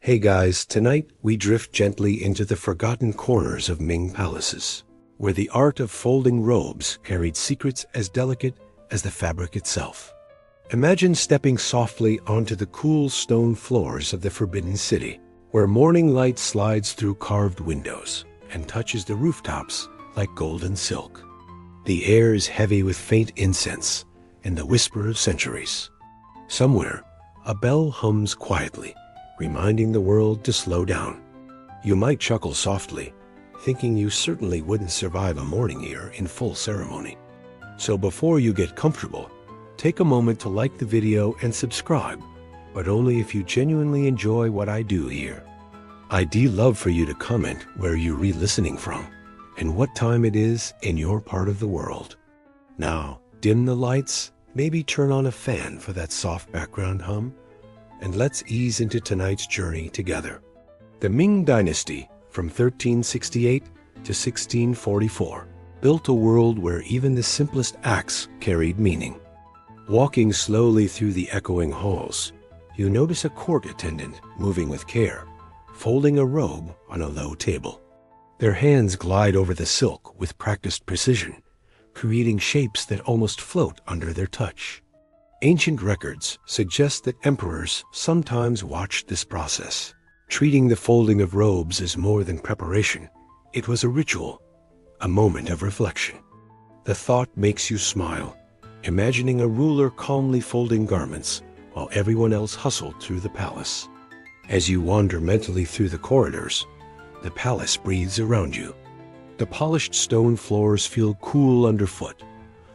Hey guys, tonight we drift gently into the forgotten corners of Ming palaces, where the art of folding robes carried secrets as delicate as the fabric itself. Imagine stepping softly onto the cool stone floors of the Forbidden City, where morning light slides through carved windows and touches the rooftops like golden silk. The air is heavy with faint incense and the whisper of centuries. Somewhere, a bell hums quietly, reminding the world to slow down. You might chuckle softly, thinking you certainly wouldn't survive a morning here in full ceremony. So before you get comfortable, take a moment to like the video and subscribe, but only if you genuinely enjoy what I do here. I'd love for you to comment where you're re-listening from and what time it is in your part of the world. Now, dim the lights, maybe turn on a fan for that soft background hum, and let's ease into tonight's journey together. The Ming Dynasty, from 1368 to 1644, built a world where even the simplest acts carried meaning. Walking slowly through the echoing halls, you notice a court attendant moving with care, folding a robe on a low table. Their hands glide over the silk with practiced precision, creating shapes that almost float under their touch. Ancient records suggest that emperors sometimes watched this process. Treating the folding of robes as more than preparation, it was a ritual, a moment of reflection. The thought makes you smile, imagining a ruler calmly folding garments while everyone else hustled through the palace. As you wander mentally through the corridors, the palace breathes around you. The polished stone floors feel cool underfoot.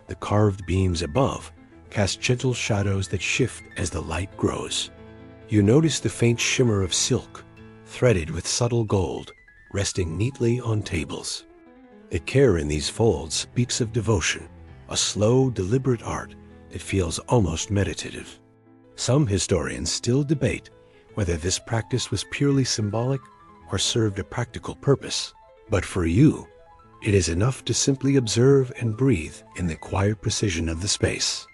The carved beams above cast gentle shadows that shift as the light grows. You notice the faint shimmer of silk, threaded with subtle gold, resting neatly on tables. The care in these folds speaks of devotion, a slow, deliberate art that feels almost meditative. Some historians still debate whether this practice was purely symbolic or served a practical purpose. But for you, it is enough to simply observe and breathe in the quiet precision of the space.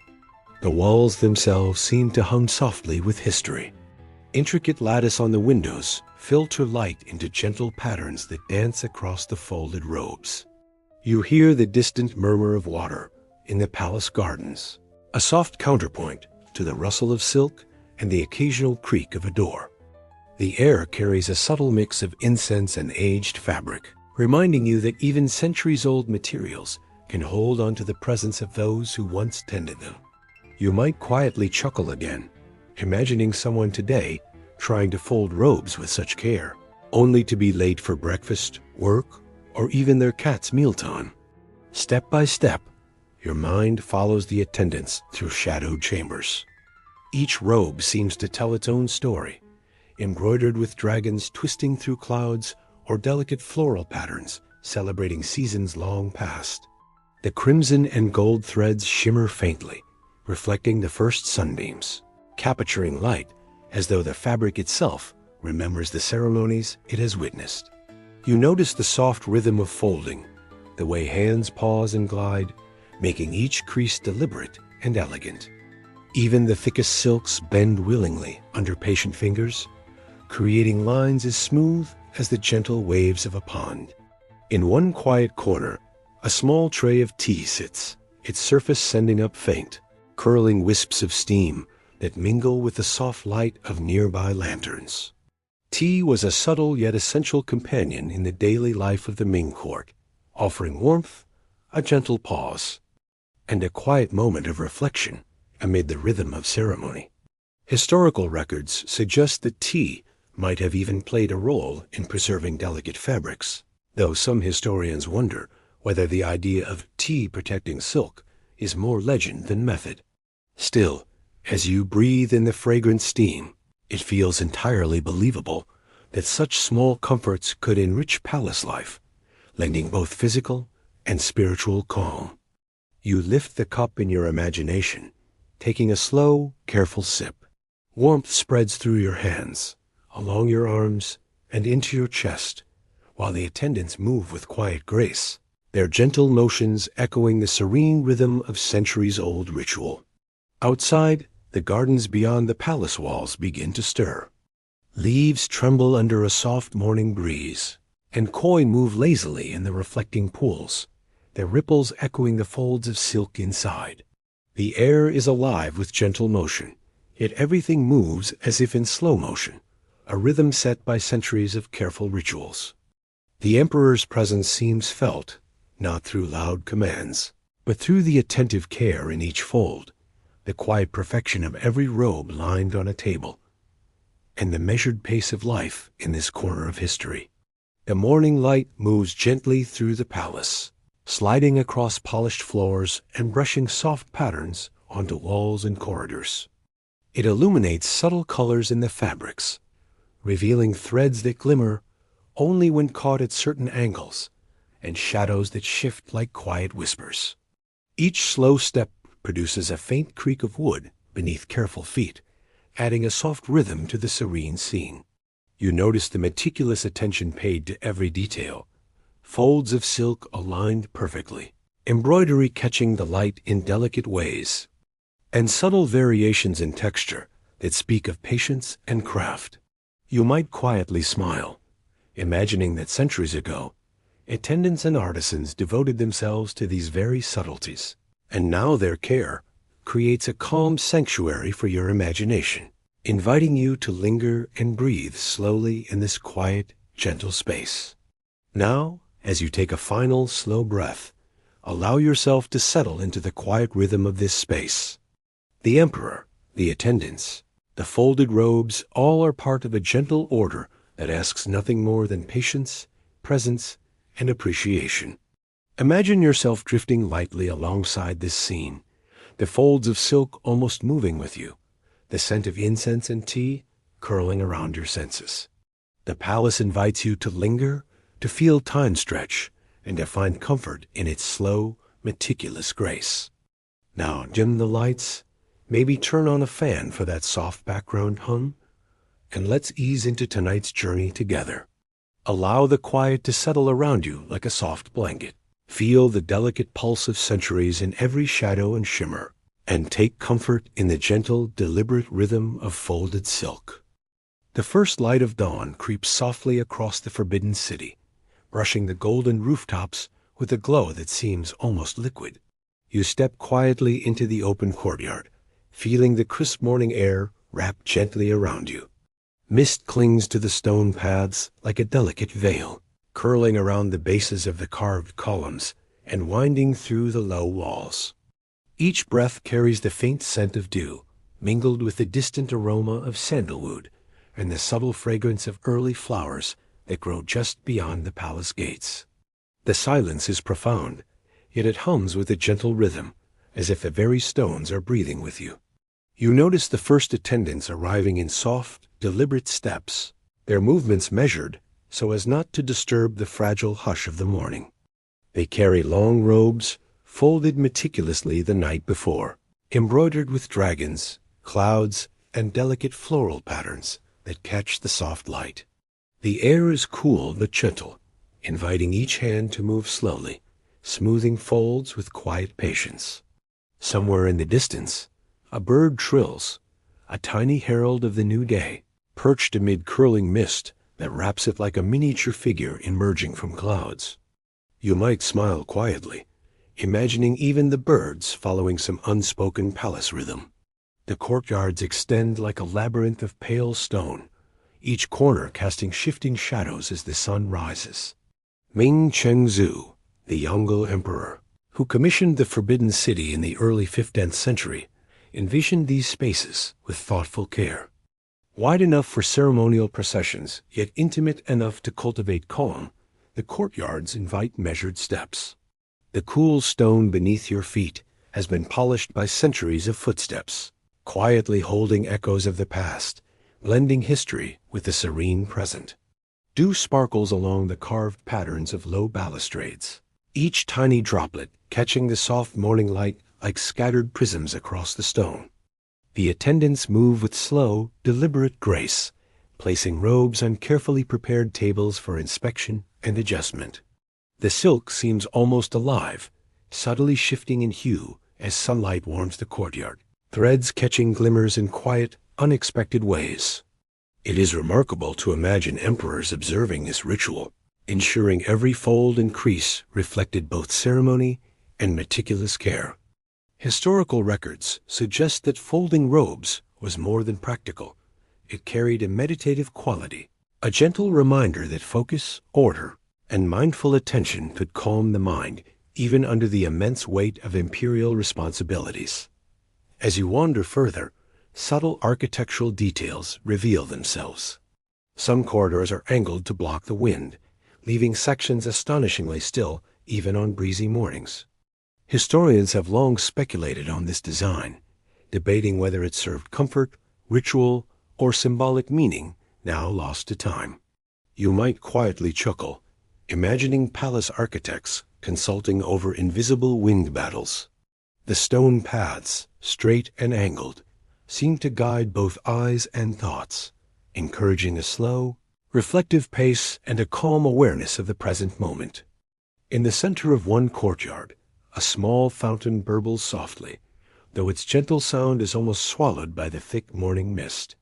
The walls themselves seem to hum softly with history. Intricate lattice on the windows filter light into gentle patterns that dance across the folded robes. You hear the distant murmur of water in the palace gardens, a soft counterpoint to the rustle of silk and the occasional creak of a door. The air carries a subtle mix of incense and aged fabric, reminding you that even centuries-old materials can hold on to the presence of those who once tended them. You might quietly chuckle again, imagining someone today trying to fold robes with such care, only to be late for breakfast, work, or even their cat's mealtime. Step by step, your mind follows the attendants through shadowed chambers. Each robe seems to tell its own story, embroidered with dragons twisting through clouds or delicate floral patterns celebrating seasons long past. The crimson and gold threads shimmer faintly, reflecting the first sunbeams, capturing light as though the fabric itself remembers the ceremonies it has witnessed. You notice the soft rhythm of folding, the way hands pause and glide, making each crease deliberate and elegant. Even the thickest silks bend willingly under patient fingers, creating lines as smooth as the gentle waves of a pond. In one quiet corner, a small tray of tea sits, its surface sending up faint, curling wisps of steam that mingle with the soft light of nearby lanterns. Tea was a subtle yet essential companion in the daily life of the Ming court, offering warmth, a gentle pause, and a quiet moment of reflection amid the rhythm of ceremony. Historical records suggest that tea might have even played a role in preserving delicate fabrics, though some historians wonder whether the idea of tea protecting silk is more legend than method. Still, as you breathe in the fragrant steam, it feels entirely believable that such small comforts could enrich palace life, lending both physical and spiritual calm. You lift the cup in your imagination, taking a slow, careful sip. Warmth spreads through your hands, along your arms, and into your chest, while the attendants move with quiet grace, their gentle motions echoing the serene rhythm of centuries-old ritual. Outside, the gardens beyond the palace walls begin to stir. Leaves tremble under a soft morning breeze, and koi move lazily in the reflecting pools, their ripples echoing the folds of silk inside. The air is alive with gentle motion, yet everything moves as if in slow motion, a rhythm set by centuries of careful rituals. The emperor's presence seems felt, not through loud commands, but through the attentive care in each fold, the quiet perfection of every robe lined on a table, and the measured pace of life in this corner of history. The morning light moves gently through the palace, sliding across polished floors and brushing soft patterns onto walls and corridors. It illuminates subtle colors in the fabrics, revealing threads that glimmer only when caught at certain angles, and shadows that shift like quiet whispers. Each slow step produces a faint creak of wood beneath careful feet, adding a soft rhythm to the serene scene. You notice the meticulous attention paid to every detail, folds of silk aligned perfectly, embroidery catching the light in delicate ways, and subtle variations in texture that speak of patience and craft. You might quietly smile, imagining that centuries ago, attendants and artisans devoted themselves to these very subtleties, and now their care creates a calm sanctuary for your imagination, inviting you to linger and breathe slowly in this quiet, gentle space. Now, as you take a final, slow breath, allow yourself to settle into the quiet rhythm of this space. The emperor, the attendants, the folded robes, all are part of a gentle order that asks nothing more than patience, presence, and appreciation. Imagine yourself drifting lightly alongside this scene, the folds of silk almost moving with you, the scent of incense and tea curling around your senses. The palace invites you to linger, to feel time stretch, and to find comfort in its slow, meticulous grace. Now dim the lights, maybe turn on a fan for that soft background hum, and let's ease into tonight's journey together. Allow the quiet to settle around you like a soft blanket. Feel the delicate pulse of centuries in every shadow and shimmer, and take comfort in the gentle, deliberate rhythm of folded silk. The first light of dawn creeps softly across the forbidden city, brushing the golden rooftops with a glow that seems almost liquid. You step quietly into the open courtyard, feeling the crisp morning air wrap gently around you. Mist clings to the stone paths like a delicate veil, curling around the bases of the carved columns and winding through the low walls. Each breath carries the faint scent of dew, mingled with the distant aroma of sandalwood and the subtle fragrance of early flowers that grow just beyond the palace gates. The silence is profound, yet it hums with a gentle rhythm, as if the very stones are breathing with you. You notice the first attendants arriving in soft, deliberate steps, their movements measured so as not to disturb the fragile hush of the morning. They carry long robes, folded meticulously the night before, embroidered with dragons, clouds, and delicate floral patterns that catch the soft light. The air is cool but gentle, inviting each hand to move slowly, smoothing folds with quiet patience. Somewhere in the distance, a bird trills, a tiny herald of the new day, perched amid curling mist that wraps it like a miniature figure emerging from clouds. You might smile quietly, imagining even the birds following some unspoken palace rhythm. The courtyards extend like a labyrinth of pale stone, each corner casting shifting shadows as the sun rises. Ming Chengzu, the Yongle emperor, who commissioned the Forbidden City in the early 15th century, envisioned these spaces with thoughtful care. Wide enough for ceremonial processions, yet intimate enough to cultivate calm, the courtyards invite measured steps. The cool stone beneath your feet has been polished by centuries of footsteps, quietly holding echoes of the past, blending history with the serene present. Dew sparkles along the carved patterns of low balustrades, each tiny droplet catching the soft morning light like scattered prisms across the stone. The attendants move with slow, deliberate grace, placing robes on carefully prepared tables for inspection and adjustment. The silk seems almost alive, subtly shifting in hue as sunlight warms the courtyard, threads catching glimmers in quiet, unexpected ways. It is remarkable to imagine emperors observing this ritual, ensuring every fold and crease reflected both ceremony and meticulous care. Historical records suggest that folding robes was more than practical. It carried a meditative quality, a gentle reminder that focus, order, and mindful attention could calm the mind even under the immense weight of imperial responsibilities. As you wander further, subtle architectural details reveal themselves. Some corridors are angled to block the wind, leaving sections astonishingly still even on breezy mornings. Historians have long speculated on this design, debating whether it served comfort, ritual, or symbolic meaning now lost to time. You might quietly chuckle, imagining palace architects consulting over invisible winged battles. The stone paths, straight and angled, seem to guide both eyes and thoughts, encouraging a slow, reflective pace and a calm awareness of the present moment. In the center of one courtyard, a small fountain burbles softly, though its gentle sound is almost swallowed by the thick morning mist.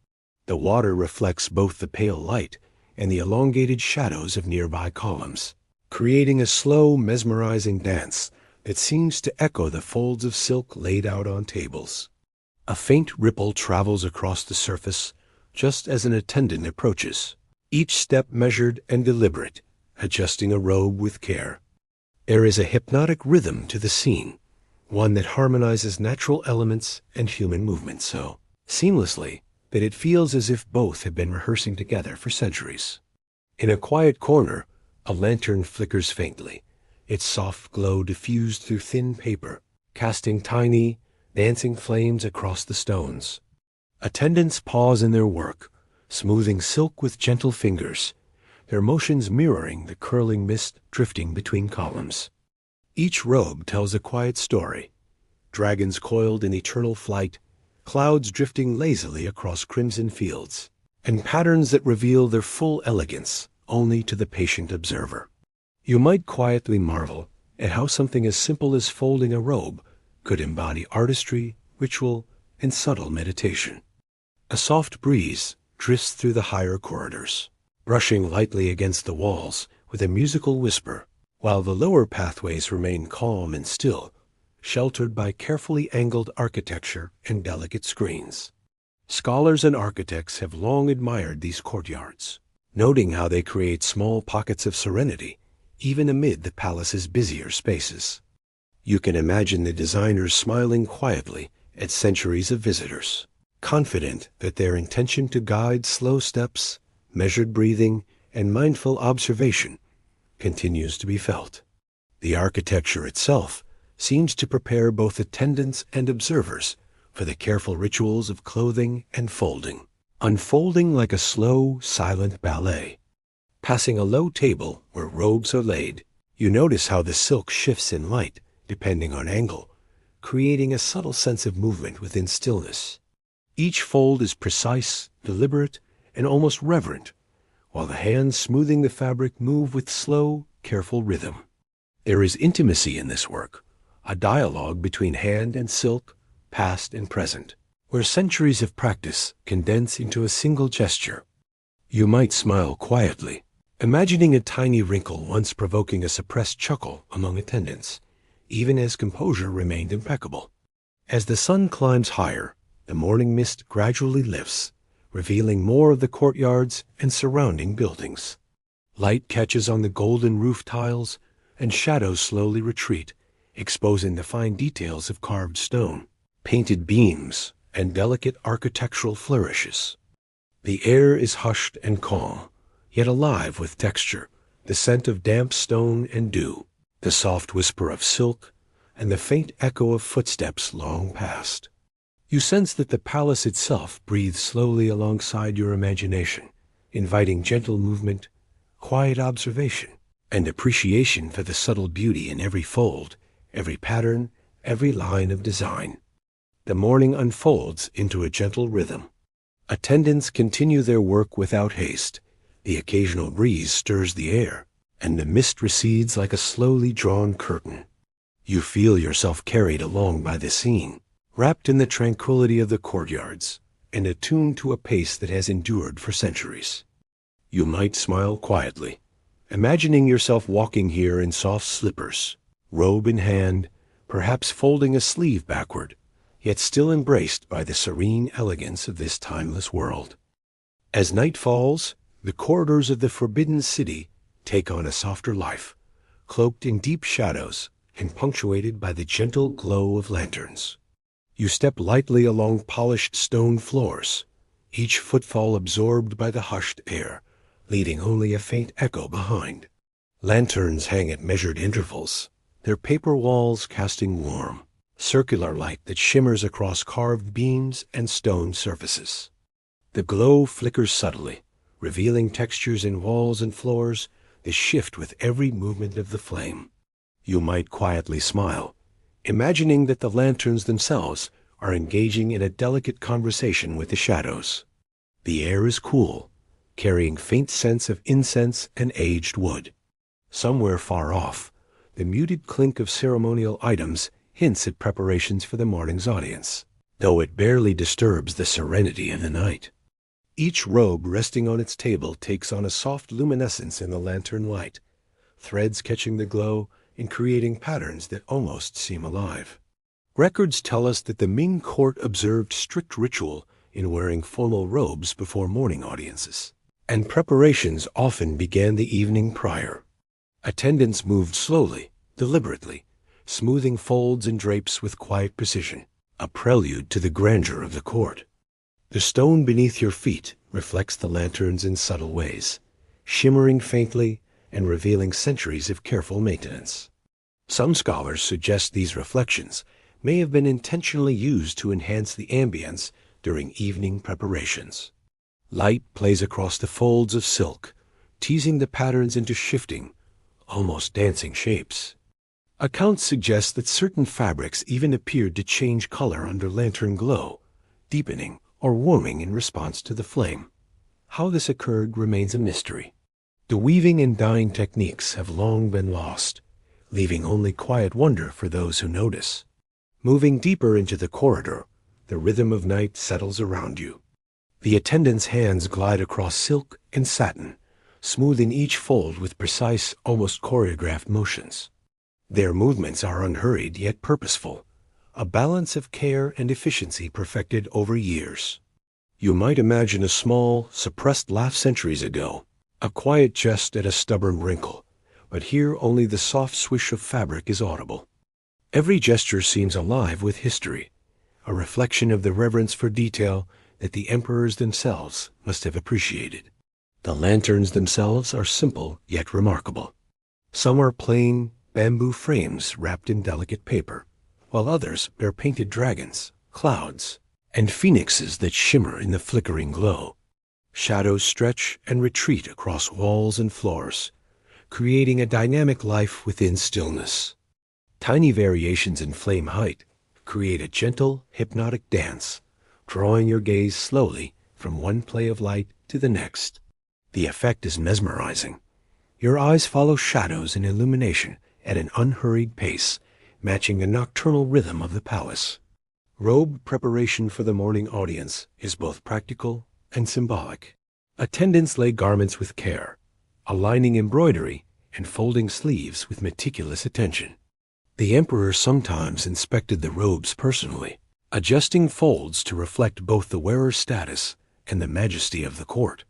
The water reflects both the pale light and the elongated shadows of nearby columns, creating a slow, mesmerizing dance that seems to echo the folds of silk laid out on tables. A faint ripple travels across the surface just as an attendant approaches, each step measured and deliberate, adjusting a robe with care. There is a hypnotic rhythm to the scene, one that harmonizes natural elements and human movement so seamlessly that it feels as if both have been rehearsing together for centuries. In a quiet corner, a lantern flickers faintly, its soft glow diffused through thin paper, casting tiny, dancing flames across the stones. Attendants pause in their work, smoothing silk with gentle fingers, their motions mirroring the curling mist drifting between columns. Each robe tells a quiet story, dragons coiled in eternal flight, clouds drifting lazily across crimson fields, and patterns that reveal their full elegance only to the patient observer. You might quietly marvel at how something as simple as folding a robe could embody artistry, ritual, and subtle meditation. A soft breeze drifts through the higher corridors, brushing lightly against the walls with a musical whisper, while the lower pathways remain calm and still, sheltered by carefully angled architecture and delicate screens. Scholars and architects have long admired these courtyards, noting how they create small pockets of serenity even amid the palace's busier spaces. You can imagine the designers smiling quietly at centuries of visitors, confident that their intention to guide slow steps, measured breathing, and mindful observation continues to be felt. The architecture itself seems to prepare both attendants and observers for the careful rituals of clothing and folding, unfolding like a slow, silent ballet. Passing a low table where robes are laid, you notice how the silk shifts in light depending on angle, creating a subtle sense of movement within stillness. Each fold is precise, deliberate, and almost reverent, while the hands smoothing the fabric move with slow, careful rhythm. There is intimacy in this work, a dialogue between hand and silk, past and present, where centuries of practice condense into a single gesture. You might smile quietly, imagining a tiny wrinkle once provoking a suppressed chuckle among attendants, even as composure remained impeccable. As the sun climbs higher, the morning mist gradually lifts, revealing more of the courtyards and surrounding buildings. Light catches on the golden roof tiles, and shadows slowly retreat, exposing the fine details of carved stone, painted beams, and delicate architectural flourishes. The air is hushed and calm, yet alive with texture, the scent of damp stone and dew, the soft whisper of silk, and the faint echo of footsteps long past. You sense that the palace itself breathes slowly alongside your imagination, inviting gentle movement, quiet observation, and appreciation for the subtle beauty in every fold, every pattern, every line of design. The morning unfolds into a gentle rhythm. Attendants continue their work without haste. The occasional breeze stirs the air, and the mist recedes like a slowly drawn curtain. You feel yourself carried along by the scene, wrapped in the tranquility of the courtyards, and attuned to a pace that has endured for centuries. You might smile quietly, imagining yourself walking here in soft slippers, robe in hand, perhaps folding a sleeve backward, yet still embraced by the serene elegance of this timeless world. As night falls, the corridors of the Forbidden City take on a softer life, cloaked in deep shadows and punctuated by the gentle glow of lanterns. You step lightly along polished stone floors, each footfall absorbed by the hushed air, leaving only a faint echo behind. Lanterns hang at measured intervals, their paper walls casting warm, circular light that shimmers across carved beams and stone surfaces. The glow flickers subtly, revealing textures in walls and floors that shift with every movement of the flame. You might quietly smile, imagining that the lanterns themselves are engaging in a delicate conversation with the shadows. The air is cool, carrying faint scents of incense and aged wood. Somewhere far off, the muted clink of ceremonial items hints at preparations for the morning's audience, though it barely disturbs the serenity of the night. Each robe resting on its table takes on a soft luminescence in the lantern light, threads catching the glow and creating patterns that almost seem alive. Records tell us that the Ming court observed strict ritual in wearing formal robes before morning audiences, and preparations often began the evening prior. Attendants moved slowly, deliberately, smoothing folds and drapes with quiet precision, a prelude to the grandeur of the court. The stone beneath your feet reflects the lanterns in subtle ways, shimmering faintly and revealing centuries of careful maintenance. Some scholars suggest these reflections may have been intentionally used to enhance the ambience during evening preparations. Light plays across the folds of silk, teasing the patterns into shifting, almost dancing shapes. Accounts suggest that certain fabrics even appeared to change color under lantern glow, deepening or warming in response to the flame. How this occurred remains a mystery. The weaving and dyeing techniques have long been lost, leaving only quiet wonder for those who notice. Moving deeper into the corridor, the rhythm of night settles around you. The attendants' hands glide across silk and satin, smoothing each fold with precise, almost choreographed motions. Their movements are unhurried yet purposeful, a balance of care and efficiency perfected over years. You might imagine a small, suppressed laugh centuries ago, a quiet jest at a stubborn wrinkle, but here only the soft swish of fabric is audible. Every gesture seems alive with history, a reflection of the reverence for detail that the emperors themselves must have appreciated. The lanterns themselves are simple yet remarkable. Some are plain bamboo frames wrapped in delicate paper, while others bear painted dragons, clouds, and phoenixes that shimmer in the flickering glow. Shadows stretch and retreat across walls and floors, creating a dynamic life within stillness. Tiny variations in flame height create a gentle, hypnotic dance, drawing your gaze slowly from one play of light to the next. The effect is mesmerizing. Your eyes follow shadows and illumination at an unhurried pace, matching the nocturnal rhythm of the palace. Robe preparation for the morning audience is both practical and symbolic. Attendants lay garments with care, aligning embroidery and folding sleeves with meticulous attention. The emperor sometimes inspected the robes personally, adjusting folds to reflect both the wearer's status and the majesty of the court.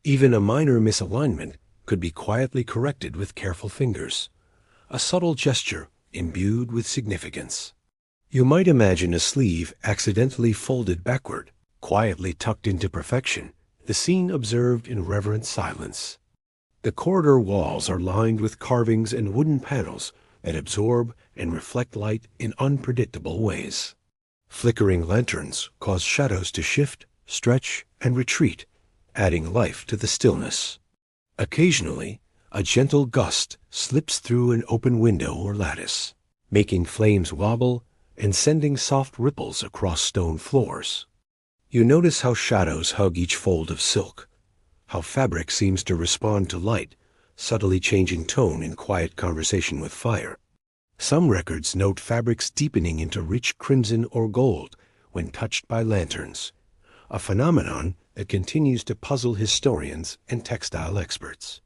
Even a minor misalignment could be quietly corrected with careful fingers, a subtle gesture imbued with significance. You might imagine a sleeve accidentally folded backward, quietly tucked into perfection, the scene observed in reverent silence. The corridor walls are lined with carvings and wooden panels that absorb and reflect light in unpredictable ways. Flickering lanterns cause shadows to shift, stretch, and retreat, adding life to the stillness. Occasionally, a gentle gust slips through an open window or lattice, making flames wobble and sending soft ripples across stone floors. You notice how shadows hug each fold of silk, how fabric seems to respond to light, subtly changing tone in quiet conversation with fire. Some records note fabrics deepening into rich crimson or gold when touched by lanterns, a phenomenon that continues to puzzle historians and textile experts.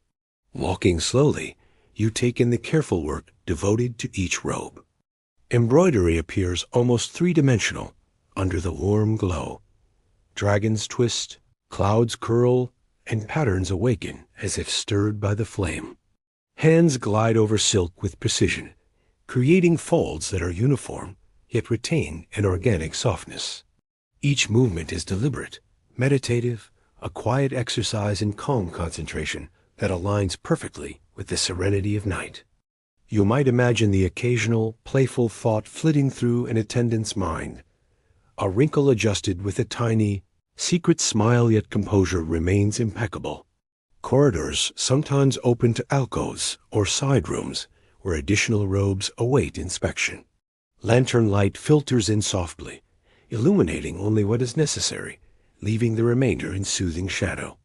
Walking slowly, you take in the careful work devoted to each robe. Embroidery appears almost three-dimensional under the warm glow. Dragons twist, clouds curl, and patterns awaken as if stirred by the flame. Hands glide over silk with precision, creating folds that are uniform yet retain an organic softness. Each movement is deliberate, meditative, a quiet exercise in calm concentration that aligns perfectly with the serenity of night. You might imagine the occasional, playful thought flitting through an attendant's mind. A wrinkle adjusted with a tiny, secret smile, yet composure remains impeccable. Corridors sometimes open to alcoves or side rooms where additional robes await inspection. Lantern light filters in softly, illuminating only what is necessary, leaving the remainder in soothing shadow.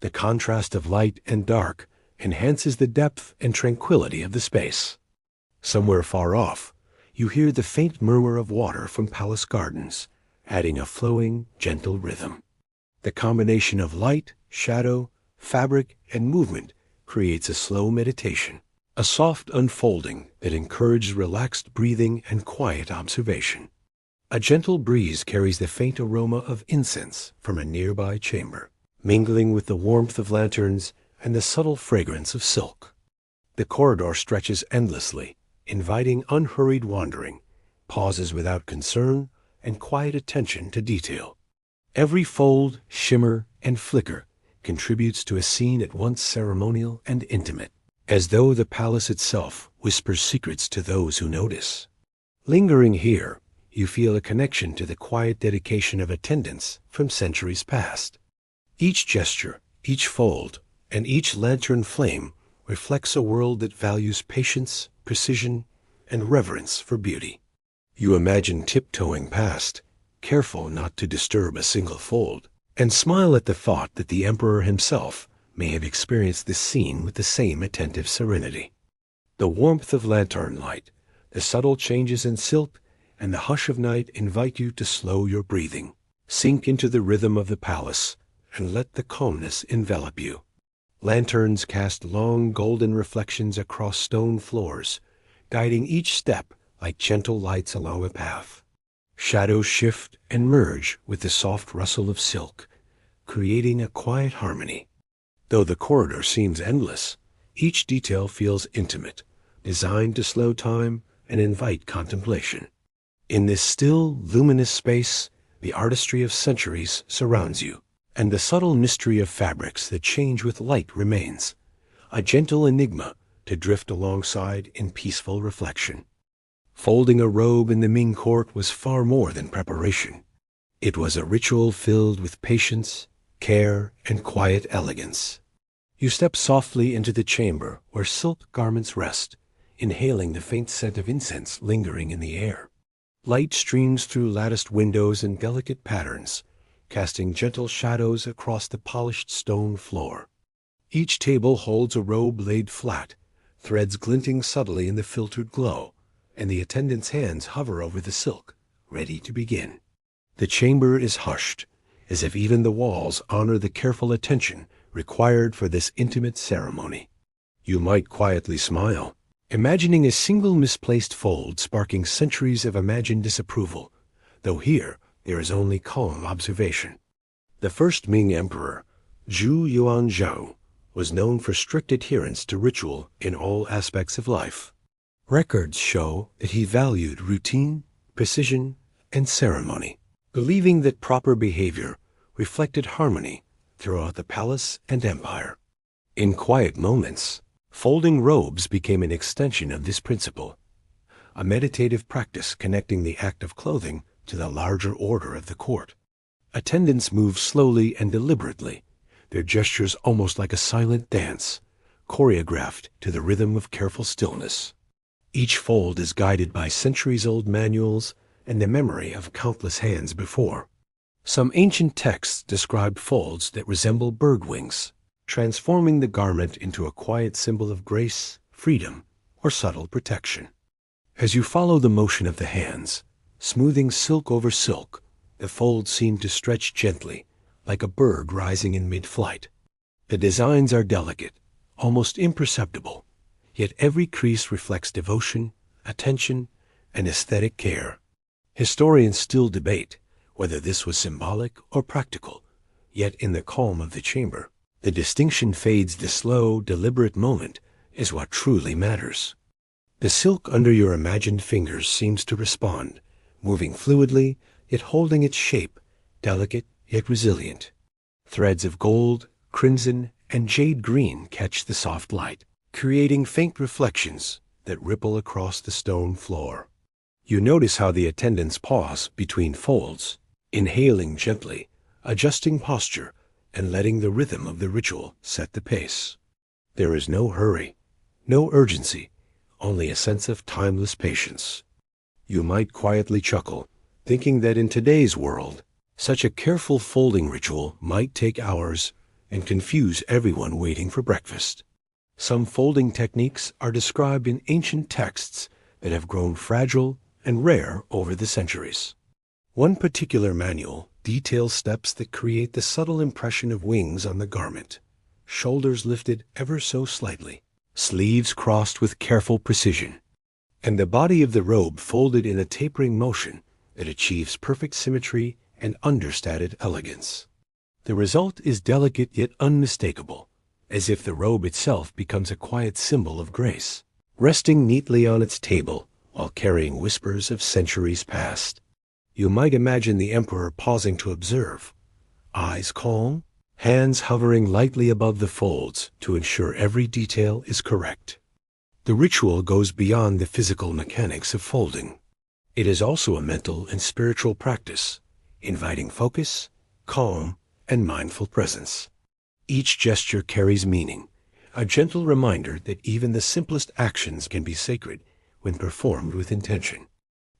The contrast of light and dark enhances the depth and tranquility of the space. Somewhere far off, you hear the faint murmur of water from palace gardens, adding a flowing, gentle rhythm. The combination of light, shadow, fabric, and movement creates a slow meditation, a soft unfolding that encourages relaxed breathing and quiet observation. A gentle breeze carries the faint aroma of incense from a nearby chamber, mingling with the warmth of lanterns and the subtle fragrance of silk. The corridor stretches endlessly, inviting unhurried wandering, pauses without concern, and quiet attention to detail. Every fold, shimmer, and flicker contributes to a scene at once ceremonial and intimate, as though the palace itself whispers secrets to those who notice. Lingering here, you feel a connection to the quiet dedication of attendants from centuries past. Each gesture, each fold, and each lantern flame reflects a world that values patience, precision, and reverence for beauty. You imagine tiptoeing past, careful not to disturb a single fold, and smile at the thought that the emperor himself may have experienced this scene with the same attentive serenity. The warmth of lantern light, the subtle changes in silk, and the hush of night invite you to slow your breathing, sink into the rhythm of the palace, and let the calmness envelop you. Lanterns cast long golden reflections across stone floors, guiding each step like gentle lights along a path. Shadows shift and merge with the soft rustle of silk, creating a quiet harmony. Though the corridor seems endless, each detail feels intimate, designed to slow time and invite contemplation. In this still, luminous space, the artistry of centuries surrounds you, and the subtle mystery of fabrics that change with light remains, a gentle enigma to drift alongside in peaceful reflection. Folding a robe in the Ming court was far more than preparation. It was a ritual filled with patience, care, and quiet elegance. You step softly into the chamber where silk garments rest, inhaling the faint scent of incense lingering in the air. Light streams through latticed windows in delicate patterns, casting gentle shadows across the polished stone floor. Each table holds a robe laid flat, threads glinting subtly in the filtered glow, and the attendant's hands hover over the silk, ready to begin. The chamber is hushed, as if even the walls honor the careful attention required for this intimate ceremony. You might quietly smile, imagining a single misplaced fold sparking centuries of imagined disapproval, though here there is only calm observation. The first Ming emperor, Zhu Yuanzhao, was known for strict adherence to ritual in all aspects of life. Records show that he valued routine, precision, and ceremony, believing that proper behavior reflected harmony throughout the palace and empire. In quiet moments, folding robes became an extension of this principle, a meditative practice connecting the act of clothing to the larger order of the court. Attendants move slowly and deliberately, their gestures almost like a silent dance, choreographed to the rhythm of careful stillness. Each fold is guided by centuries-old manuals and the memory of countless hands before. Some ancient texts describe folds that resemble bird wings, transforming the garment into a quiet symbol of grace, freedom, or subtle protection. As you follow the motion of the hands, smoothing silk over silk, The folds seem to stretch gently, like a bird rising in mid-flight. The designs are delicate, almost imperceptible, yet every crease reflects devotion, attention, and aesthetic care. Historians still debate whether this was symbolic or practical, yet in the calm of the chamber, the distinction fades. The slow, deliberate moment is what truly matters. The silk under your imagined fingers seems to respond, moving fluidly, yet holding its shape, delicate yet resilient. Threads of gold, crimson, and jade green catch the soft light, creating faint reflections that ripple across the stone floor. You notice how the attendants pause between folds, inhaling gently, adjusting posture, and letting the rhythm of the ritual set the pace. There is no hurry, no urgency, only a sense of timeless patience. You might quietly chuckle, thinking that in today's world, such a careful folding ritual might take hours and confuse everyone waiting for breakfast. Some folding techniques are described in ancient texts that have grown fragile and rare over the centuries. One particular manual details steps that create the subtle impression of wings on the garment, shoulders lifted ever so slightly, sleeves crossed with careful precision, and the body of the robe folded in a tapering motion that achieves perfect symmetry and understated elegance. The result is delicate yet unmistakable, as if the robe itself becomes a quiet symbol of grace, resting neatly on its table while carrying whispers of centuries past. You might imagine the emperor pausing to observe, eyes calm, hands hovering lightly above the folds to ensure every detail is correct. The ritual goes beyond the physical mechanics of folding. It is also a mental and spiritual practice, inviting focus, calm, and mindful presence. Each gesture carries meaning, a gentle reminder that even the simplest actions can be sacred when performed with intention.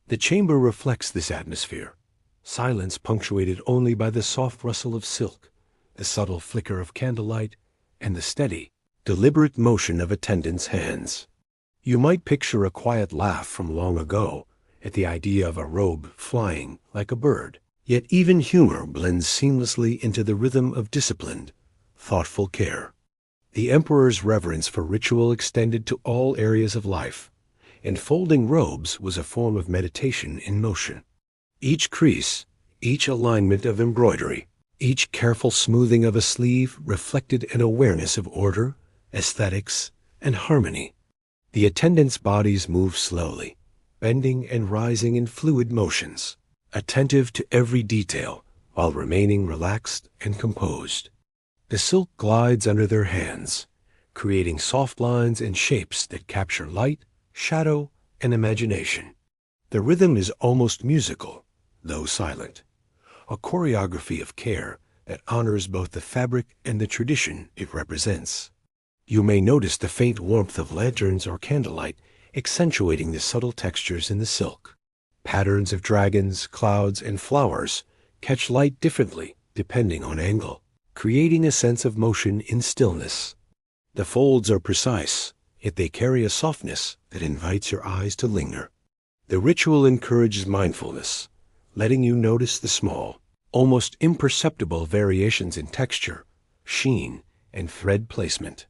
The chamber reflects this atmosphere, silence punctuated only by the soft rustle of silk, the subtle flicker of candlelight, and the steady, deliberate motion of attendants' hands. You might picture a quiet laugh from long ago at the idea of a robe flying like a bird, yet even humor blends seamlessly into the rhythm of disciplined, thoughtful care. The emperor's reverence for ritual extended to all areas of life, and folding robes was a form of meditation in motion. Each crease, each alignment of embroidery, each careful smoothing of a sleeve reflected an awareness of order, aesthetics, and harmony. The attendants' bodies moved slowly, bending and rising in fluid motions, attentive to every detail while remaining relaxed and composed. The silk glides under their hands, creating soft lines and shapes that capture light, shadow, and imagination. The rhythm is almost musical, though silent, a choreography of care that honors both the fabric and the tradition it represents. You may notice the faint warmth of lanterns or candlelight accentuating the subtle textures in the silk. Patterns of dragons, clouds, and flowers catch light differently depending on angle, creating a sense of motion in stillness. The folds are precise, yet they carry a softness that invites your eyes to linger. The ritual encourages mindfulness, letting you notice the small, almost imperceptible variations in texture, sheen, and thread placement.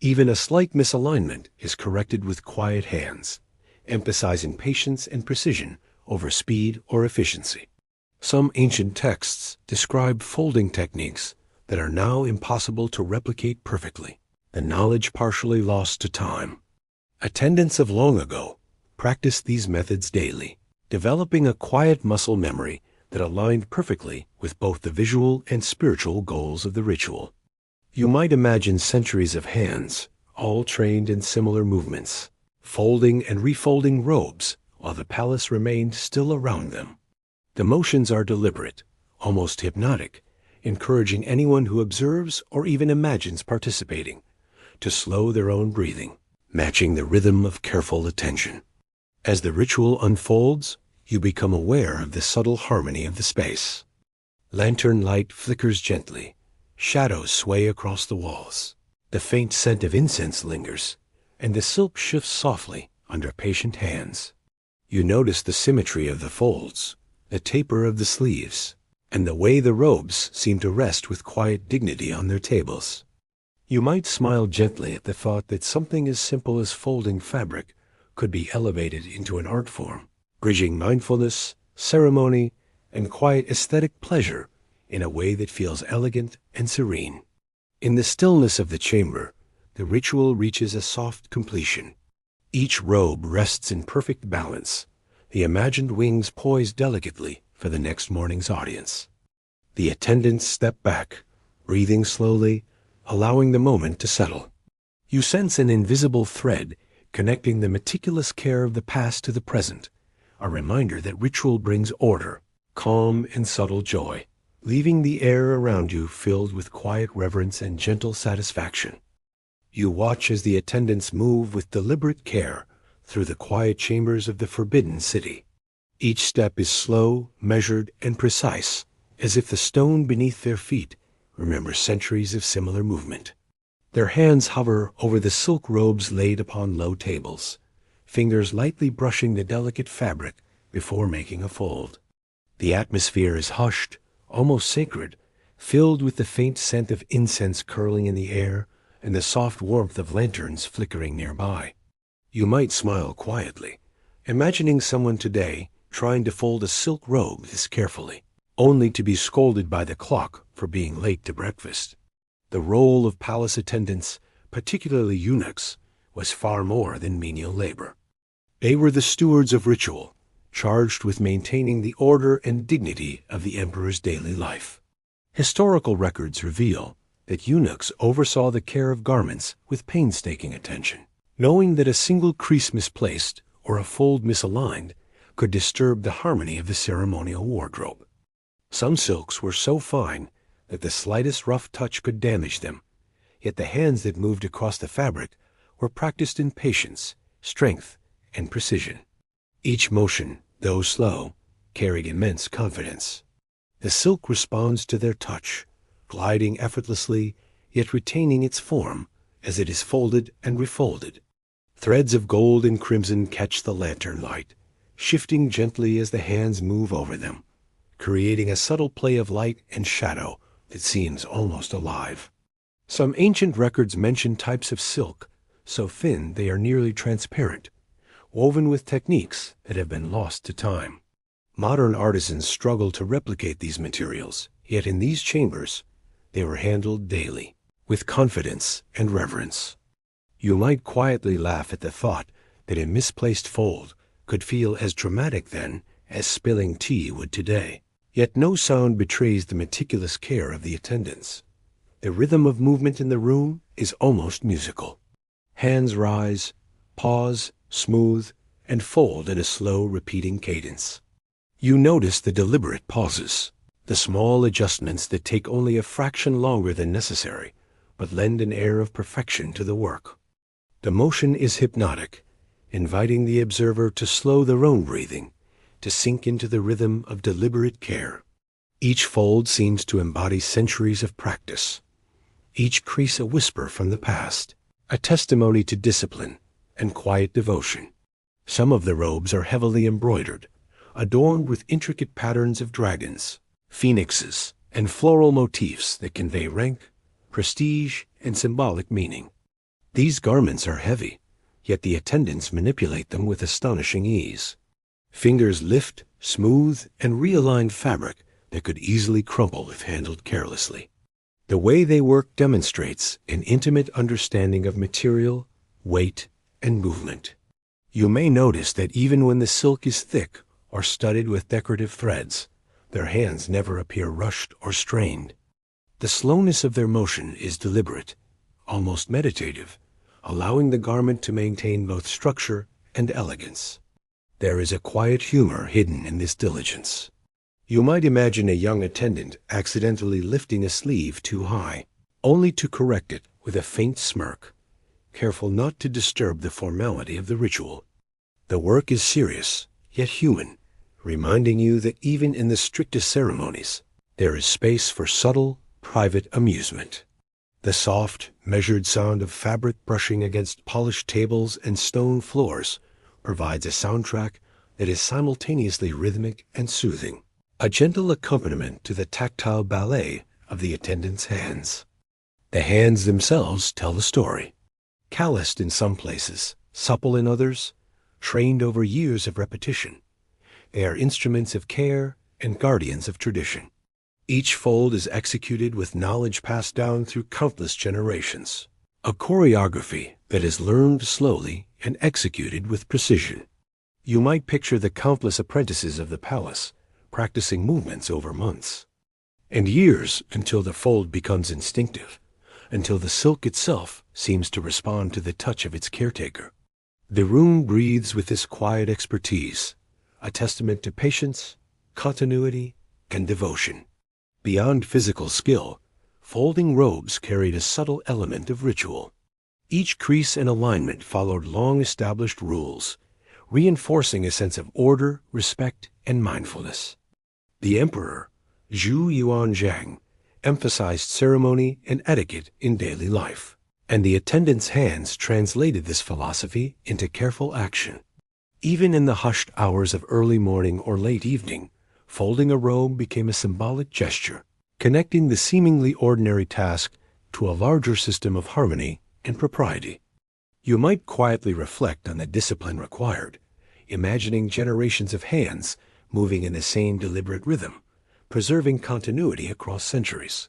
Even a slight misalignment is corrected with quiet hands, emphasizing patience and precision over speed or efficiency. Some ancient texts describe folding techniques that are now impossible to replicate perfectly, the knowledge partially lost to time. Attendants of long ago practiced these methods daily, developing a quiet muscle memory that aligned perfectly with both the visual and spiritual goals of the ritual. You might imagine centuries of hands, all trained in similar movements, folding and refolding robes while the palace remained still around them. The motions are deliberate, almost hypnotic, encouraging anyone who observes or even imagines participating to slow their own breathing, matching the rhythm of careful attention. As the ritual unfolds, you become aware of the subtle harmony of the space. Lantern light flickers gently, shadows sway across the walls, the faint scent of incense lingers, and the silk shifts softly under patient hands. You notice the symmetry of the folds, the taper of the sleeves, and the way the robes seem to rest with quiet dignity on their tables. You might smile gently at the thought that something as simple as folding fabric could be elevated into an art form, bridging mindfulness, ceremony, and quiet aesthetic pleasure in a way that feels elegant and serene. In the stillness of the chamber, the ritual reaches a soft completion. Each robe rests in perfect balance, the imagined wings poised delicately for the next morning's audience. The attendants step back, breathing slowly, allowing the moment to settle. You sense an invisible thread connecting the meticulous care of the past to the present, a reminder that ritual brings order, calm, and subtle joy, leaving the air around you filled with quiet reverence and gentle satisfaction. You watch as the attendants move with deliberate care through the quiet chambers of the Forbidden City. Each step is slow, measured, and precise, as if the stone beneath their feet remembers centuries of similar movement. Their hands hover over the silk robes laid upon low tables, fingers lightly brushing the delicate fabric before making a fold. The atmosphere is hushed, almost sacred, filled with the faint scent of incense curling in the air and the soft warmth of lanterns flickering nearby. You might smile quietly, imagining someone today trying to fold a silk robe this carefully, only to be scolded by the clock for being late to breakfast. The role of palace attendants, particularly eunuchs, was far more than menial labor. They were the stewards of ritual, charged with maintaining the order and dignity of the emperor's daily life. Historical records reveal that eunuchs oversaw the care of garments with painstaking attention, knowing that a single crease misplaced or a fold misaligned could disturb the harmony of the ceremonial wardrobe. Some silks were so fine that the slightest rough touch could damage them, yet the hands that moved across the fabric were practiced in patience, strength, and precision. Each motion, though slow, carried immense confidence. The silk responds to their touch, gliding effortlessly, yet retaining its form as it is folded and refolded. Threads of gold and crimson catch the lantern light, shifting gently as the hands move over them, creating a subtle play of light and shadow that seems almost alive. Some ancient records mention types of silk so thin they are nearly transparent, woven with techniques that have been lost to time. Modern artisans struggle to replicate these materials, yet in these chambers they were handled daily, with confidence and reverence. You might quietly laugh at the thought that a misplaced fold could feel as dramatic then as spilling tea would today. Yet no sound betrays the meticulous care of the attendants. The rhythm of movement in the room is almost musical. Hands rise, pause, smooth, and fold in a slow, repeating cadence. You notice the deliberate pauses, the small adjustments that take only a fraction longer than necessary, but lend an air of perfection to the work. The motion is hypnotic, inviting the observer to slow their own breathing, to sink into the rhythm of deliberate care. Each fold seems to embody centuries of practice, each crease a whisper from the past, a testimony to discipline and quiet devotion. Some of the robes are heavily embroidered, adorned with intricate patterns of dragons, phoenixes, and floral motifs that convey rank, prestige, and symbolic meaning. These garments are heavy, yet the attendants manipulate them with astonishing ease. Fingers lift, smooth, and realign fabric that could easily crumple if handled carelessly. The way they work demonstrates an intimate understanding of material, weight, and movement. You may notice that even when the silk is thick or studded with decorative threads, their hands never appear rushed or strained. The slowness of their motion is deliberate, almost meditative, allowing the garment to maintain both structure and elegance. There is a quiet humor hidden in this diligence. You might imagine a young attendant accidentally lifting a sleeve too high, only to correct it with a faint smirk, careful not to disturb the formality of the ritual. The work is serious, yet human, reminding you that even in the strictest ceremonies, there is space for subtle, private amusement. The soft, measured sound of fabric brushing against polished tables and stone floors provides a soundtrack that is simultaneously rhythmic and soothing. a gentle accompaniment to the tactile ballet of the attendants' hands. The hands themselves tell the story. Calloused in some places, supple in others, trained over years of repetition, they are instruments of care and guardians of tradition. Each fold is executed with knowledge passed down through countless generations, a choreography that is learned slowly and executed with precision. You might picture the countless apprentices of the palace practicing movements over months and years until the fold becomes instinctive, until the silk itself seems to respond to the touch of its caretaker. The room breathes with this quiet expertise, a testament to patience, continuity, and devotion. Beyond physical skill, folding robes carried a subtle element of ritual. Each crease and alignment followed long-established rules, reinforcing a sense of order, respect, and mindfulness. The emperor, Zhu Yuanzhang, emphasized ceremony and etiquette in daily life, and the attendants' hands translated this philosophy into careful action. Even in the hushed hours of early morning or late evening, folding a robe became a symbolic gesture, connecting the seemingly ordinary task to a larger system of harmony and propriety. You might quietly reflect on the discipline required, imagining generations of hands moving in the same deliberate rhythm, preserving continuity across centuries.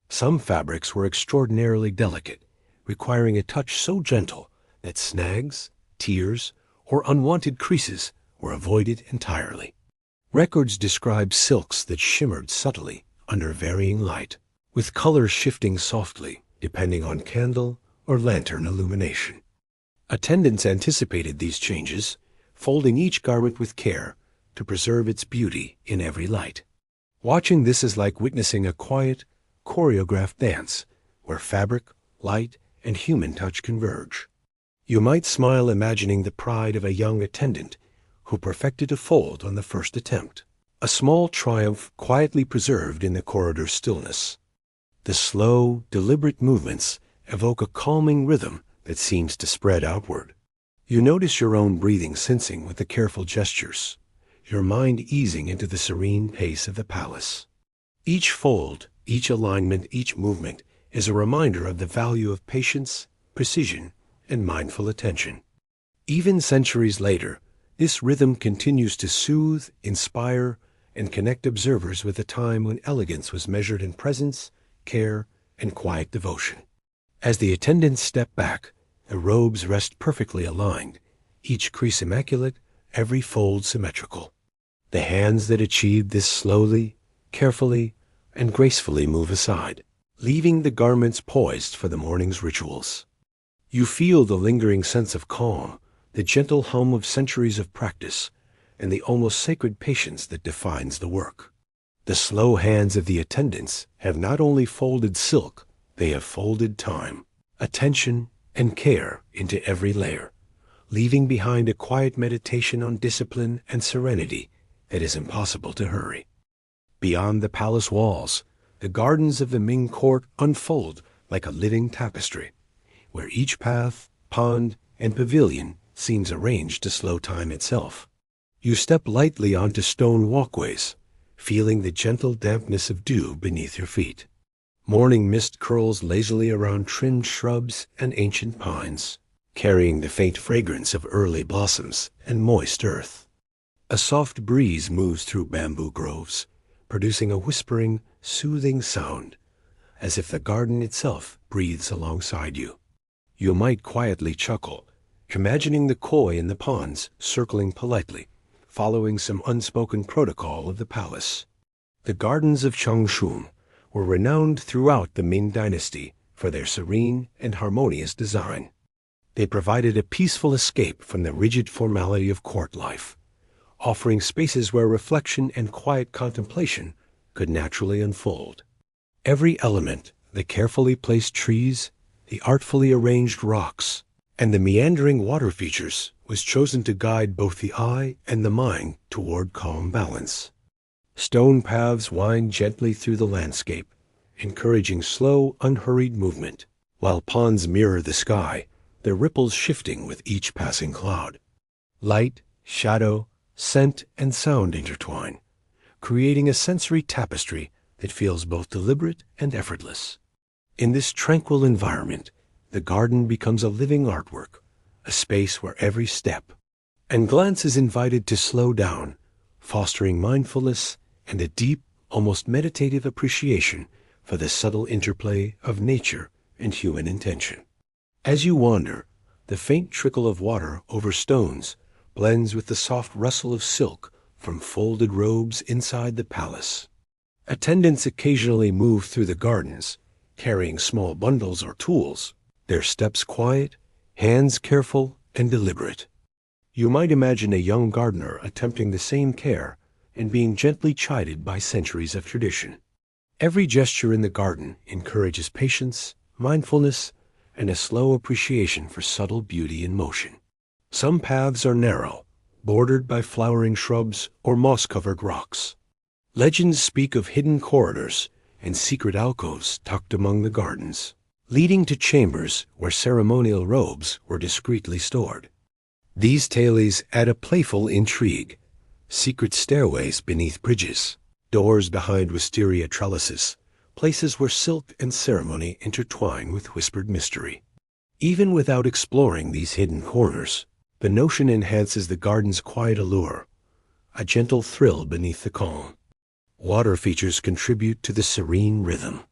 Some fabrics were extraordinarily delicate, requiring a touch so gentle that snags, tears, or unwanted creases were avoided entirely. Records describe silks that shimmered subtly under varying light, with colors shifting softly depending on candle or lantern illumination. Attendants anticipated these changes, folding each garment with care to preserve its beauty in every light. Watching this is like witnessing a quiet, choreographed dance where fabric, light, and human touch converge. You might smile imagining the pride of a young attendant who perfected a fold on the first attempt, a small triumph quietly preserved in the corridor stillness. The slow, deliberate movements evoke a calming rhythm that seems to spread outward. You notice your own breathing sensing with the careful gestures, your mind easing into the serene pace of the palace. Each fold, each alignment, each movement is a reminder of the value of patience, precision, and mindful attention. Even centuries later, this rhythm continues to soothe, inspire, and connect observers with a time when elegance was measured in presence, care, and quiet devotion. As the attendants step back, the robes rest perfectly aligned, each crease immaculate, every fold symmetrical. The hands that achieved this slowly, carefully, and gracefully move aside, leaving the garments poised for the morning's rituals. You feel the lingering sense of calm, the gentle hum of centuries of practice, and the almost sacred patience that defines the work. The slow hands of the attendants have not only folded silk, they have folded time, attention, and care into every layer, leaving behind a quiet meditation on discipline and serenity that is impossible to hurry. Beyond the palace walls, the gardens of the Ming court unfold like a living tapestry, where each path, pond, and pavilion seems arranged to slow time itself. You step lightly onto stone walkways, feeling the gentle dampness of dew beneath your feet. Morning mist curls lazily around trimmed shrubs and ancient pines, carrying the faint fragrance of early blossoms and moist earth. A soft breeze moves through bamboo groves, producing a whispering, soothing sound, as if the garden itself breathes alongside you. You might quietly chuckle, imagining the koi in the ponds circling politely, following some unspoken protocol of the palace. The gardens of Changshun were renowned throughout the Ming Dynasty for their serene and harmonious design. They provided a peaceful escape from the rigid formality of court life, offering spaces where reflection and quiet contemplation could naturally unfold. Every element, the carefully placed trees, the artfully arranged rocks, and the meandering water features, was chosen to guide both the eye and the mind toward calm balance. Stone paths wind gently through the landscape, encouraging slow, unhurried movement, while ponds mirror the sky, their ripples shifting with each passing cloud. Light, shadow, scent, and sound intertwine, creating a sensory tapestry that feels both deliberate and effortless. In this tranquil environment, the garden becomes a living artwork, a space where every step and glance is invited to slow down, fostering mindfulness and a deep, almost meditative appreciation for the subtle interplay of nature and human intention. As you wander, the faint trickle of water over stones blends with the soft rustle of silk from folded robes inside the palace. Attendants occasionally move through the gardens, carrying small bundles or tools, their steps quiet, hands careful and deliberate. You might imagine a young gardener attempting the same care and being gently chided by centuries of tradition. Every gesture in the garden encourages patience, mindfulness, and a slow appreciation for subtle beauty in motion. Some paths are narrow, bordered by flowering shrubs or moss-covered rocks. Legends speak of hidden corridors and secret alcoves tucked among the gardens, leading to chambers where ceremonial robes were discreetly stored. These tales add a playful intrigue: secret stairways beneath bridges, doors behind wisteria trellises, places where silk and ceremony intertwine with whispered mystery. Even without exploring these hidden corners, the notion enhances the garden's quiet allure, a gentle thrill beneath the calm. Water features contribute to the serene rhythm.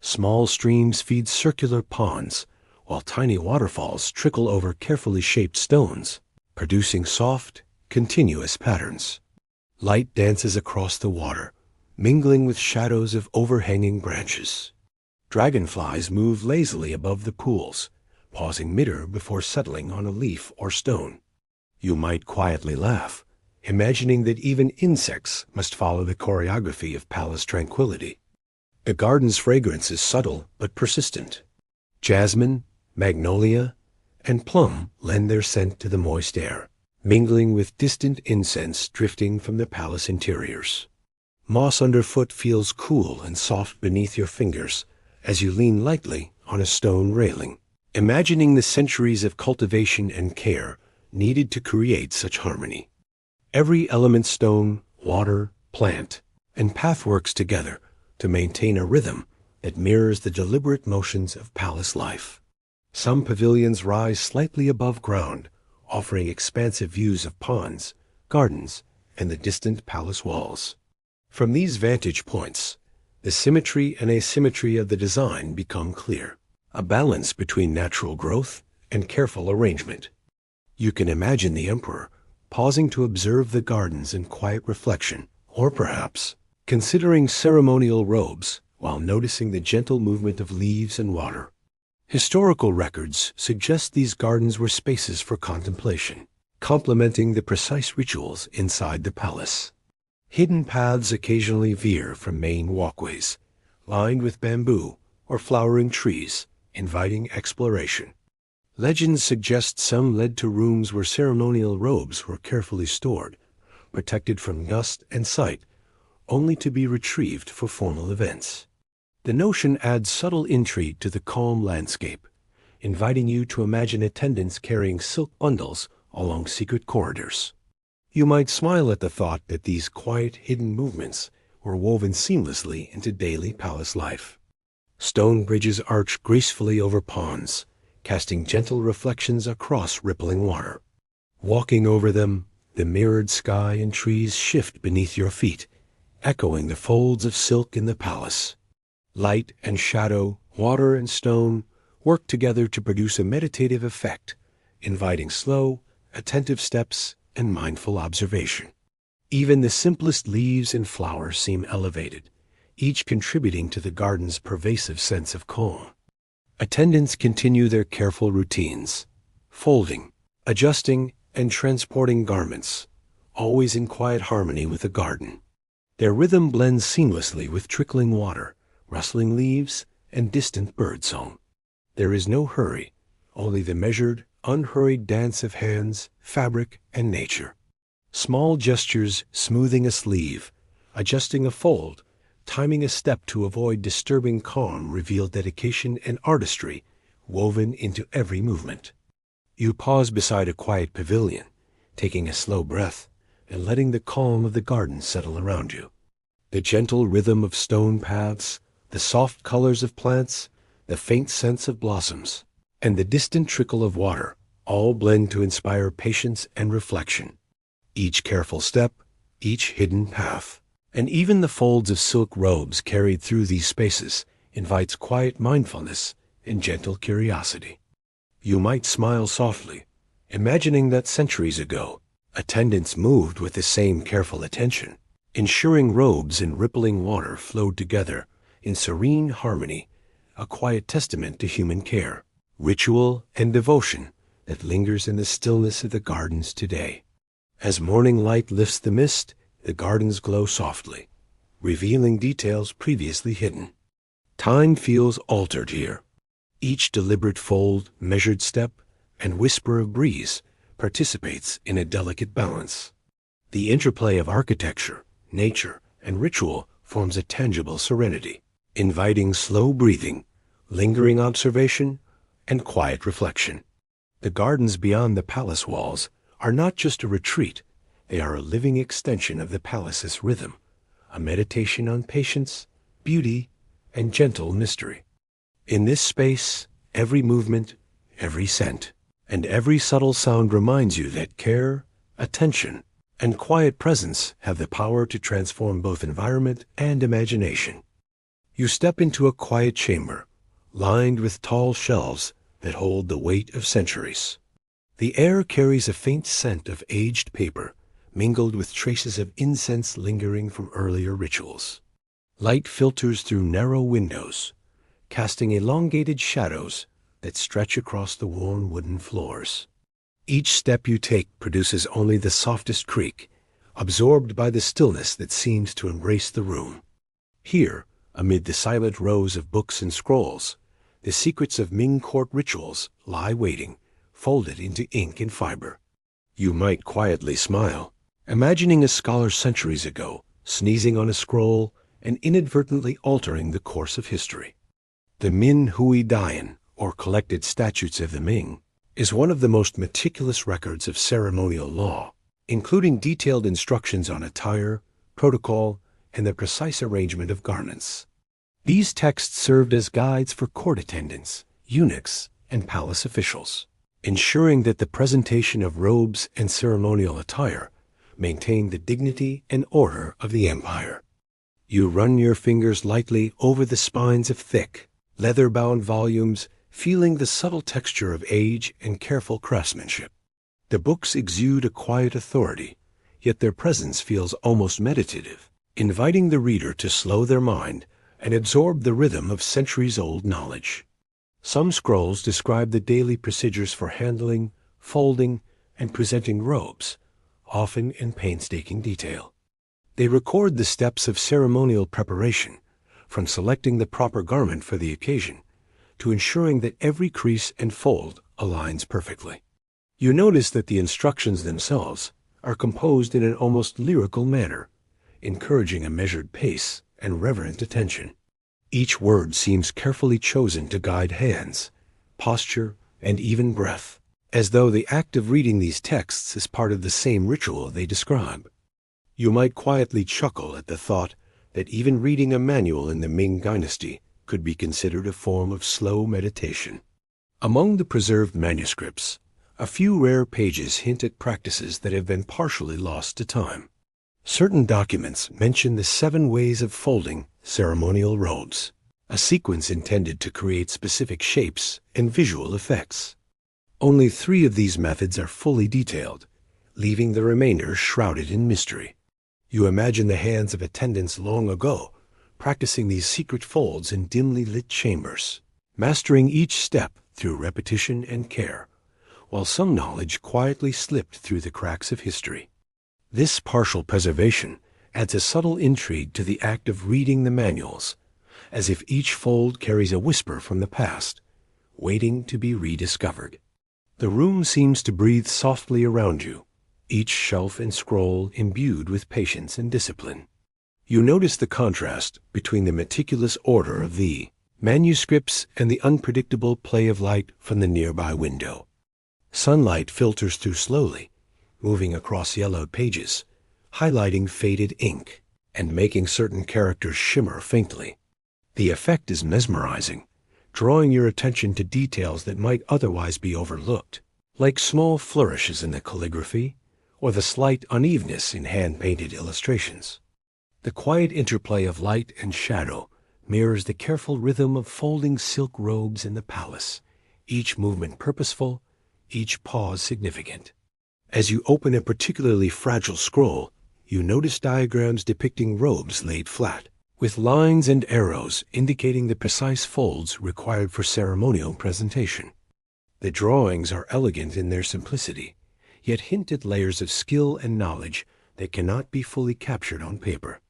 Small streams feed circular ponds, while tiny waterfalls trickle over carefully shaped stones, producing soft, continuous patterns. Light dances across the water, mingling with shadows of overhanging branches. Dragonflies move lazily above the pools, pausing mid-air before settling on a leaf or stone. You might quietly laugh, imagining that even insects must follow the choreography of palace tranquility. The garden's fragrance is subtle but persistent. Jasmine, magnolia, and plum lend their scent to the moist air, mingling with distant incense drifting from the palace interiors. Moss underfoot feels cool and soft beneath your fingers as you lean lightly on a stone railing, imagining the centuries of cultivation and care needed to create such harmony. Every element, stone, water, plant, and path, works together to maintain a rhythm that mirrors the deliberate motions of palace life. Some pavilions rise slightly above ground, offering expansive views of ponds, gardens, and the distant palace walls. From these vantage points, the symmetry and asymmetry of the design become clear, a balance between natural growth and careful arrangement. You can imagine the emperor pausing to observe the gardens in quiet reflection, or perhaps considering ceremonial robes while noticing the gentle movement of leaves and water. Historical records suggest these gardens were spaces for contemplation, complementing the precise rituals inside the palace. Hidden paths occasionally veer from main walkways, lined with bamboo or flowering trees, inviting exploration. Legends suggest some led to rooms where ceremonial robes were carefully stored, protected from dust and sight, only to be retrieved for formal events. The notion adds subtle intrigue to the calm landscape, inviting you to imagine attendants carrying silk bundles along secret corridors. You might smile at the thought that these quiet, hidden movements were woven seamlessly into daily palace life. Stone bridges arch gracefully over ponds, casting gentle reflections across rippling water. Walking over them, the mirrored sky and trees shift beneath your feet, echoing the folds of silk in the palace. Light and shadow, water and stone work together to produce a meditative effect, inviting slow, attentive steps and mindful observation. Even the simplest leaves and flowers seem elevated, each contributing to the garden's pervasive sense of calm. Attendants continue their careful routines, folding, adjusting, and transporting garments, always in quiet harmony with the garden. Their rhythm blends seamlessly with trickling water, rustling leaves, and distant birdsong. There is no hurry, only the measured, unhurried dance of hands, fabric, and nature. Small gestures, smoothing a sleeve, adjusting a fold, timing a step to avoid disturbing calm, reveal dedication and artistry woven into every movement. You pause beside a quiet pavilion, taking a slow breath and letting the calm of the garden settle around you. The gentle rhythm of stone paths, the soft colors of plants, the faint scents of blossoms, and the distant trickle of water all blend to inspire patience and reflection. Each careful step, each hidden path, and even the folds of silk robes carried through these spaces invites quiet mindfulness and gentle curiosity. You might smile softly, imagining that centuries ago, attendants moved with the same careful attention, ensuring robes and rippling water flowed together in serene harmony, a quiet testament to human care, ritual, and devotion that lingers in the stillness of the gardens today. As morning light lifts the mist, the gardens glow softly, revealing details previously hidden. Time feels altered here. Each deliberate fold, measured step, and whisper of breeze participates in a delicate balance. The interplay of architecture, nature, and ritual forms a tangible serenity, inviting slow breathing, lingering observation, and quiet reflection. The gardens beyond the palace walls are not just a retreat, they are a living extension of the palace's rhythm, a meditation on patience, beauty, and gentle mystery. In this space, every movement, every scent, and every subtle sound reminds you that care, attention, and quiet presence have the power to transform both environment and imagination. You step into a quiet chamber, lined with tall shelves that hold the weight of centuries. The air carries a faint scent of aged paper, mingled with traces of incense lingering from earlier rituals. Light filters through narrow windows, casting elongated shadows that stretch across the worn wooden floors. Each step you take produces only the softest creak, absorbed by the stillness that seems to embrace the room. Here, amid the silent rows of books and scrolls, the secrets of Ming court rituals lie waiting, folded into ink and fiber. You might quietly smile, imagining a scholar centuries ago sneezing on a scroll and inadvertently altering the course of history. The Min Hui Dian, or collected statutes of the Ming, is one of the most meticulous records of ceremonial law, including detailed instructions on attire, protocol, and the precise arrangement of garments. These texts served as guides for court attendants, eunuchs, and palace officials, ensuring that the presentation of robes and ceremonial attire maintained the dignity and order of the empire. You run your fingers lightly over the spines of thick, leather-bound volumes, feeling the subtle texture of age and careful craftsmanship. The books exude a quiet authority, yet their presence feels almost meditative, inviting the reader to slow their mind and absorb the rhythm of centuries-old knowledge. Some scrolls describe the daily procedures for handling, folding, and presenting robes, often in painstaking detail. They record the steps of ceremonial preparation, from selecting the proper garment for the occasion to ensuring that every crease and fold aligns perfectly. You notice that the instructions themselves are composed in an almost lyrical manner, encouraging a measured pace and reverent attention. Each word seems carefully chosen to guide hands, posture, and even breath, as though the act of reading these texts is part of the same ritual they describe. You might quietly chuckle at the thought that even reading a manual in the Ming Dynasty could be considered a form of slow meditation. Among the preserved manuscripts, a few rare pages hint at practices that have been partially lost to time. Certain documents mention the 7 ways of folding ceremonial robes, a sequence intended to create specific shapes and visual effects. Only 3 of these methods are fully detailed, leaving the remainder shrouded in mystery. You imagine the hands of attendants long ago, practicing these secret folds in dimly lit chambers, mastering each step through repetition and care, while some knowledge quietly slipped through the cracks of history. This partial preservation adds a subtle intrigue to the act of reading the manuals, as if each fold carries a whisper from the past, waiting to be rediscovered. The room seems to breathe softly around you, each shelf and scroll imbued with patience and discipline. You notice the contrast between the meticulous order of the manuscripts and the unpredictable play of light from the nearby window. Sunlight filters through slowly, moving across yellowed pages, highlighting faded ink, and making certain characters shimmer faintly. The effect is mesmerizing, drawing your attention to details that might otherwise be overlooked, like small flourishes in the calligraphy or the slight unevenness in hand-painted illustrations. The quiet interplay of light and shadow mirrors the careful rhythm of folding silk robes in the palace, each movement purposeful, each pause significant. As you open a particularly fragile scroll, you notice diagrams depicting robes laid flat, with lines and arrows indicating the precise folds required for ceremonial presentation. The drawings are elegant in their simplicity, yet hint at layers of skill and knowledge that cannot be fully captured on paper.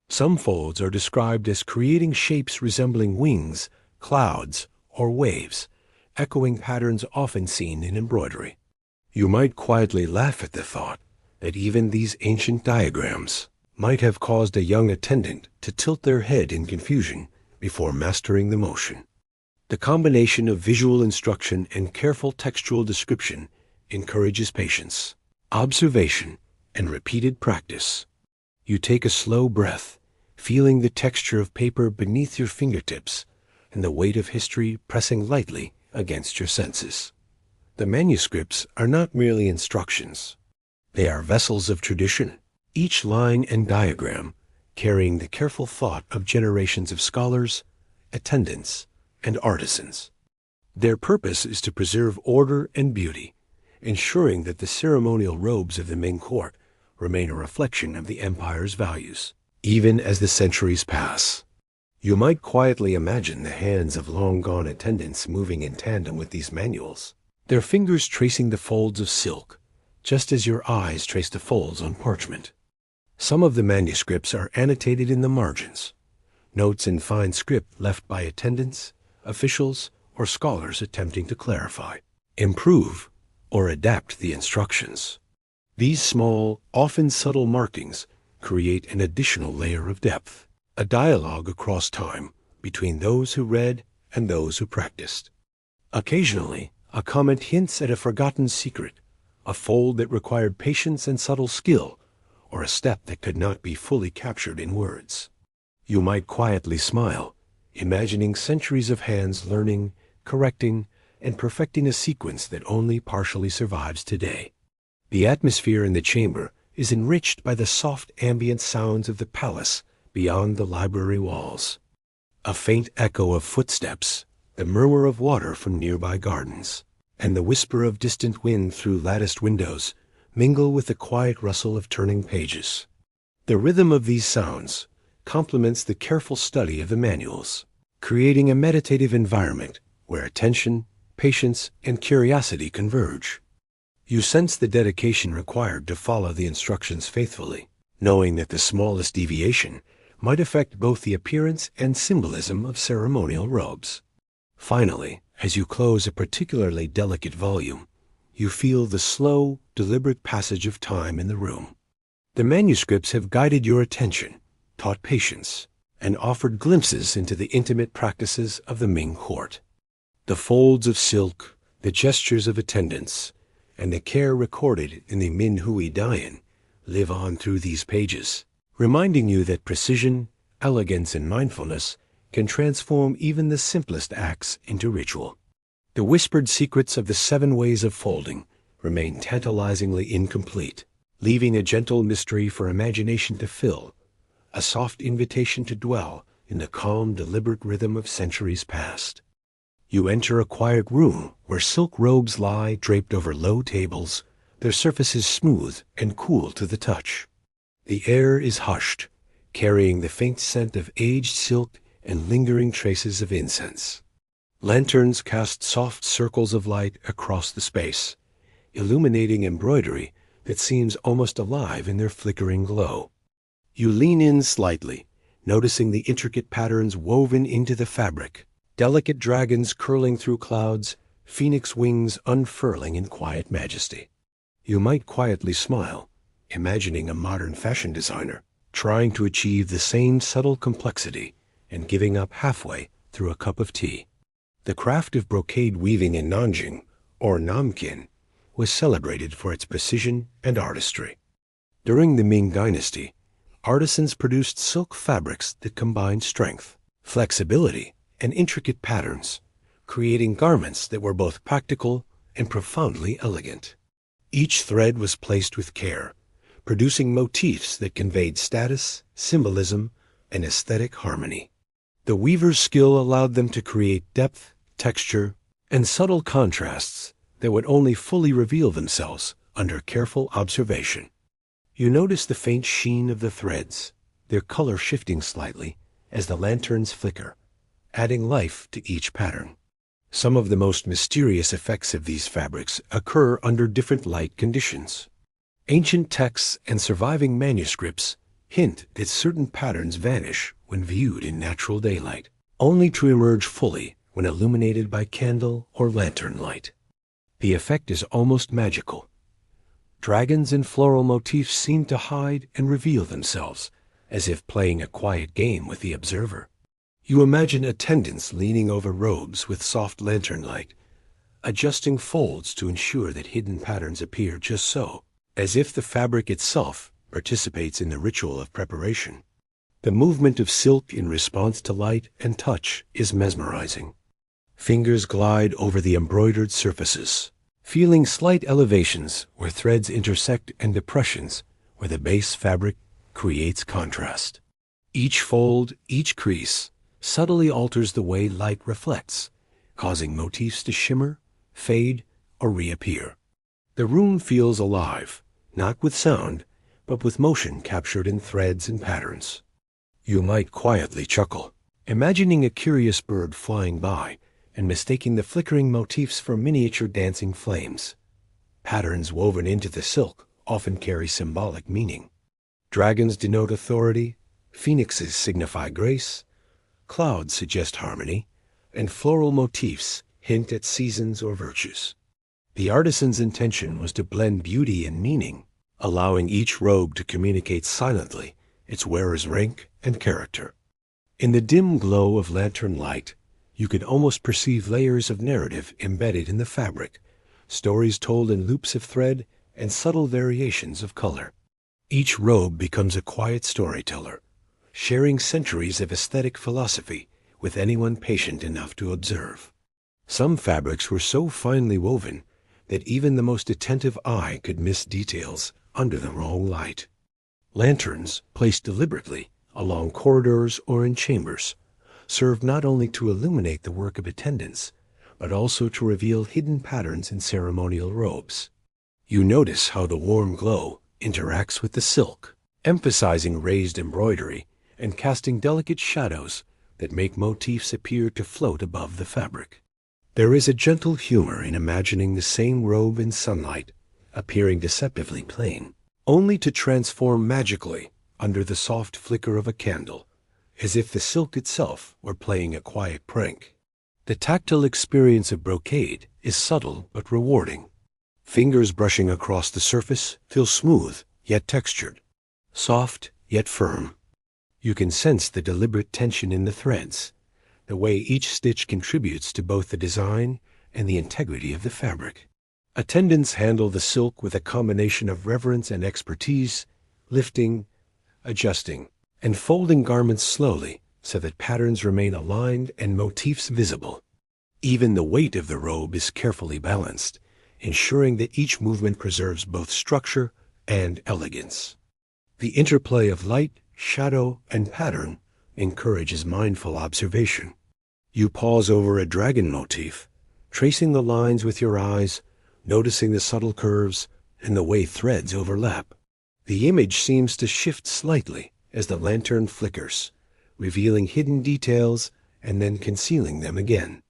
Some folds are described as creating shapes resembling wings, clouds, or waves, echoing patterns often seen in embroidery. You might quietly laugh at the thought that even these ancient diagrams might have caused a young attendant to tilt their head in confusion before mastering the motion. The combination of visual instruction and careful textual description encourages patience, observation, and repeated practice. You take a slow breath, feeling the texture of paper beneath your fingertips and the weight of history pressing lightly against your senses. The manuscripts are not merely instructions. They are vessels of tradition, each line and diagram carrying the careful thought of generations of scholars, attendants, and artisans. Their purpose is to preserve order and beauty, ensuring that the ceremonial robes of the Ming court remain a reflection of the empire's values, even as the centuries pass. You might quietly imagine the hands of long-gone attendants moving in tandem with these manuals, their fingers tracing the folds of silk, just as your eyes trace the folds on parchment. Some of the manuscripts are annotated in the margins, notes in fine script left by attendants, officials, or scholars attempting to clarify, improve, or adapt the instructions. These small, often subtle markings create an additional layer of depth, a dialogue across time between those who read and those who practiced. Occasionally, a comment hints at a forgotten secret, a fold that required patience and subtle skill, or a step that could not be fully captured in words. You might quietly smile, imagining centuries of hands learning, correcting, and perfecting a sequence that only partially survives today. The atmosphere in the chamber is enriched by the soft ambient sounds of the palace beyond the library walls. A faint echo of footsteps, the murmur of water from nearby gardens, and the whisper of distant wind through latticed windows mingle with the quiet rustle of turning pages. The rhythm of these sounds complements the careful study of the manuals, creating a meditative environment where attention, patience, and curiosity converge. You sense the dedication required to follow the instructions faithfully, knowing that the smallest deviation might affect both the appearance and symbolism of ceremonial robes. Finally, as you close a particularly delicate volume, you feel the slow, deliberate passage of time in the room. The manuscripts have guided your attention, taught patience, and offered glimpses into the intimate practices of the Ming court. The folds of silk, the gestures of attendants, and the care recorded in the Min Hui Dian live on through these pages, reminding you that precision, elegance, and mindfulness can transform even the simplest acts into ritual. The whispered secrets of the 7 ways of folding remain tantalizingly incomplete, leaving a gentle mystery for imagination to fill, a soft invitation to dwell in the calm, deliberate rhythm of centuries past. You enter a quiet room where silk robes lie draped over low tables, their surfaces smooth and cool to the touch. The air is hushed, carrying the faint scent of aged silk and lingering traces of incense. Lanterns cast soft circles of light across the space, illuminating embroidery that seems almost alive in their flickering glow. You lean in slightly, noticing the intricate patterns woven into the fabric, delicate dragons curling through clouds, phoenix wings unfurling in quiet majesty. You might quietly smile, imagining a modern fashion designer trying to achieve the same subtle complexity and giving up halfway through a cup of tea. The craft of brocade weaving in Nanjing, or Namkin, was celebrated for its precision and artistry. During the Ming Dynasty, artisans produced silk fabrics that combined strength, flexibility, and intricate patterns, creating garments that were both practical and profoundly elegant. Each thread was placed with care, producing motifs that conveyed status, symbolism, and aesthetic harmony. The weaver's skill allowed them to create depth, texture, and subtle contrasts that would only fully reveal themselves under careful observation. You notice the faint sheen of the threads, their color shifting slightly as the lanterns flicker, adding life to each pattern. Some of the most mysterious effects of these fabrics occur under different light conditions. Ancient texts and surviving manuscripts hint that certain patterns vanish when viewed in natural daylight, only to emerge fully when illuminated by candle or lantern light. The effect is almost magical. Dragons and floral motifs seem to hide and reveal themselves, as if playing a quiet game with the observer. You imagine attendants leaning over robes with soft lantern light, adjusting folds to ensure that hidden patterns appear just so, as if the fabric itself participates in the ritual of preparation. The movement of silk in response to light and touch is mesmerizing. Fingers glide over the embroidered surfaces, feeling slight elevations where threads intersect and depressions where the base fabric creates contrast. Each fold, each crease, subtly alters the way light reflects, causing motifs to shimmer, fade, or reappear. The room feels alive, not with sound, but with motion captured in threads and patterns. You might quietly chuckle, imagining a curious bird flying by and mistaking the flickering motifs for miniature dancing flames. Patterns woven into the silk often carry symbolic meaning. Dragons denote authority, phoenixes signify grace, clouds suggest harmony, and floral motifs hint at seasons or virtues. The artisan's intention was to blend beauty and meaning, allowing each robe to communicate silently its wearer's rank and character. In the dim glow of lantern light, you could almost perceive layers of narrative embedded in the fabric, stories told in loops of thread and subtle variations of color. Each robe becomes a quiet storyteller, sharing centuries of aesthetic philosophy with anyone patient enough to observe. Some fabrics were so finely woven that even the most attentive eye could miss details under the wrong light. Lanterns, placed deliberately along corridors or in chambers, served not only to illuminate the work of attendants, but also to reveal hidden patterns in ceremonial robes. You notice how the warm glow interacts with the silk, emphasizing raised embroidery and casting delicate shadows that make motifs appear to float above the fabric. There is a gentle humor in imagining the same robe in sunlight, appearing deceptively plain, only to transform magically under the soft flicker of a candle, as if the silk itself were playing a quiet prank. The tactile experience of brocade is subtle but rewarding. Fingers brushing across the surface feel smooth yet textured, soft yet firm. You can sense the deliberate tension in the threads, the way each stitch contributes to both the design and the integrity of the fabric. Attendants handle the silk with a combination of reverence and expertise, lifting, adjusting, and folding garments slowly so that patterns remain aligned and motifs visible. Even the weight of the robe is carefully balanced, ensuring that each movement preserves both structure and elegance. The interplay of light, shadow, and pattern encourages mindful observation. You pause over a dragon motif, tracing the lines with your eyes, noticing the subtle curves and the way threads overlap. The image seems to shift slightly as the lantern flickers, revealing hidden details and then concealing them again.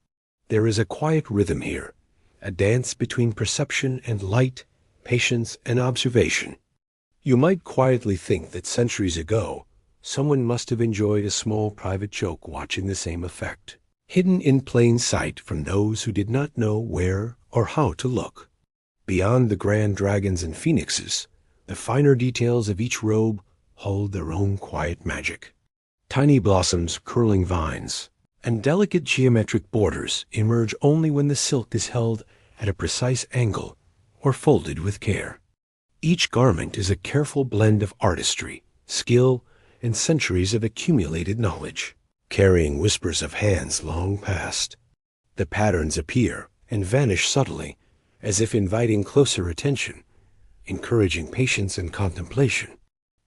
There is a quiet rhythm here, a dance between perception and light, patience and observation. You might quietly think that centuries ago, someone must have enjoyed a small private joke watching the same effect, hidden in plain sight from those who did not know where or how to look. Beyond the grand dragons and phoenixes, the finer details of each robe hold their own quiet magic. Tiny blossoms, curling vines, and delicate geometric borders emerge only when the silk is held at a precise angle or folded with care. Each garment is a careful blend of artistry, skill, and centuries of accumulated knowledge, carrying whispers of hands long past. The patterns appear and vanish subtly, as if inviting closer attention, encouraging patience and contemplation.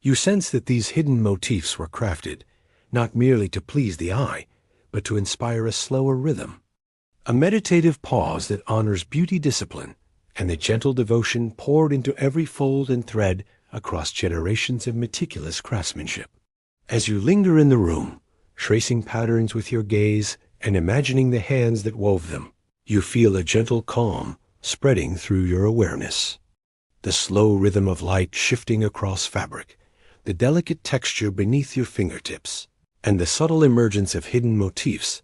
You sense that these hidden motifs were crafted, not merely to please the eye, but to inspire a slower rhythm, a meditative pause that honors beauty discipline and the gentle devotion poured into every fold and thread across generations of meticulous craftsmanship. As you linger in the room, tracing patterns with your gaze and imagining the hands that wove them, you feel a gentle calm spreading through your awareness. The slow rhythm of light shifting across fabric, the delicate texture beneath your fingertips, and the subtle emergence of hidden motifs,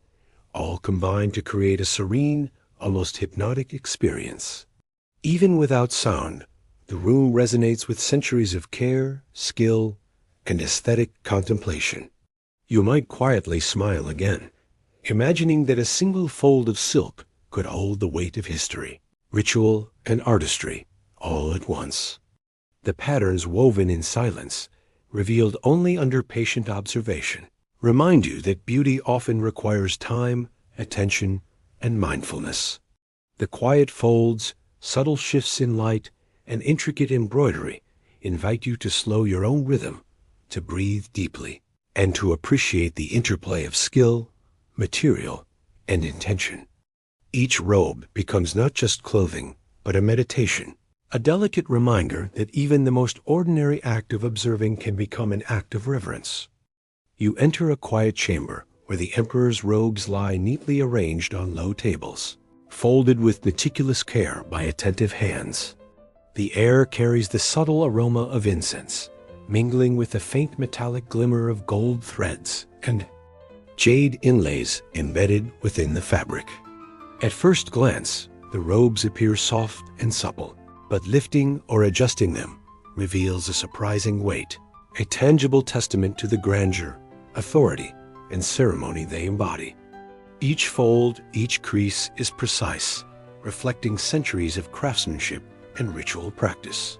all combine to create a serene, almost hypnotic experience. Even without sound, the room resonates with centuries of care, skill, and aesthetic contemplation. You might quietly smile again, imagining that a single fold of silk could hold the weight of history, ritual, and artistry all at once. The patterns woven in silence, revealed only under patient observation, remind you that beauty often requires time, attention, and mindfulness. The quiet folds, subtle shifts in light, and intricate embroidery invite you to slow your own rhythm, to breathe deeply, and to appreciate the interplay of skill, material, and intention. Each robe becomes not just clothing, but a meditation, a delicate reminder that even the most ordinary act of observing can become an act of reverence. You enter a quiet chamber where the emperor's robes lie neatly arranged on low tables, folded with meticulous care by attentive hands. The air carries the subtle aroma of incense, mingling with the faint metallic glimmer of gold threads and jade inlays embedded within the fabric. At first glance, the robes appear soft and supple, but lifting or adjusting them reveals a surprising weight, a tangible testament to the grandeur, authority, and ceremony they embody. Each fold, each crease is precise, reflecting centuries of craftsmanship and ritual practice.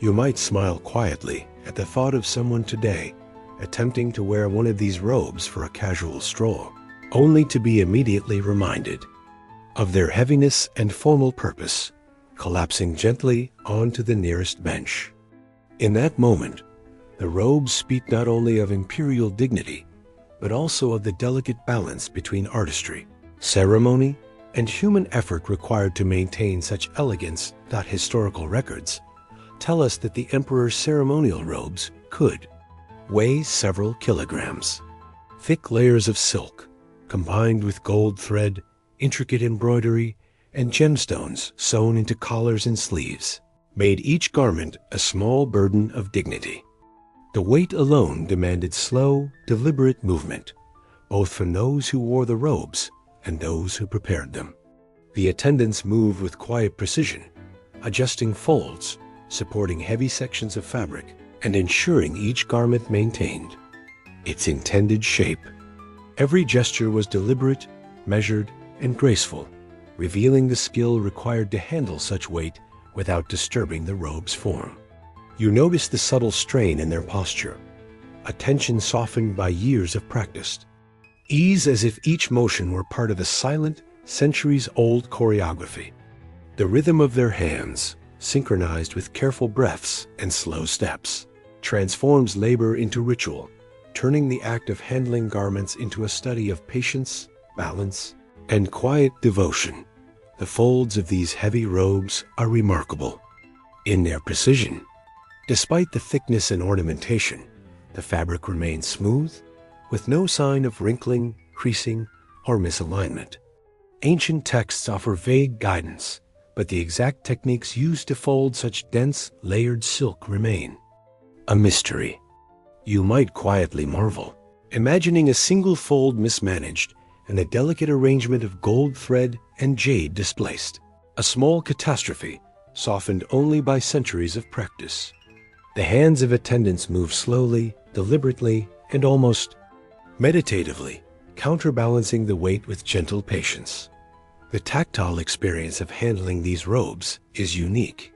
You might smile quietly at the thought of someone today attempting to wear one of these robes for a casual stroll, only to be immediately reminded of their heaviness and formal purpose, collapsing gently onto the nearest bench. In that moment, the robes speak not only of imperial dignity, but also of the delicate balance between artistry, ceremony, and human effort required to maintain such elegance that historical records tell us that the emperor's ceremonial robes could weigh several kilograms. Thick layers of silk, combined with gold thread, intricate embroidery, and gemstones sewn into collars and sleeves, made each garment a small burden of dignity. The weight alone demanded slow, deliberate movement, both from those who wore the robes and those who prepared them. The attendants moved with quiet precision, adjusting folds, supporting heavy sections of fabric, and ensuring each garment maintained its intended shape. Every gesture was deliberate, measured, and graceful, revealing the skill required to handle such weight without disturbing the robe's form. You notice the subtle strain in their posture, a tension softened by years of practice, ease as if each motion were part of a silent, centuries-old choreography. The rhythm of their hands, synchronized with careful breaths and slow steps, transforms labor into ritual, turning the act of handling garments into a study of patience, balance, and quiet devotion. The folds of these heavy robes are remarkable in their precision. Despite the thickness and ornamentation, the fabric remains smooth, with no sign of wrinkling, creasing, or misalignment. Ancient texts offer vague guidance, but the exact techniques used to fold such dense, layered silk remain a mystery. You might quietly marvel, imagining a single fold mismanaged and a delicate arrangement of gold thread and jade displaced, a small catastrophe softened only by centuries of practice. The hands of attendants move slowly, deliberately, and almost meditatively, counterbalancing the weight with gentle patience. The tactile experience of handling these robes is unique.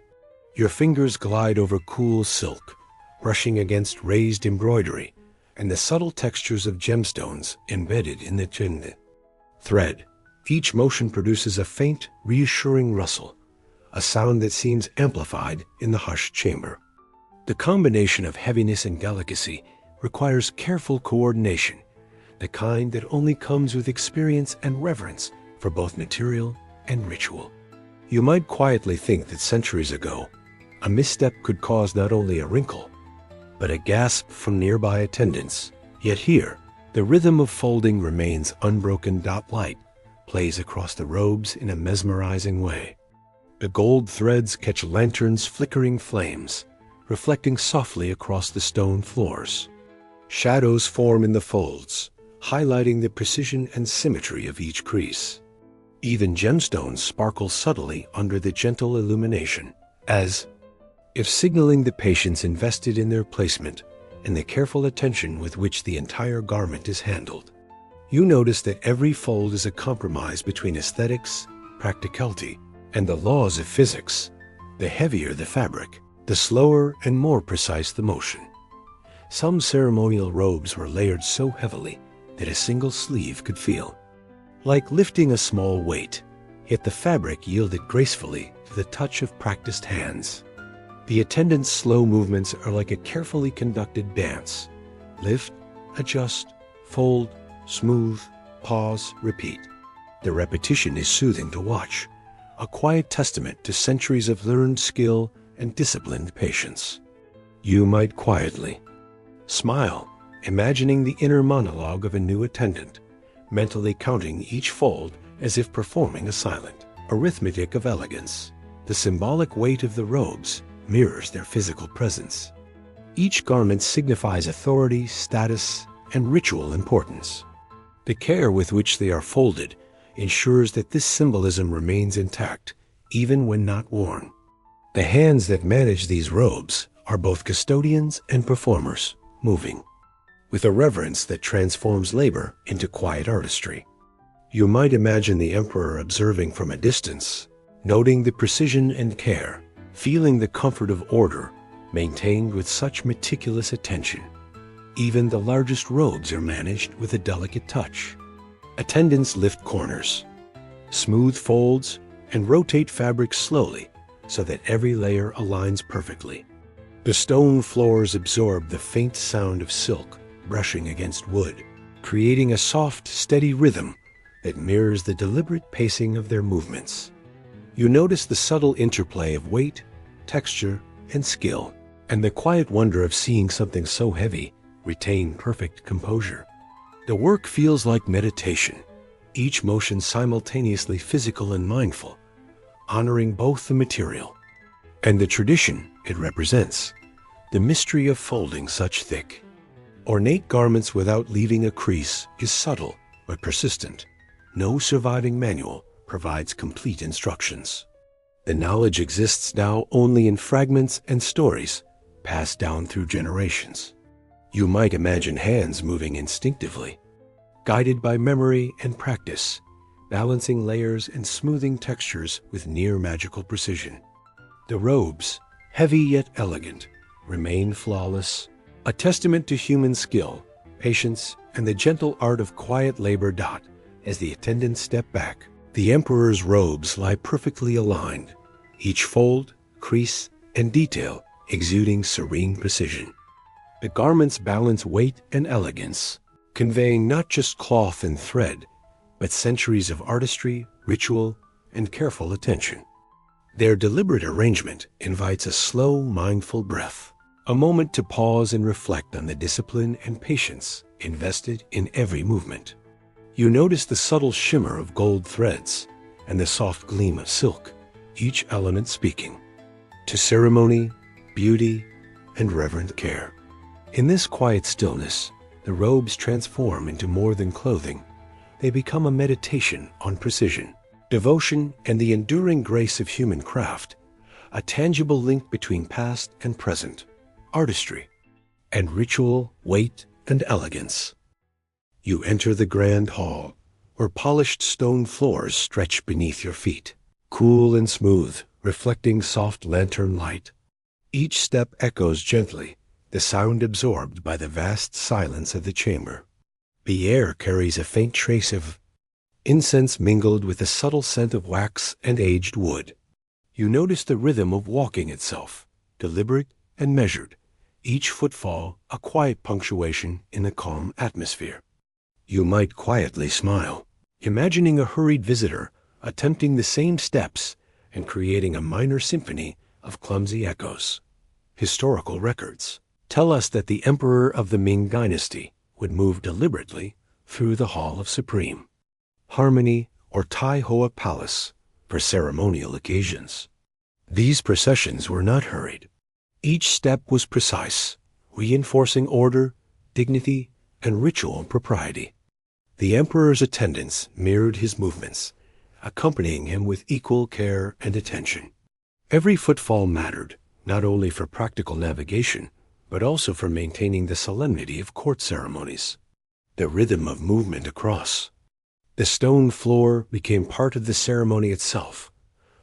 Your fingers glide over cool silk, brushing against raised embroidery, and the subtle textures of gemstones embedded in the thread. Each motion produces a faint, reassuring rustle, a sound that seems amplified in the hushed chamber. The combination of heaviness and delicacy requires careful coordination, the kind that only comes with experience and reverence for both material and ritual. You might quietly think that centuries ago, a misstep could cause not only a wrinkle, but a gasp from nearby attendants. Yet here, the rhythm of folding remains unbroken. Light plays across the robes in a mesmerizing way. The gold threads catch lanterns' flickering flames, reflecting softly across the stone floors. Shadows form in the folds, highlighting the precision and symmetry of each crease. Even gemstones sparkle subtly under the gentle illumination, as if signaling the patience invested in their placement and the careful attention with which the entire garment is handled. You notice that every fold is a compromise between aesthetics, practicality, and the laws of physics. The heavier the fabric, the slower and more precise the motion. Some ceremonial robes were layered so heavily that a single sleeve could feel like lifting a small weight, yet the fabric yielded gracefully to the touch of practiced hands. The attendants' slow movements are like a carefully conducted dance. Lift, adjust, fold, smooth, pause, repeat. The repetition is soothing to watch, a quiet testament to centuries of learned skill and disciplined patience. You might quietly smile, imagining the inner monologue of a new attendant, mentally counting each fold as if performing a silent arithmetic of elegance. The symbolic weight of the robes mirrors their physical presence. Each garment signifies authority, status, and ritual importance. The care with which they are folded ensures that this symbolism remains intact, even when not worn. The hands that manage these robes are both custodians and performers, moving with a reverence that transforms labor into quiet artistry. You might imagine the emperor observing from a distance, noting the precision and care, feeling the comfort of order maintained with such meticulous attention. Even the largest robes are managed with a delicate touch. Attendants lift corners, smooth folds, and rotate fabric slowly so that every layer aligns perfectly. The stone floors absorb the faint sound of silk brushing against wood, creating a soft, steady rhythm that mirrors the deliberate pacing of their movements. You notice the subtle interplay of weight, texture, and skill, and the quiet wonder of seeing something so heavy retain perfect composure. The work feels like meditation, each motion simultaneously physical and mindful, honoring both the material and the tradition it represents. The mystery of folding such thick, ornate garments without leaving a crease is subtle but persistent. No surviving manual provides complete instructions. The knowledge exists now only in fragments and stories passed down through generations. You might imagine hands moving instinctively, guided by memory and practice, balancing layers and smoothing textures with near magical precision. The robes, heavy yet elegant, remain flawless, a testament to human skill, patience, and the gentle art of quiet labor. As the attendants step back, the emperor's robes lie perfectly aligned, each fold, crease, and detail exuding serene precision. The garments balance weight and elegance, conveying not just cloth and thread, but centuries of artistry, ritual, and careful attention. Their deliberate arrangement invites a slow, mindful breath, a moment to pause and reflect on the discipline and patience invested in every movement. You notice the subtle shimmer of gold threads and the soft gleam of silk, each element speaking to ceremony, beauty, and reverent care. In this quiet stillness, the robes transform into more than clothing. They become a meditation on precision, devotion, and the enduring grace of human craft, a tangible link between past and present, artistry and ritual, weight and elegance. You enter the grand hall, where polished stone floors stretch beneath your feet, cool and smooth, reflecting soft lantern light. Each step echoes gently, the sound absorbed by the vast silence of the chamber. The air carries a faint trace of incense mingled with a subtle scent of wax and aged wood. You notice the rhythm of walking itself, deliberate and measured, each footfall a quiet punctuation in a calm atmosphere. You might quietly smile, imagining a hurried visitor attempting the same steps and creating a minor symphony of clumsy echoes. Historical records tell us that the emperor of the Ming Dynasty would move deliberately through the Hall of Supreme Harmony or Tai Hoa Palace for ceremonial occasions. These processions were not hurried. Each step was precise, reinforcing order, dignity, and ritual propriety. The emperor's attendants mirrored his movements, accompanying him with equal care and attention. Every footfall mattered, not only for practical navigation, but also for maintaining the solemnity of court ceremonies. The rhythm of movement across the stone floor became part of the ceremony itself,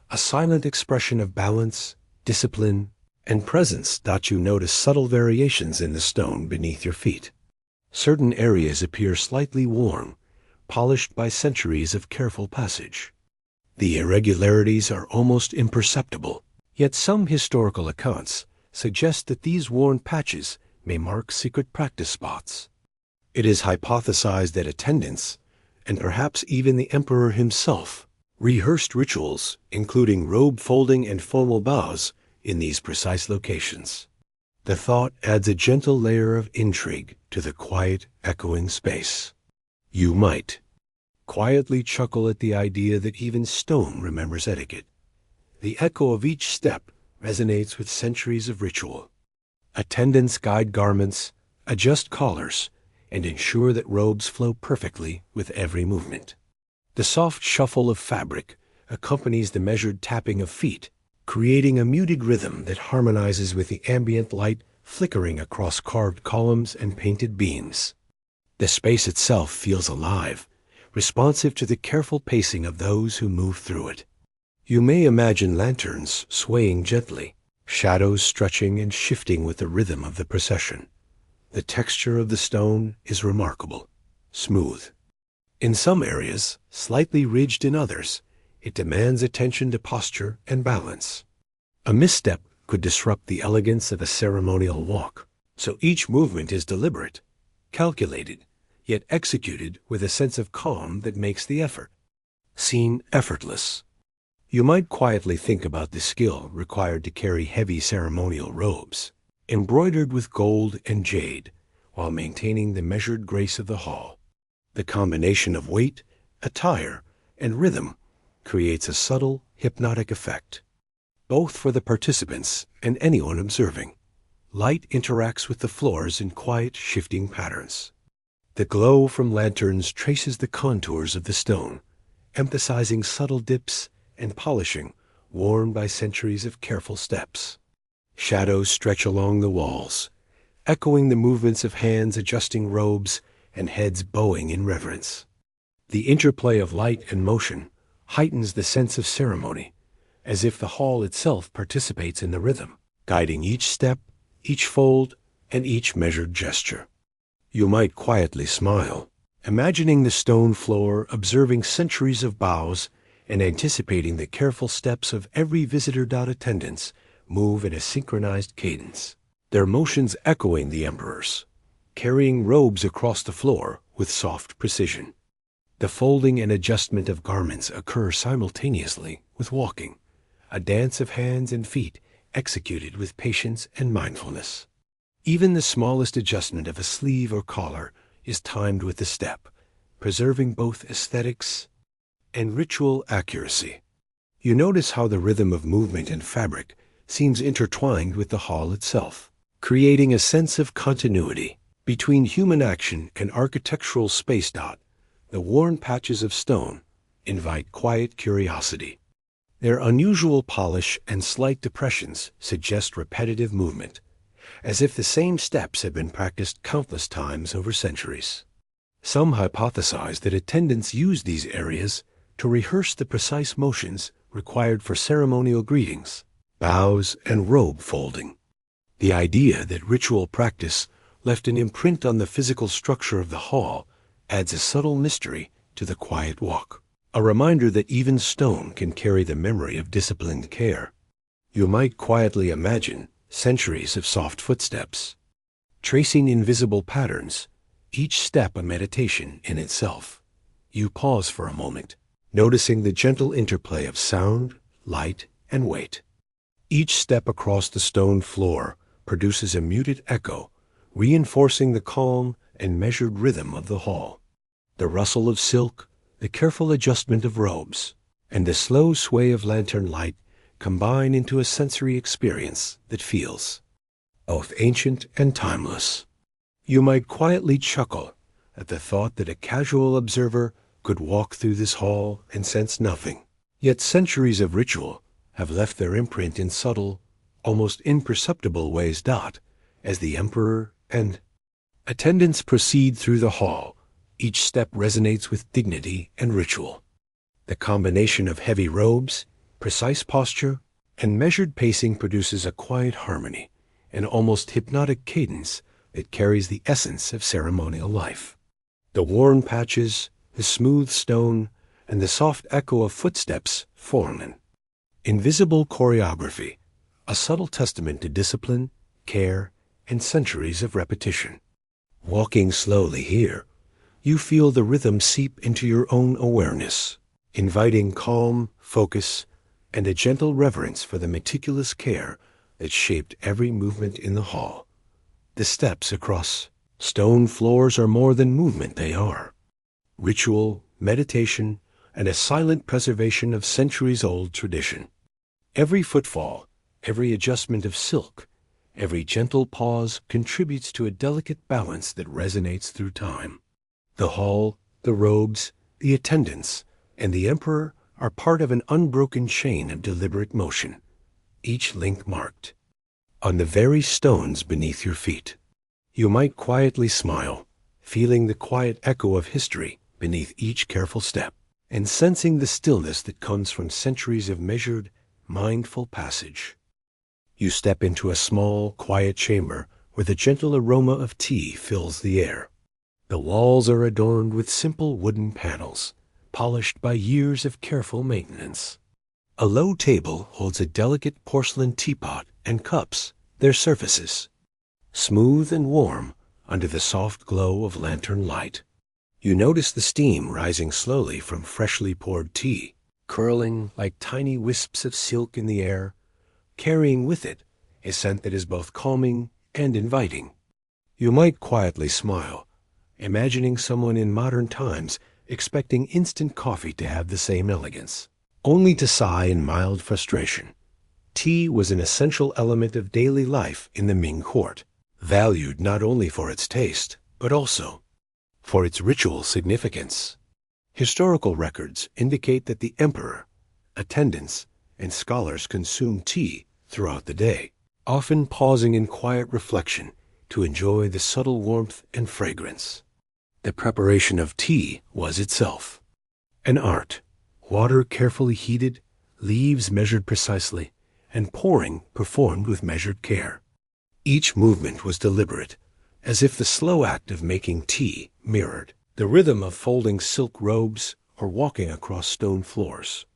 a silent expression of balance, discipline, and presence. You notice subtle variations in the stone beneath your feet. Certain areas appear slightly worn, polished by centuries of careful passage. The irregularities are almost imperceptible, yet some historical accounts suggest that these worn patches may mark secret practice spots. It is hypothesized that attendants, and perhaps even the emperor himself, rehearsed rituals, including robe folding and formal bows, in these precise locations. The thought adds a gentle layer of intrigue to the quiet, echoing space. You might quietly chuckle at the idea that even stone remembers etiquette. The echo of each step resonates with centuries of ritual. Attendants guide garments, adjust collars, and ensure that robes flow perfectly with every movement. The soft shuffle of fabric accompanies the measured tapping of feet, creating a muted rhythm that harmonizes with the ambient light flickering across carved columns and painted beams. The space itself feels alive, responsive to the careful pacing of those who move through it. You may imagine lanterns swaying gently, shadows stretching and shifting with the rhythm of the procession. The texture of the stone is remarkable, smooth. In some areas, slightly ridged in others, it demands attention to posture and balance. A misstep could disrupt the elegance of a ceremonial walk, so each movement is deliberate, calculated, yet executed with a sense of calm that makes the effort seem effortless. You might quietly think about the skill required to carry heavy ceremonial robes, embroidered with gold and jade, while maintaining the measured grace of the hall. The combination of weight, attire, and rhythm creates a subtle, hypnotic effect, both for the participants and anyone observing. Light interacts with the floors in quiet, shifting patterns. The glow from lanterns traces the contours of the stone, emphasizing subtle dips and polishing worn by centuries of careful steps. Shadows stretch along the walls, echoing the movements of hands adjusting robes and heads bowing in reverence. The interplay of light and motion heightens the sense of ceremony, as if the hall itself participates in the rhythm, guiding each step, each fold, and each measured gesture. You might quietly smile, imagining the stone floor, observing centuries of bows, and anticipating the careful steps of every visitor. Attendants move in a synchronized cadence, their motions echoing the emperor's, carrying robes across the floor with soft precision. The folding and adjustment of garments occur simultaneously with walking, a dance of hands and feet executed with patience and mindfulness. Even the smallest adjustment of a sleeve or collar is timed with the step, preserving both aesthetics and ritual accuracy. You notice how the rhythm of movement and fabric seems intertwined with the hall itself, creating a sense of continuity between human action and architectural space. The worn patches of stone invite quiet curiosity. Their unusual polish and slight depressions suggest repetitive movement, as if the same steps had been practiced countless times over centuries. Some hypothesize that attendants use these areas to rehearse the precise motions required for ceremonial greetings, bows, and robe folding. The idea that ritual practice left an imprint on the physical structure of the hall adds a subtle mystery to the quiet walk, a reminder that even stone can carry the memory of disciplined care. You might quietly imagine centuries of soft footsteps, tracing invisible patterns, each step a meditation in itself. You pause for a moment, noticing the gentle interplay of sound, light, and weight. Each step across the stone floor produces a muted echo, reinforcing the calm and measured rhythm of the hall. The rustle of silk, the careful adjustment of robes, and the slow sway of lantern light combine into a sensory experience that feels both ancient and timeless. You might quietly chuckle at the thought that a casual observer could walk through this hall and sense nothing. Yet centuries of ritual have left their imprint in subtle, almost imperceptible ways. As the emperor and attendants proceed through the hall, each step resonates with dignity and ritual. The combination of heavy robes, precise posture, and measured pacing produces a quiet harmony, an almost hypnotic cadence that carries the essence of ceremonial life. The worn patches, the smooth stone, and the soft echo of footsteps form an invisible choreography, a subtle testament to discipline, care, and centuries of repetition. Walking slowly here, you feel the rhythm seep into your own awareness, inviting calm, focus, and a gentle reverence for the meticulous care that shaped every movement in the hall. The steps across stone floors are more than movement, they are ritual, meditation, and a silent preservation of centuries-old tradition. Every footfall, every adjustment of silk, every gentle pause contributes to a delicate balance that resonates through time. The hall, the robes, the attendants, and the emperor are part of an unbroken chain of deliberate motion, each link marked on the very stones beneath your feet. You might quietly smile, feeling the quiet echo of history beneath each careful step, and sensing the stillness that comes from centuries of measured, mindful passage. You step into a small, quiet chamber where the gentle aroma of tea fills the air. The walls are adorned with simple wooden panels, polished by years of careful maintenance. A low table holds a delicate porcelain teapot and cups, their surfaces smooth and warm under the soft glow of lantern light. You notice the steam rising slowly from freshly poured tea, curling like tiny wisps of silk in the air, carrying with it a scent that is both calming and inviting. You might quietly smile, imagining someone in modern times expecting instant coffee to have the same elegance, only to sigh in mild frustration. Tea was an essential element of daily life in the Ming court, valued not only for its taste, but also for its ritual significance. Historical records indicate that the emperor, attendants, and scholars consumed tea throughout the day, often pausing in quiet reflection to enjoy the subtle warmth and fragrance. The preparation of tea was itself an art, water carefully heated, leaves measured precisely, and pouring performed with measured care. Each movement was deliberate, as if the slow act of making tea mirrored the rhythm of folding silk robes or walking across stone floors.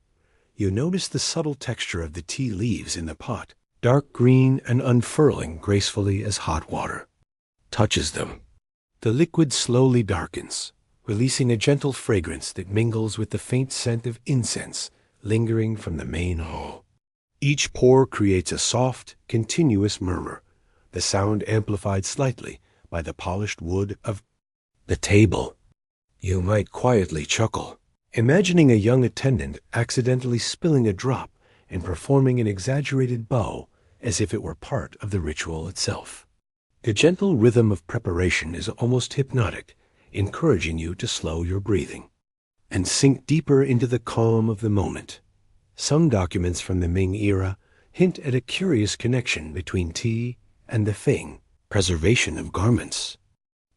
You notice the subtle texture of the tea leaves in the pot, dark green and unfurling gracefully as hot water touches them. The liquid slowly darkens, releasing a gentle fragrance that mingles with the faint scent of incense lingering from the main hall. Each pour creates a soft, continuous murmur, the sound amplified slightly by the polished wood of the table. You might quietly chuckle, imagining a young attendant accidentally spilling a drop and performing an exaggerated bow as if it were part of the ritual itself. The gentle rhythm of preparation is almost hypnotic, encouraging you to slow your breathing and sink deeper into the calm of the moment. Some documents from the Ming era hint at a curious connection between tea and the Feng preservation of garments.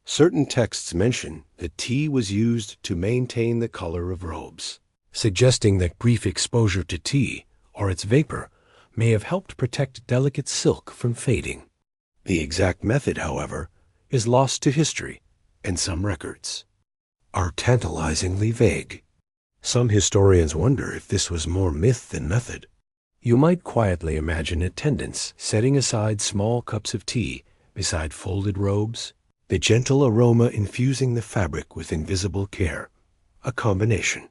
Certain texts mention that tea was used to maintain the color of robes, suggesting that brief exposure to tea or its vapor may have helped protect delicate silk from fading. The exact method, however, is lost to history, and some records are tantalizingly vague. Some historians wonder if this was more myth than method. You might quietly imagine attendants setting aside small cups of tea beside folded robes, the gentle aroma infusing the fabric with invisible care, a combination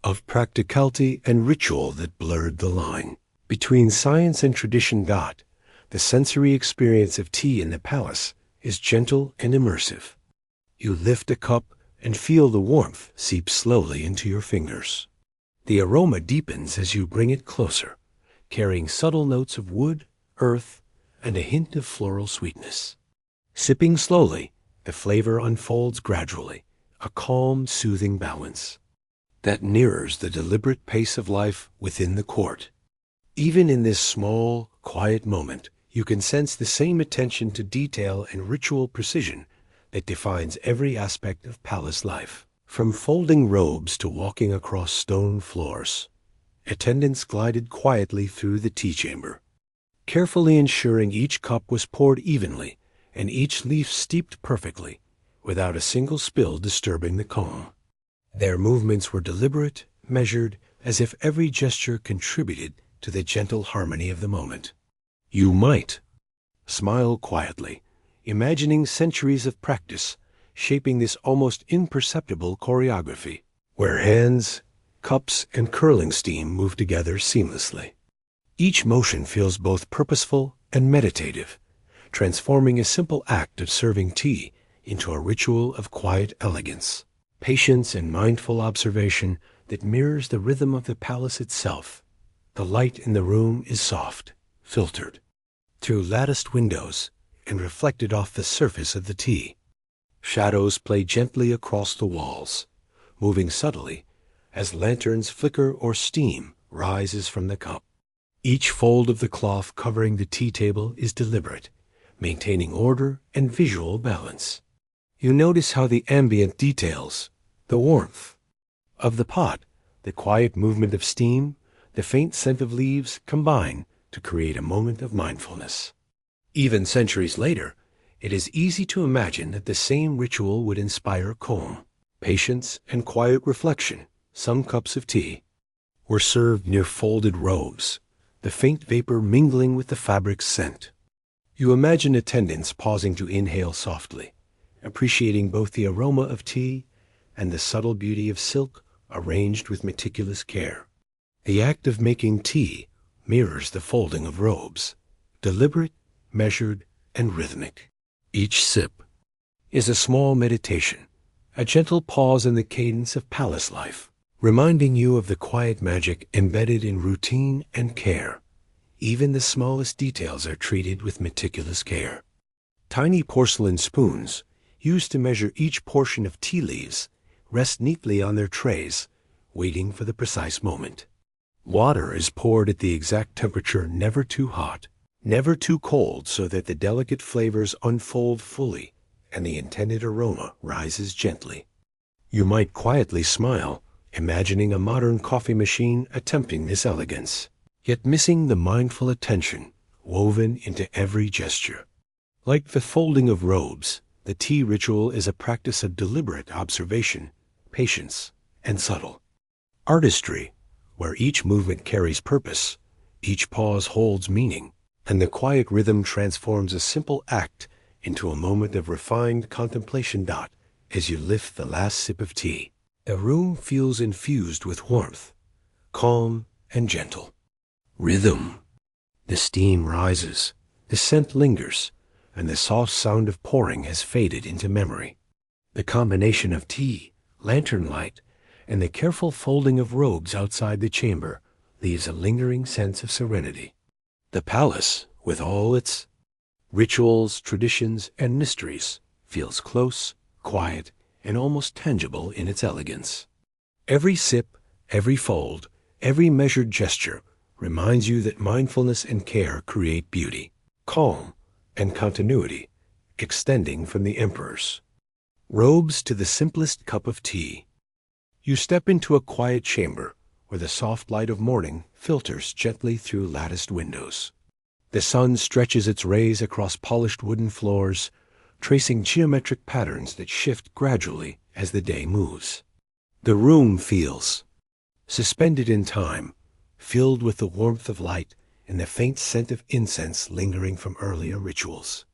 of practicality and ritual that blurred the line between science and tradition. The sensory experience of tea in the palace is gentle and immersive. You lift a cup and feel the warmth seep slowly into your fingers. The aroma deepens as you bring it closer, carrying subtle notes of wood, earth, and a hint of floral sweetness. Sipping slowly, the flavor unfolds gradually, a calm, soothing balance that mirrors the deliberate pace of life within the court. Even in this small, quiet moment, you can sense the same attention to detail and ritual precision that defines every aspect of palace life. From folding robes to walking across stone floors, attendants glided quietly through the tea chamber, carefully ensuring each cup was poured evenly and each leaf steeped perfectly, without a single spill disturbing the calm. Their movements were deliberate, measured, as if every gesture contributed to the gentle harmony of the moment. You might smile quietly, imagining centuries of practice shaping this almost imperceptible choreography, where hands, cups, and curling steam move together seamlessly. Each motion feels both purposeful and meditative, transforming a simple act of serving tea into a ritual of quiet elegance, patience, and mindful observation that mirrors the rhythm of the palace itself. The light in the room is soft, filtered through latticed windows, and reflected off the surface of the tea. Shadows play gently across the walls, moving subtly as lanterns flicker or steam rises from the cup. Each fold of the cloth covering the tea table is deliberate, maintaining order and visual balance. You notice how the ambient details, the warmth of the pot, the quiet movement of steam, the faint scent of leaves combine to create a moment of mindfulness. Even centuries later, it is easy to imagine that the same ritual would inspire calm, patience, and quiet reflection. Some cups of tea were served near folded robes, the faint vapor mingling with the fabric's scent. You imagine attendants pausing to inhale softly, appreciating both the aroma of tea and the subtle beauty of silk arranged with meticulous care. The act of making tea mirrors the folding of robes, deliberate, measured, and rhythmic. Each sip is a small meditation, a gentle pause in the cadence of palace life, reminding you of the quiet magic embedded in routine and care. Even the smallest details are treated with meticulous care. Tiny porcelain spoons, used to measure each portion of tea leaves, rest neatly on their trays, waiting for the precise moment. Water is poured at the exact temperature, never too hot, never too cold, so that the delicate flavors unfold fully and the intended aroma rises gently. You might quietly smile, imagining a modern coffee machine attempting this elegance, yet missing the mindful attention woven into every gesture. Like the folding of robes, the tea ritual is a practice of deliberate observation, patience, and subtle artistry, where each movement carries purpose, each pause holds meaning, and the quiet rhythm transforms a simple act into a moment of refined contemplation. As you lift the last sip of tea, the room feels infused with warmth, calm and gentle. Rhythm. The steam rises, the scent lingers, and the soft sound of pouring has faded into memory. The combination of tea, lantern light, and the careful folding of robes outside the chamber leaves a lingering sense of serenity. The palace, with all its rituals, traditions, and mysteries, feels close, quiet, and almost tangible in its elegance. Every sip, every fold, every measured gesture reminds you that mindfulness and care create beauty, calm, and continuity, extending from the emperor's robes to the simplest cup of tea. You step into a quiet chamber where the soft light of morning filters gently through latticed windows. The sun stretches its rays across polished wooden floors, tracing geometric patterns that shift gradually as the day moves. The room feels suspended in time, filled with the warmth of light and the faint scent of incense lingering from earlier rituals.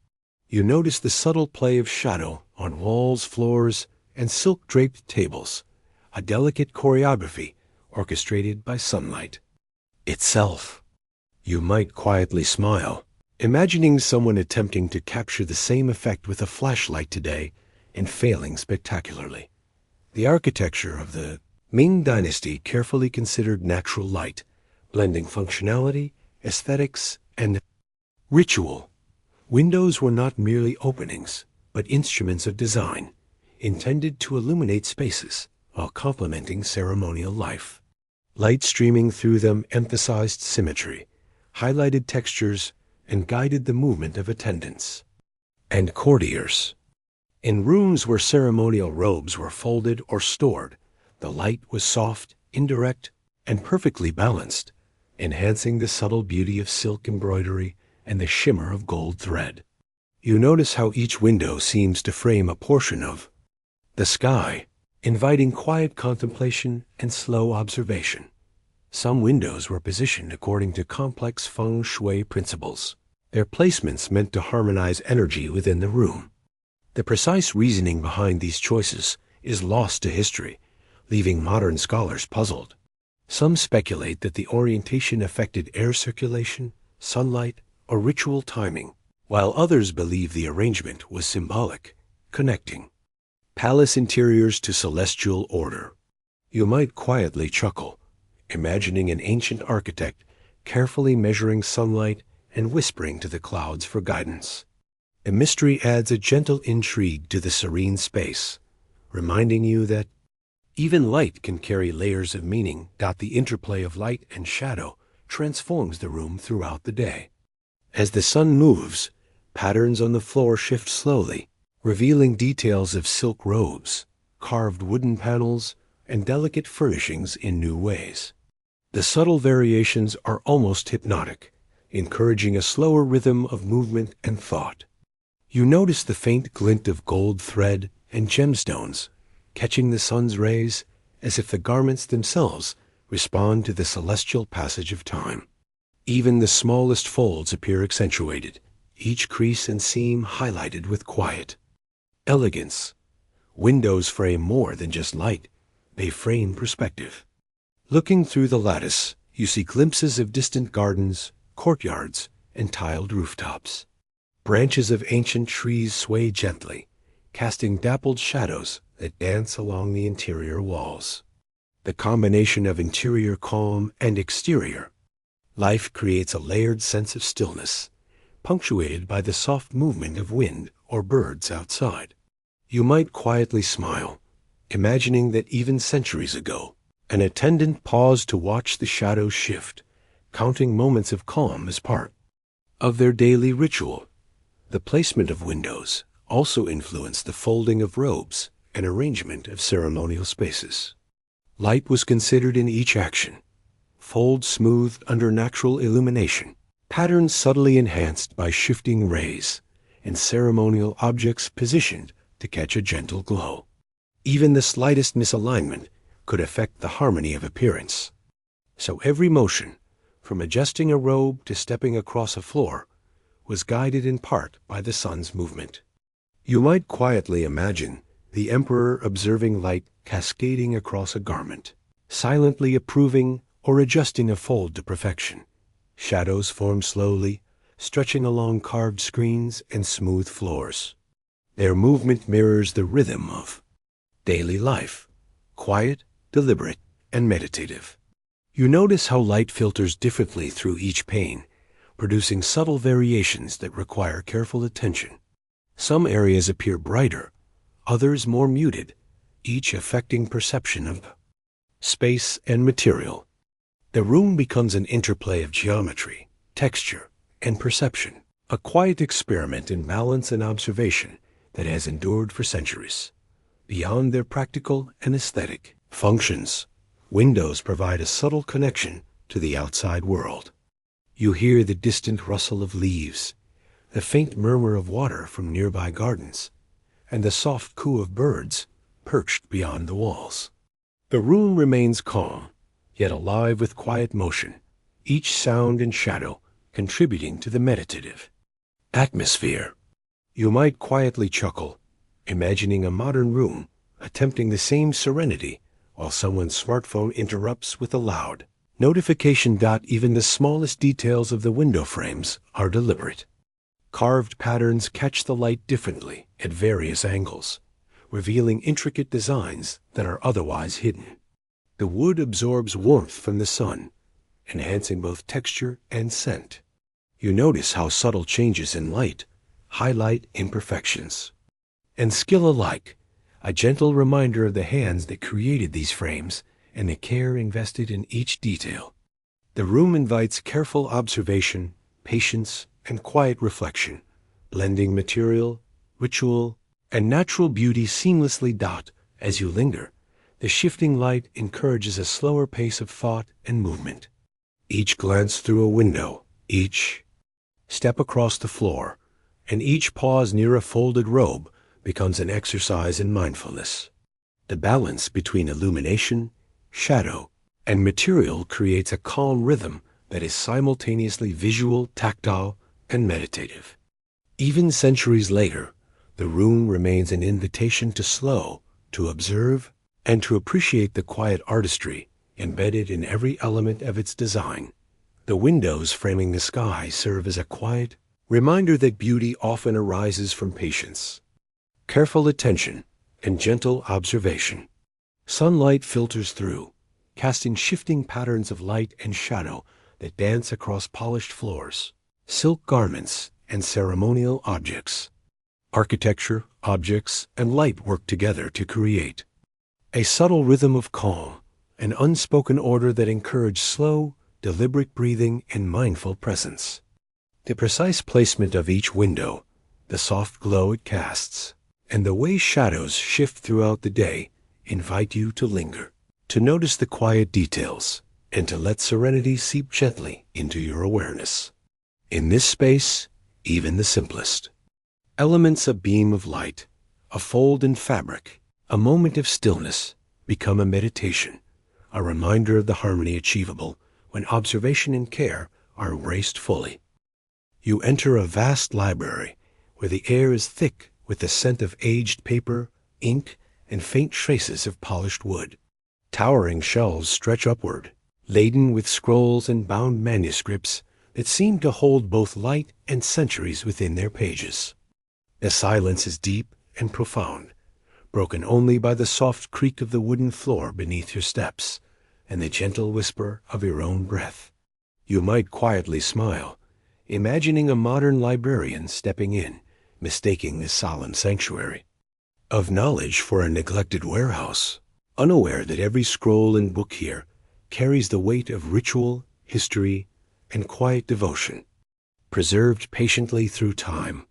You notice the subtle play of shadow on walls, floors, and silk-draped tables, a delicate choreography orchestrated by sunlight itself. You might quietly smile, imagining someone attempting to capture the same effect with a flashlight today and failing spectacularly. The architecture of the Ming Dynasty carefully considered natural light, blending functionality, aesthetics, and ritual. Windows were not merely openings, but instruments of design, intended to illuminate spaces while complementing ceremonial life. Light streaming through them emphasized symmetry, highlighted textures, and guided the movement of attendants and courtiers. In rooms where ceremonial robes were folded or stored, the light was soft, indirect, and perfectly balanced, enhancing the subtle beauty of silk embroidery and the shimmer of gold thread. You notice how each window seems to frame a portion of the sky, inviting quiet contemplation and slow observation. Some windows were positioned according to complex feng shui principles, their placements meant to harmonize energy within the room. The precise reasoning behind these choices is lost to history, leaving modern scholars puzzled. Some speculate that the orientation affected air circulation, sunlight, or ritual timing, while others believe the arrangement was symbolic, connecting palace interiors to celestial order. You might quietly chuckle, imagining an ancient architect carefully measuring sunlight and whispering to the clouds for guidance. A mystery adds a gentle intrigue to the serene space, reminding you that even light can carry layers of meaning. The interplay of light and shadow transforms the room throughout the day. As the sun moves, patterns on the floor shift slowly, revealing details of silk robes, carved wooden panels, and delicate furnishings in new ways. The subtle variations are almost hypnotic, encouraging a slower rhythm of movement and thought. You notice the faint glint of gold thread and gemstones, catching the sun's rays as if the garments themselves respond to the celestial passage of time. Even the smallest folds appear accentuated, each crease and seam highlighted with quiet elegance. Windows frame more than just light, they frame perspective. Looking through the lattice, you see glimpses of distant gardens, courtyards, and tiled rooftops. Branches of ancient trees sway gently, casting dappled shadows that dance along the interior walls. The combination of interior calm and exterior life creates a layered sense of stillness, punctuated by the soft movement of wind or birds outside. You might quietly smile, imagining that even centuries ago, an attendant paused to watch the shadows shift, counting moments of calm as part of their daily ritual. The placement of windows also influenced the folding of robes and arrangement of ceremonial spaces. Light was considered in each action, folds smoothed under natural illumination, patterns subtly enhanced by shifting rays, and ceremonial objects positioned to catch a gentle glow. Even the slightest misalignment could affect the harmony of appearance. So every motion, from adjusting a robe to stepping across a floor, was guided in part by the sun's movement. You might quietly imagine the emperor observing light cascading across a garment, silently approving or adjusting a fold to perfection. Shadows form slowly, stretching along carved screens and smooth floors. Their movement mirrors the rhythm of daily life, quiet, deliberate, and meditative. You notice how light filters differently through each pane, producing subtle variations that require careful attention. Some areas appear brighter, others more muted, each affecting perception of space and material. The room becomes an interplay of geometry, texture, and perception, a quiet experiment in balance and observation that has endured for centuries. Beyond their practical and aesthetic functions, windows provide a subtle connection to the outside world. You hear the distant rustle of leaves, the faint murmur of water from nearby gardens, and the soft coo of birds perched beyond the walls. The room remains calm, yet alive with quiet motion, each sound and shadow contributing to the meditative atmosphere. You might quietly chuckle, imagining a modern room attempting the same serenity while someone's smartphone interrupts with a loud notification. Even the smallest details of the window frames are deliberate. Carved patterns catch the light differently at various angles, revealing intricate designs that are otherwise hidden. The wood absorbs warmth from the sun, enhancing both texture and scent. You notice how subtle changes in light highlight imperfections. And skill alike, a gentle reminder of the hands that created these frames and the care invested in each detail. The room invites careful observation, patience, and quiet reflection, blending material, ritual, and natural beauty seamlessly. As you linger, the shifting light encourages a slower pace of thought and movement. Each glance through a window, each step across the floor, and each pause near a folded robe becomes an exercise in mindfulness. The balance between illumination, shadow, and material creates a calm rhythm that is simultaneously visual, tactile, and meditative. Even centuries later, the room remains an invitation to slow, to observe, and to appreciate the quiet artistry embedded in every element of its design. The windows framing the sky serve as a quiet reminder that beauty often arises from patience, careful attention, and gentle observation. Sunlight filters through, casting shifting patterns of light and shadow that dance across polished floors, silk garments, and ceremonial objects. Architecture, objects, and light work together to create a subtle rhythm of calm, an unspoken order that encourages slow, deliberate breathing and mindful presence. The precise placement of each window, the soft glow it casts, and the way shadows shift throughout the day invite you to linger, to notice the quiet details, and to let serenity seep gently into your awareness. In this space, even the simplest elements, a beam of light, a fold in fabric, a moment of stillness, become a meditation, a reminder of the harmony achievable when observation and care are embraced fully. You enter a vast library where the air is thick with the scent of aged paper, ink, and faint traces of polished wood. Towering shelves stretch upward, laden with scrolls and bound manuscripts that seem to hold both light and centuries within their pages. The silence is deep and profound, broken only by the soft creak of the wooden floor beneath your steps and the gentle whisper of your own breath. You might quietly smile, imagining a modern librarian stepping in, mistaking this solemn sanctuary of knowledge for a neglected warehouse, unaware that every scroll and book here carries the weight of ritual, history, and quiet devotion, preserved patiently through time.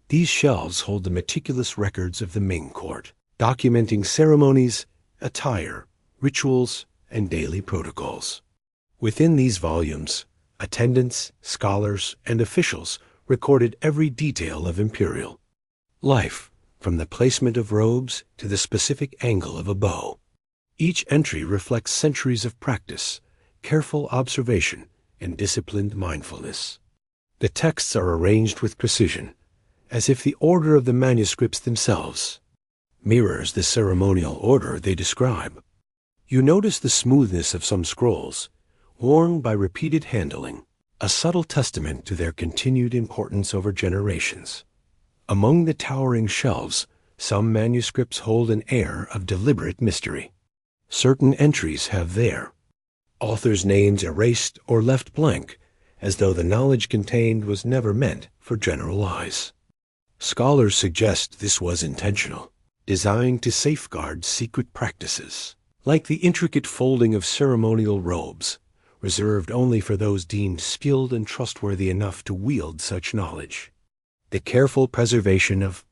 These shelves hold the meticulous records of the Ming court, documenting ceremonies, attire, rituals, and daily protocols. Within these volumes, attendants, scholars, and officials recorded every detail of imperial life, from the placement of robes to the specific angle of a bow. Each entry reflects centuries of practice, careful observation, and disciplined mindfulness. The texts are arranged with precision, as if the order of the manuscripts themselves mirrors the ceremonial order they describe. You notice the smoothness of some scrolls, worn by repeated handling, a subtle testament to their continued importance over generations. Among the towering shelves, some manuscripts hold an air of deliberate mystery. Certain entries have their authors' names erased or left blank, as though the knowledge contained was never meant for general eyes. Scholars suggest this was intentional, designed to safeguard secret practices, like the intricate folding of ceremonial robes, reserved only for those deemed skilled and trustworthy enough to wield such knowledge. The careful preservation of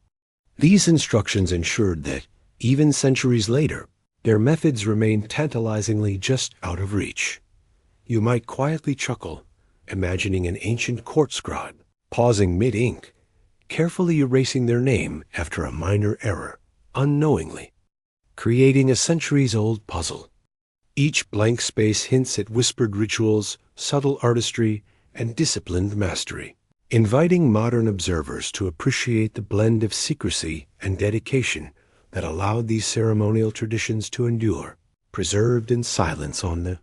these instructions ensured that, even centuries later, their methods remained tantalizingly just out of reach. You might quietly chuckle, imagining an ancient court scribe, pausing mid-ink, carefully erasing their name after a minor error, unknowingly, creating a centuries-old puzzle. Each blank space hints at whispered rituals, subtle artistry, and disciplined mastery, inviting modern observers to appreciate the blend of secrecy and dedication that allowed these ceremonial traditions to endure, preserved in silence on the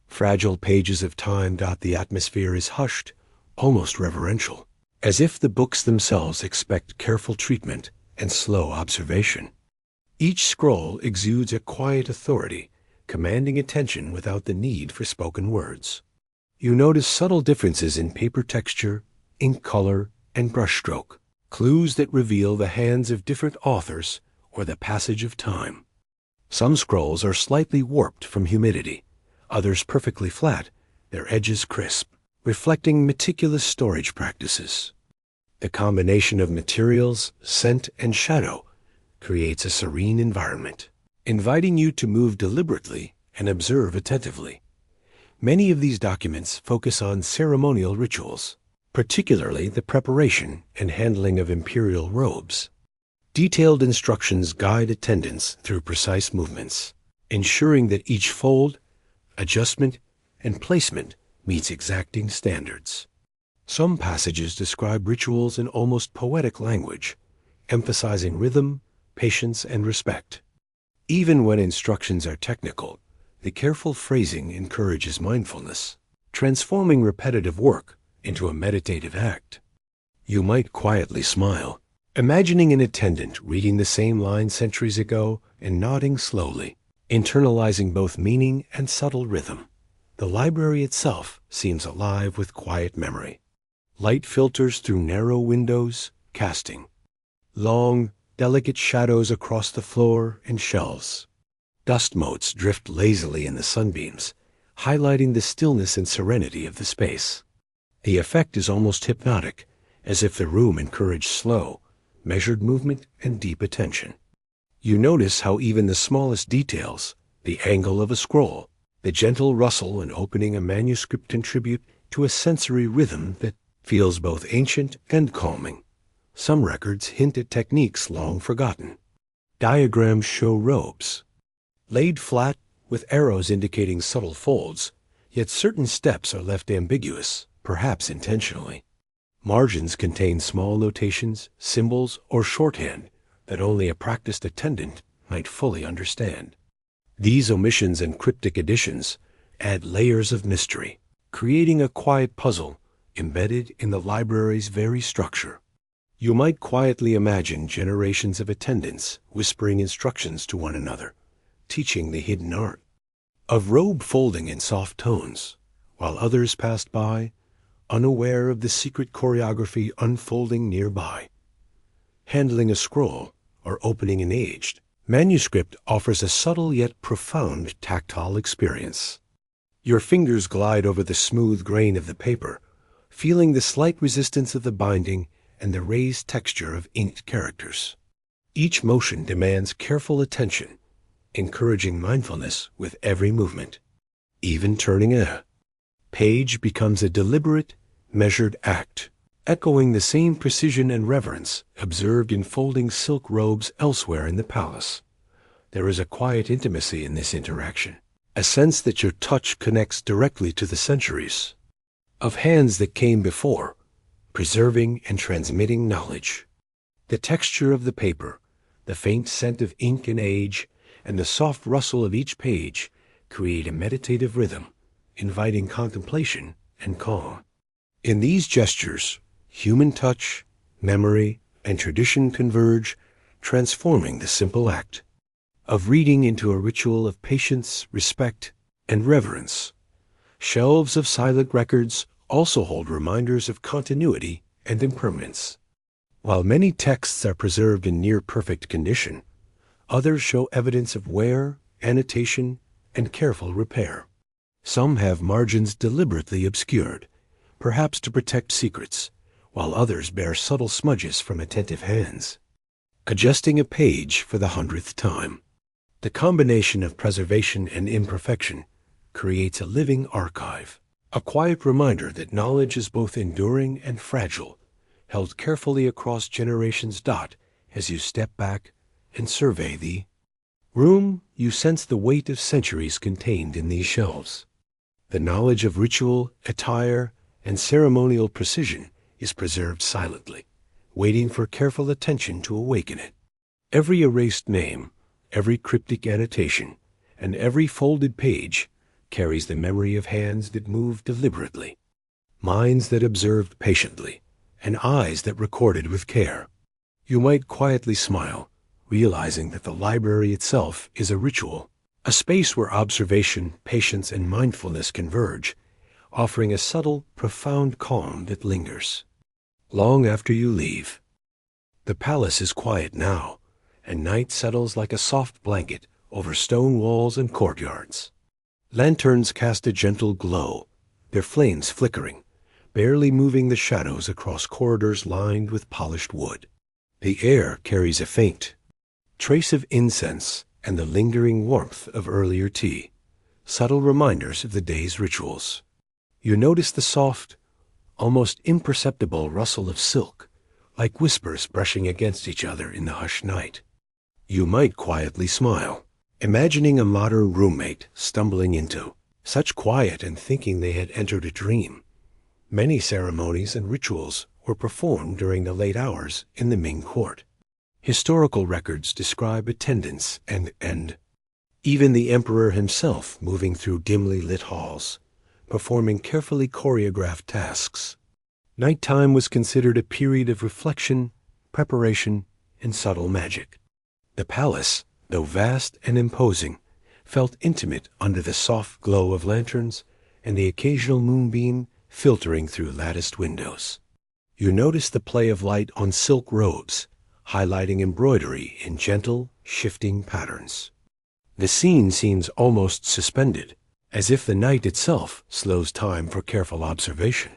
fragile pages of time. The atmosphere is hushed, almost reverential, as if the books themselves expect careful treatment and slow observation. Each scroll exudes a quiet authority, commanding attention without the need for spoken words. You notice subtle differences in paper texture, ink color, and brushstroke, clues that reveal the hands of different authors or the passage of time. Some scrolls are slightly warped from humidity, others perfectly flat, their edges crisp, reflecting meticulous storage practices. The combination of materials, scent, and shadow creates a serene environment, inviting you to move deliberately and observe attentively. Many of these documents focus on ceremonial rituals, particularly the preparation and handling of imperial robes. Detailed instructions guide attendants through precise movements, ensuring that each fold, adjustment, and placement meets exacting standards. Some passages describe rituals in almost poetic language, emphasizing rhythm, patience, and respect. Even when instructions are technical, the careful phrasing encourages mindfulness, transforming repetitive work into a meditative act. You might quietly smile, imagining an attendant reading the same line centuries ago and nodding slowly, internalizing both meaning and subtle rhythm. The library itself seems alive with quiet memory. Light filters through narrow windows, casting long, delicate shadows across the floor and shelves. Dust motes drift lazily in the sunbeams, highlighting the stillness and serenity of the space. The effect is almost hypnotic, as if the room encouraged slow, measured movement and deep attention. You notice how even the smallest details, the angle of a scroll, the gentle rustle and opening a manuscript, contribute to a sensory rhythm that feels both ancient and calming. Some records hint at techniques long forgotten. Diagrams show robes laid flat with arrows indicating subtle folds, yet certain steps are left ambiguous, perhaps intentionally. Margins contain small notations, symbols, or shorthand that only a practiced attendant might fully understand. These omissions and cryptic additions add layers of mystery, creating a quiet puzzle embedded in the library's very structure. You might quietly imagine generations of attendants whispering instructions to one another, teaching the hidden art of robe folding in soft tones, while others passed by, unaware of the secret choreography unfolding nearby. Handling a scroll or opening an aged manuscript offers a subtle yet profound tactile experience. Your fingers glide over the smooth grain of the paper, feeling the slight resistance of the binding and the raised texture of inked characters. Each motion demands careful attention, encouraging mindfulness with every movement. Even turning a page becomes a deliberate, measured act, echoing the same precision and reverence observed in folding silk robes elsewhere in the palace. There is a quiet intimacy in this interaction, a sense that your touch connects directly to the centuries of hands that came before, preserving and transmitting knowledge. The texture of the paper, the faint scent of ink and age, and the soft rustle of each page create a meditative rhythm, inviting contemplation and calm. In these gestures, human touch, memory, and tradition converge, transforming the simple act of reading into a ritual of patience, respect, and reverence. Shelves of silent records also hold reminders of continuity and impermanence. While many texts are preserved in near-perfect condition, others show evidence of wear, annotation, and careful repair. Some have margins deliberately obscured, perhaps to protect secrets, while others bear subtle smudges from attentive hands, adjusting a page for the 100th time. The combination of preservation and imperfection creates a living archive, A quiet reminder that knowledge is both enduring and fragile, held carefully across generations. As you step back and survey the room, you sense the weight of centuries contained in these shelves. The knowledge of ritual, attire, and ceremonial precision is preserved silently, waiting for careful attention to awaken it. Every erased name, every cryptic annotation, and every folded page carries the memory of hands that moved deliberately, minds that observed patiently, and eyes that recorded with care. You might quietly smile, realizing that the library itself is a ritual, a space where observation, patience, and mindfulness converge, offering a subtle, profound calm that lingers long after you leave. The palace is quiet now, and night settles like a soft blanket over stone walls and courtyards. Lanterns cast a gentle glow, their flames flickering, barely moving the shadows across corridors lined with polished wood. The air carries a faint trace of incense and the lingering warmth of earlier tea, subtle reminders of the day's rituals. You notice the soft, almost imperceptible rustle of silk, like whispers brushing against each other in the hushed night. You might quietly smile, imagining a modern roommate stumbling into such quiet and thinking they had entered a dream. Many ceremonies and rituals were performed during the late hours in the Ming court. Historical records describe attendants and even the emperor himself moving through dimly lit halls, performing carefully choreographed tasks. Nighttime was considered a period of reflection, preparation, and subtle magic. The palace, though vast and imposing, felt intimate under the soft glow of lanterns and the occasional moonbeam filtering through latticed windows. You notice the play of light on silk robes, highlighting embroidery in gentle, shifting patterns. The scene seems almost suspended, as if the night itself slows time for careful observation.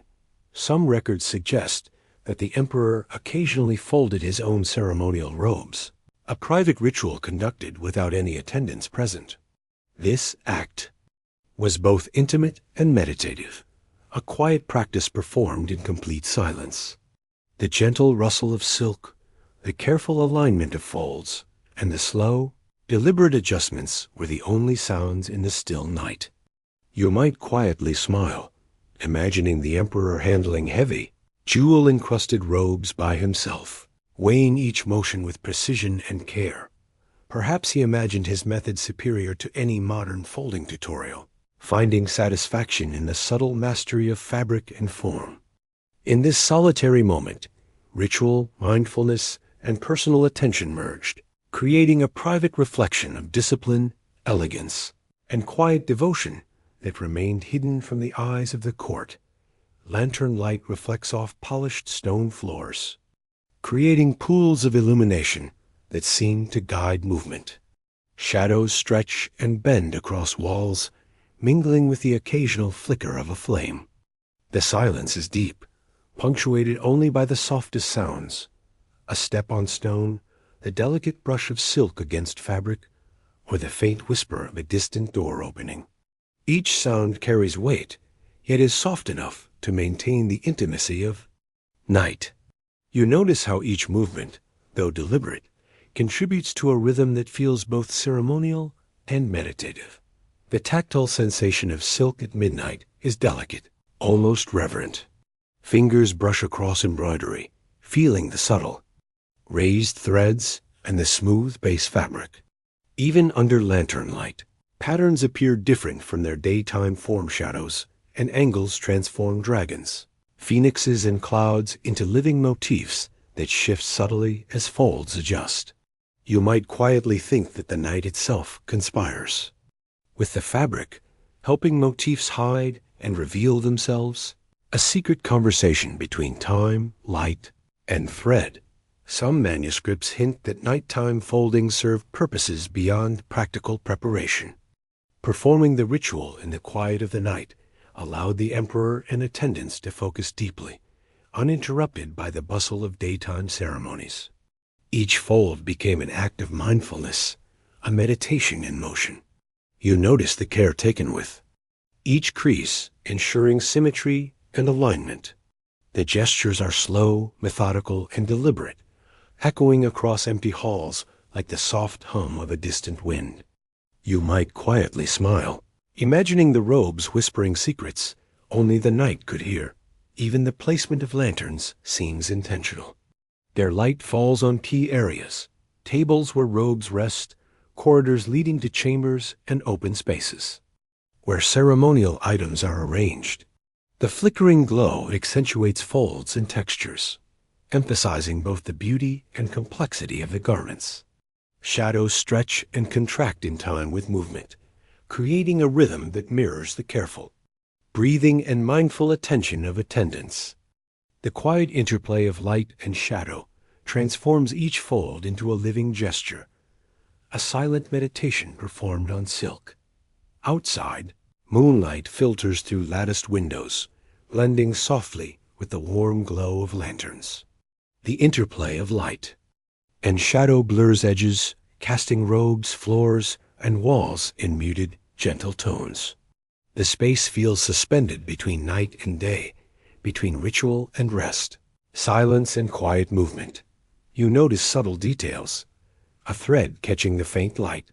Some records suggest that the emperor occasionally folded his own ceremonial robes, a private ritual conducted without any attendants present. This act was both intimate and meditative, a quiet practice performed in complete silence. The gentle rustle of silk, the careful alignment of folds, and the slow, deliberate adjustments were the only sounds in the still night. You might quietly smile, imagining the emperor handling heavy, jewel-encrusted robes by himself, weighing each motion with precision and care. Perhaps he imagined his method superior to any modern folding tutorial, finding satisfaction in the subtle mastery of fabric and form. In this solitary moment, ritual, mindfulness, and personal attention merged, creating a private reflection of discipline, elegance, and quiet devotion that remained hidden from the eyes of the court. Lantern light reflects off polished stone floors, creating pools of illumination that seem to guide movement. Shadows stretch and bend across walls, mingling with the occasional flicker of a flame. The silence is deep, punctuated only by the softest sounds: a step on stone, the delicate brush of silk against fabric, or the faint whisper of a distant door opening. Each sound carries weight, yet is soft enough to maintain the intimacy of night. You notice how each movement, though deliberate, contributes to a rhythm that feels both ceremonial and meditative. The tactile sensation of silk at midnight is delicate, almost reverent. Fingers brush across embroidery, feeling the subtle, raised threads and the smooth base fabric. Even under lantern light, patterns appear different from their daytime form shadows, and angles transform dragons, phoenixes, and clouds into living motifs that shift subtly as folds adjust. You might quietly think that the night itself conspires, with the fabric helping motifs hide and reveal themselves, a secret conversation between time, light, and thread. Some manuscripts hint that nighttime folding served purposes beyond practical preparation. Performing the ritual in the quiet of the night allowed the emperor and attendants to focus deeply, uninterrupted by the bustle of daytime ceremonies. Each fold became an act of mindfulness, a meditation in motion. You notice the care taken with each crease ensuring symmetry and alignment. The gestures are slow, methodical, and deliberate, echoing across empty halls like the soft hum of a distant wind. You might quietly smile, imagining the robes whispering secrets only the night could hear. Even the placement of lanterns seems intentional. Their light falls on key areas, tables where robes rest, corridors leading to chambers and open spaces, where ceremonial items are arranged. The flickering glow accentuates folds and textures, emphasizing both the beauty and complexity of the garments. Shadows stretch and contract in time with movement, creating a rhythm that mirrors the careful, breathing and mindful attention of attendants. The quiet interplay of light and shadow transforms each fold into a living gesture, a silent meditation performed on silk. Outside, moonlight filters through latticed windows, blending softly with the warm glow of lanterns. The interplay of light and shadow blurs edges, casting robes, floors, and walls in muted, gentle tones. The space feels suspended between night and day, between ritual and rest, silence and quiet movement. You notice subtle details, a thread catching the faint light,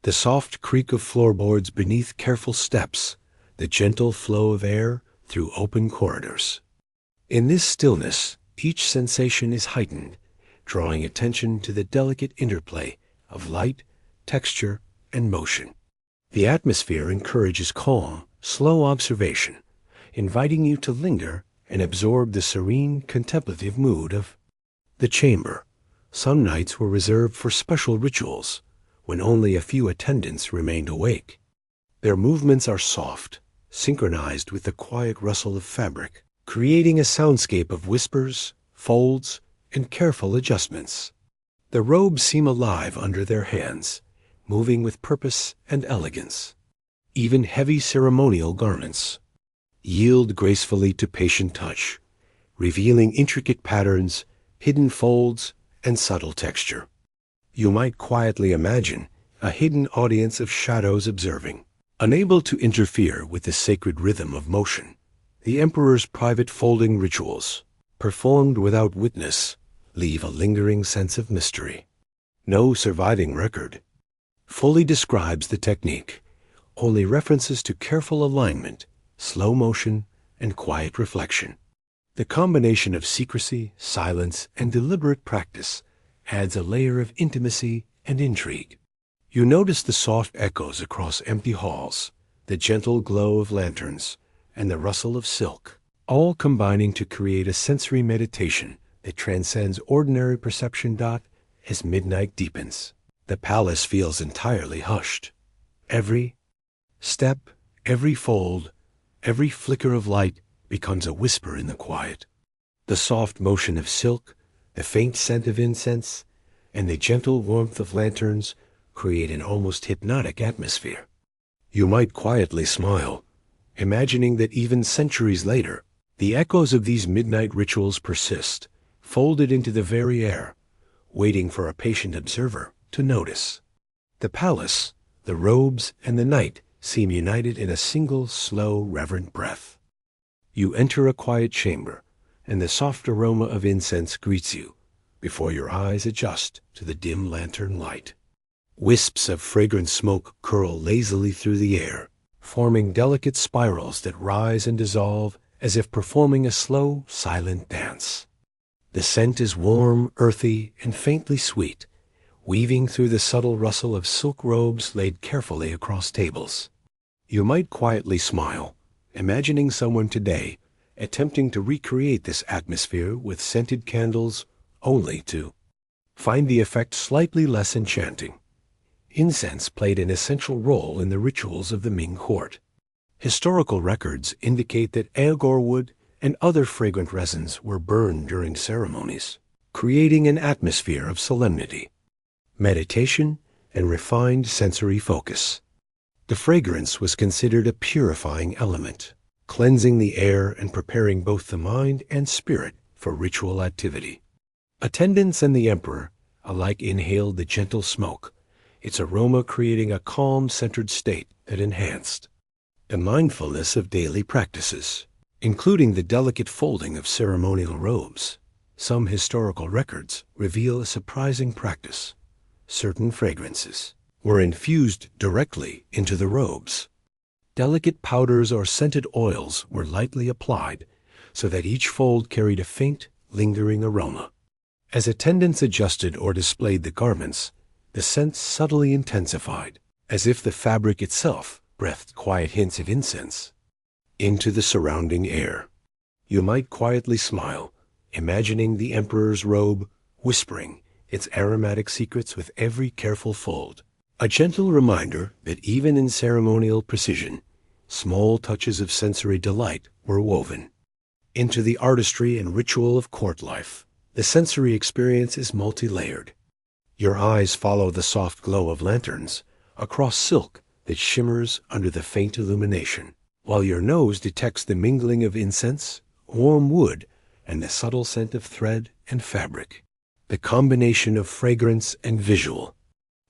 the soft creak of floorboards beneath careful steps, the gentle flow of air through open corridors. In this stillness, each sensation is heightened, drawing attention to the delicate interplay of light, texture, and motion. The atmosphere encourages calm, slow observation, inviting you to linger and absorb the serene, contemplative mood of the chamber. Some nights were reserved for special rituals, when only a few attendants remained awake. Their movements are soft, synchronized with the quiet rustle of fabric, creating a soundscape of whispers, folds, and careful adjustments. The robes seem alive under their hands, moving with purpose and elegance. Even heavy ceremonial garments yield gracefully to patient touch, revealing intricate patterns, hidden folds, and subtle texture. You might quietly imagine a hidden audience of shadows observing. Unable to interfere with the sacred rhythm of motion, the emperor's private folding rituals, performed without witness, leave a lingering sense of mystery. No surviving record fully describes the technique, only references to careful alignment, slow motion, and quiet reflection. The combination of secrecy, silence, and deliberate practice adds a layer of intimacy and intrigue. You notice the soft echoes across empty halls, the gentle glow of lanterns, and the rustle of silk, all combining to create a sensory meditation that transcends ordinary perception. As midnight deepens, the palace feels entirely hushed. Every step, every fold, every flicker of light becomes a whisper in the quiet. The soft motion of silk, the faint scent of incense, and the gentle warmth of lanterns create an almost hypnotic atmosphere. You might quietly smile, imagining that even centuries later, the echoes of these midnight rituals persist, folded into the very air, waiting for a patient observer to notice. The palace, the robes, and the night seem united in a single, slow, reverent breath. You enter a quiet chamber, and the soft aroma of incense greets you before your eyes adjust to the dim lantern light. Wisps of fragrant smoke curl lazily through the air, forming delicate spirals that rise and dissolve as if performing a slow, silent dance. The scent is warm, earthy, and faintly sweet, weaving through the subtle rustle of silk robes laid carefully across tables. You might quietly smile, imagining someone today attempting to recreate this atmosphere with scented candles, only to find the effect slightly less enchanting. Incense played an essential role in the rituals of the Ming court. Historical records indicate that Angkor wood and other fragrant resins were burned during ceremonies, creating an atmosphere of solemnity, meditation, and refined sensory focus. The fragrance was considered a purifying element, cleansing the air and preparing both the mind and spirit for ritual activity. Attendants and the emperor alike inhaled the gentle smoke, its aroma creating a calm, centered state that enhanced a mindfulness of daily practices, including the delicate folding of ceremonial robes. Some historical records reveal a surprising practice. Certain fragrances were infused directly into the robes. Delicate powders or scented oils were lightly applied so that each fold carried a faint, lingering aroma. As attendants adjusted or displayed the garments, the scent subtly intensified, as if the fabric itself breathed quiet hints of incense into the surrounding air. You might quietly smile, imagining the emperor's robe, whispering its aromatic secrets with every careful fold. A gentle reminder that even in ceremonial precision, small touches of sensory delight were woven into the artistry and ritual of court life. The sensory experience is multi-layered. Your eyes follow the soft glow of lanterns across silk that shimmers under the faint illumination, while your nose detects the mingling of incense, warm wood, and the subtle scent of thread and fabric. The combination of fragrance and visual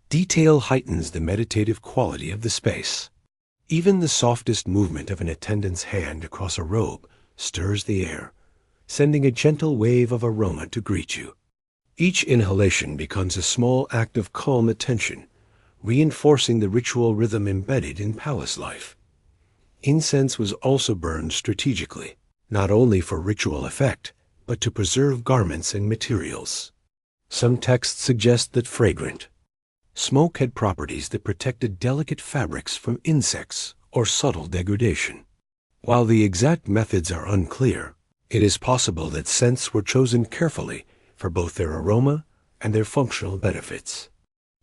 detail heightens the meditative quality of the space. Even the softest movement of an attendant's hand across a robe stirs the air, sending a gentle wave of aroma to greet you. Each inhalation becomes a small act of calm attention, reinforcing the ritual rhythm embedded in palace life. Incense was also burned strategically, not only for ritual effect, but to preserve garments and materials. Some texts suggest that fragrant smoke had properties that protected delicate fabrics from insects or subtle degradation. While the exact methods are unclear, it is possible that scents were chosen carefully for both their aroma and their functional benefits.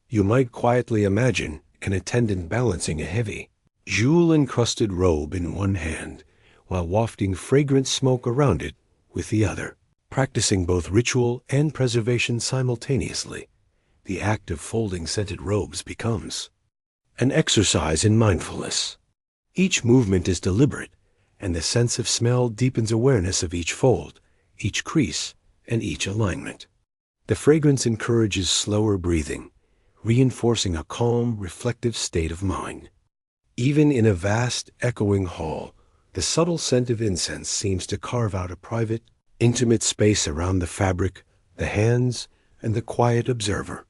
You might quietly imagine an attendant balancing a heavy, jewel-encrusted robe in one hand, while wafting fragrant smoke around it with the other, practicing both ritual and preservation simultaneously. The act of folding scented robes becomes an exercise in mindfulness. Each movement is deliberate, and the sense of smell deepens awareness of each fold, each crease, and each alignment. The fragrance encourages slower breathing, reinforcing a calm, reflective state of mind. Even in a vast, echoing hall, the subtle scent of incense seems to carve out a private, intimate space around the fabric, the hands, and the quiet observer.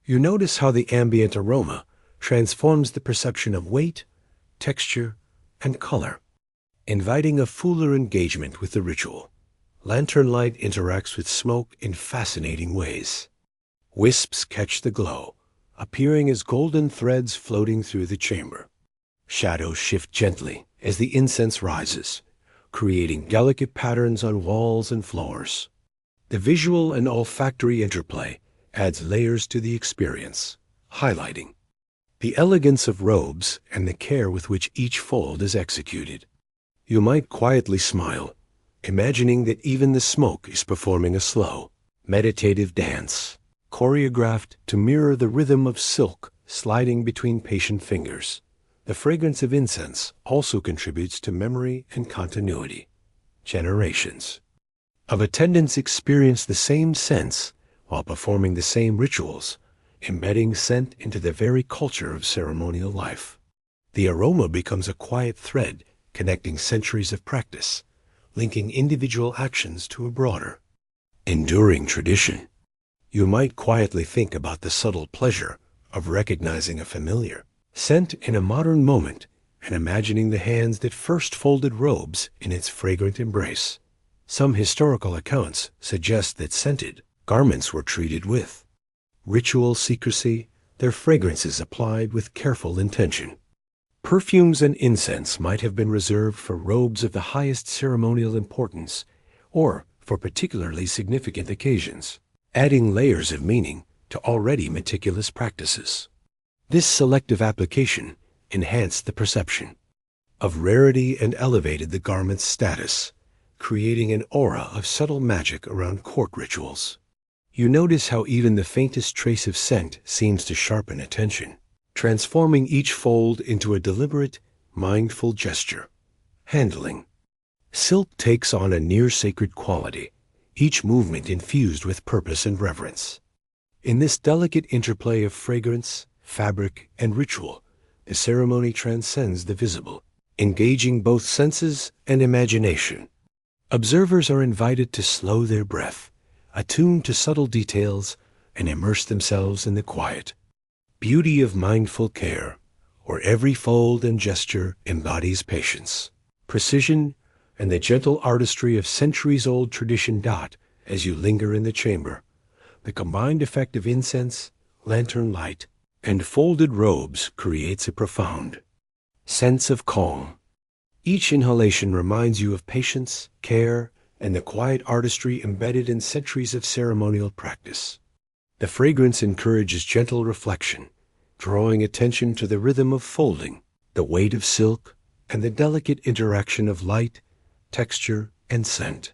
You notice how the ambient aroma transforms the perception of weight, texture, and color, inviting a fuller engagement with the ritual. Lantern light interacts with smoke in fascinating ways. Wisps catch the glow, appearing as golden threads floating through the chamber. Shadows shift gently as the incense rises, creating delicate patterns on walls and floors. The visual and olfactory interplay adds layers to the experience, highlighting the elegance of robes and the care with which each fold is executed. You might quietly smile, imagining that even the smoke is performing a slow, meditative dance, choreographed to mirror the rhythm of silk sliding between patient fingers. The fragrance of incense also contributes to memory and continuity. Generations of attendants experience the same sense while performing the same rituals, embedding scent into the very culture of ceremonial life. The aroma becomes a quiet thread connecting centuries of practice, linking individual actions to a broader, enduring tradition. You might quietly think about the subtle pleasure of recognizing a familiar scent in a modern moment and imagining the hands that first folded robes in its fragrant embrace. Some historical accounts suggest that scented garments were treated with ritual secrecy, their fragrances applied with careful intention. Perfumes and incense might have been reserved for robes of the highest ceremonial importance or for particularly significant occasions, adding layers of meaning to already meticulous practices. This selective application enhanced the perception of rarity and elevated the garment's status, creating an aura of subtle magic around court rituals. You notice how even the faintest trace of scent seems to sharpen attention, transforming each fold into a deliberate, mindful gesture. Handling. Silk takes on a near-sacred quality, each movement infused with purpose and reverence. In this delicate interplay of fragrance, fabric, and ritual, the ceremony transcends the visible, engaging both senses and imagination. Observers are invited to slow their breath, attune to subtle details, and immerse themselves in the quiet beauty of mindful care, where every fold and gesture embodies patience, precision, and the gentle artistry of centuries-old tradition. As you linger in the chamber, the combined effect of incense, lantern light, and folded robes creates a profound sense of calm. Each inhalation reminds you of patience, care, and the quiet artistry embedded in centuries of ceremonial practice. The fragrance encourages gentle reflection, drawing attention to the rhythm of folding, the weight of silk, and the delicate interaction of light, texture, and scent.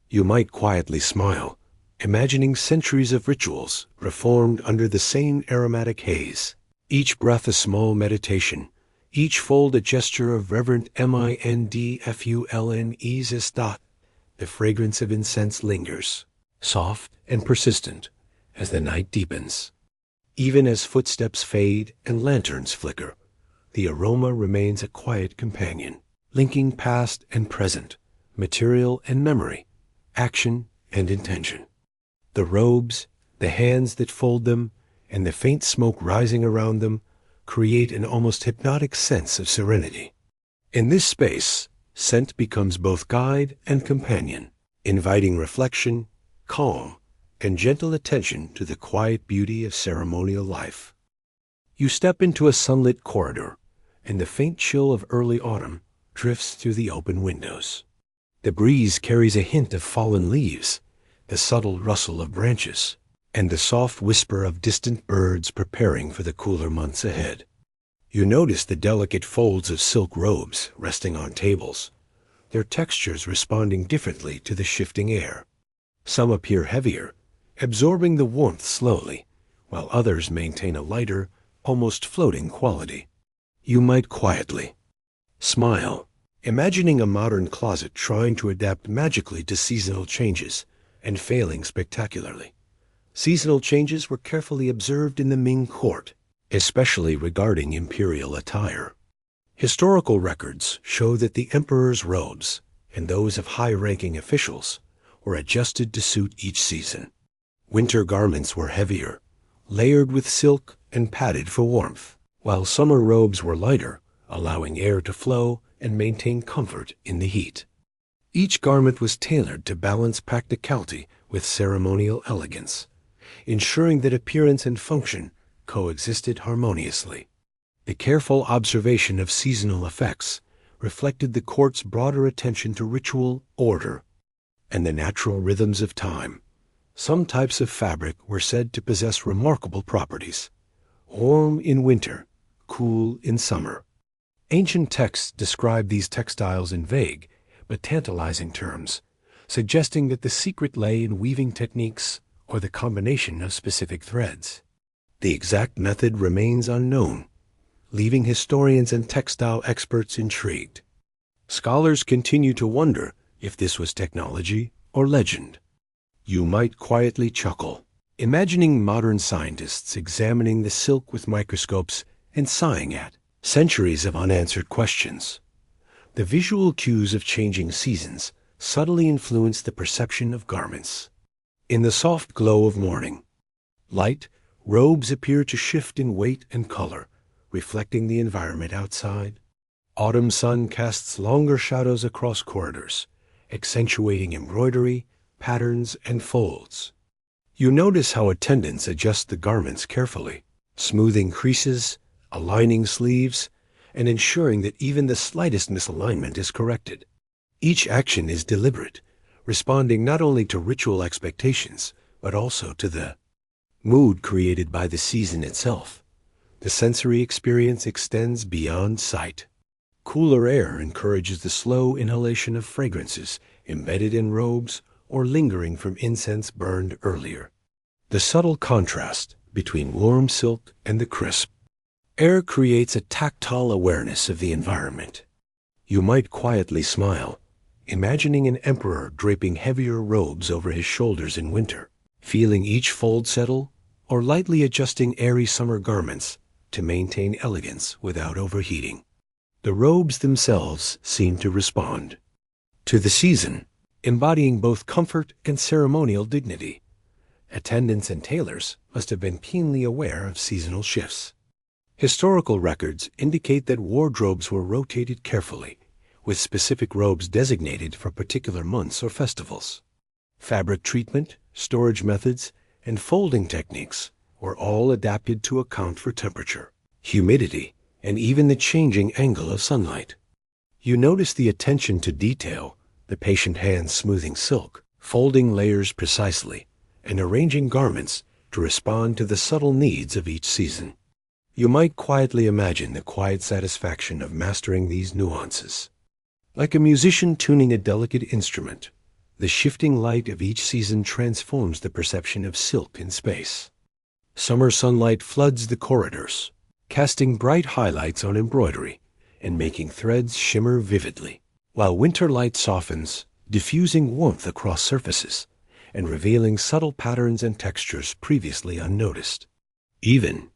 You might quietly smile, imagining centuries of rituals reformed under the same aromatic haze. Each breath a small meditation, each fold a gesture of reverent mindfulness. The fragrance of incense lingers, soft and persistent, as the night deepens. Even as footsteps fade and lanterns flicker, the aroma remains a quiet companion, linking past and present, material and memory, action and intention. The robes, the hands that fold them, and the faint smoke rising around them create an almost hypnotic sense of serenity. In this space, scent becomes both guide and companion, inviting reflection, calm, and gentle attention to the quiet beauty of ceremonial life. You step into a sunlit corridor, and the faint chill of early autumn drifts through the open windows. The breeze carries a hint of fallen leaves, the subtle rustle of branches, and the soft whisper of distant birds preparing for the cooler months ahead. You notice the delicate folds of silk robes resting on tables, their textures responding differently to the shifting air. Some appear heavier, absorbing the warmth slowly, while others maintain a lighter, almost floating quality. You might quietly smile, imagining a modern closet trying to adapt magically to seasonal changes and failing spectacularly. Seasonal changes were carefully observed in the Ming court, especially regarding imperial attire. Historical records show that the emperor's robes and those of high-ranking officials were adjusted to suit each season. Winter garments were heavier, layered with silk and padded for warmth, while summer robes were lighter, allowing air to flow and maintain comfort in the heat. Each garment was tailored to balance practicality with ceremonial elegance, ensuring that appearance and function coexisted harmoniously. The careful observation of seasonal effects reflected the court's broader attention to ritual, order, and the natural rhythms of time. Some types of fabric were said to possess remarkable properties: warm in winter, cool in summer. Ancient texts describe these textiles in vague but tantalizing terms, suggesting that the secret lay in weaving techniques or the combination of specific threads. The exact method remains unknown, leaving historians and textile experts intrigued. Scholars continue to wonder if this was technology or legend. You might quietly chuckle, imagining modern scientists examining the silk with microscopes and sighing at centuries of unanswered questions. The visual cues of changing seasons subtly influence the perception of garments. In the soft glow of morning light, robes appear to shift in weight and color, reflecting the environment outside. Autumn sun casts longer shadows across corridors, accentuating embroidery, patterns, and folds. You notice how attendants adjust the garments carefully, smoothing creases, aligning sleeves, and ensuring that even the slightest misalignment is corrected. Each action is deliberate, responding not only to ritual expectations, but also to the mood created by the season itself. The sensory experience extends beyond sight. Cooler air encourages the slow inhalation of fragrances embedded in robes or lingering from incense burned earlier. The subtle contrast between warm silk and the crisp air creates a tactile awareness of the environment. You might quietly smile, imagining an emperor draping heavier robes over his shoulders in winter, feeling each fold settle, or lightly adjusting airy summer garments to maintain elegance without overheating. The robes themselves seem to respond to the season, embodying both comfort and ceremonial dignity. Attendants and tailors must have been keenly aware of seasonal shifts. Historical records indicate that wardrobes were rotated carefully, with specific robes designated for particular months or festivals. Fabric treatment, storage methods, and folding techniques were all adapted to account for temperature, humidity, and even the changing angle of sunlight. You notice the attention to detail, the patient hands smoothing silk, folding layers precisely, and arranging garments to respond to the subtle needs of each season. You might quietly imagine the quiet satisfaction of mastering these nuances. Like a musician tuning a delicate instrument, the shifting light of each season transforms the perception of silk in space. Summer sunlight floods the corridors, casting bright highlights on embroidery and making threads shimmer vividly, while winter light softens, diffusing warmth across surfaces and revealing subtle patterns and textures previously unnoticed. Even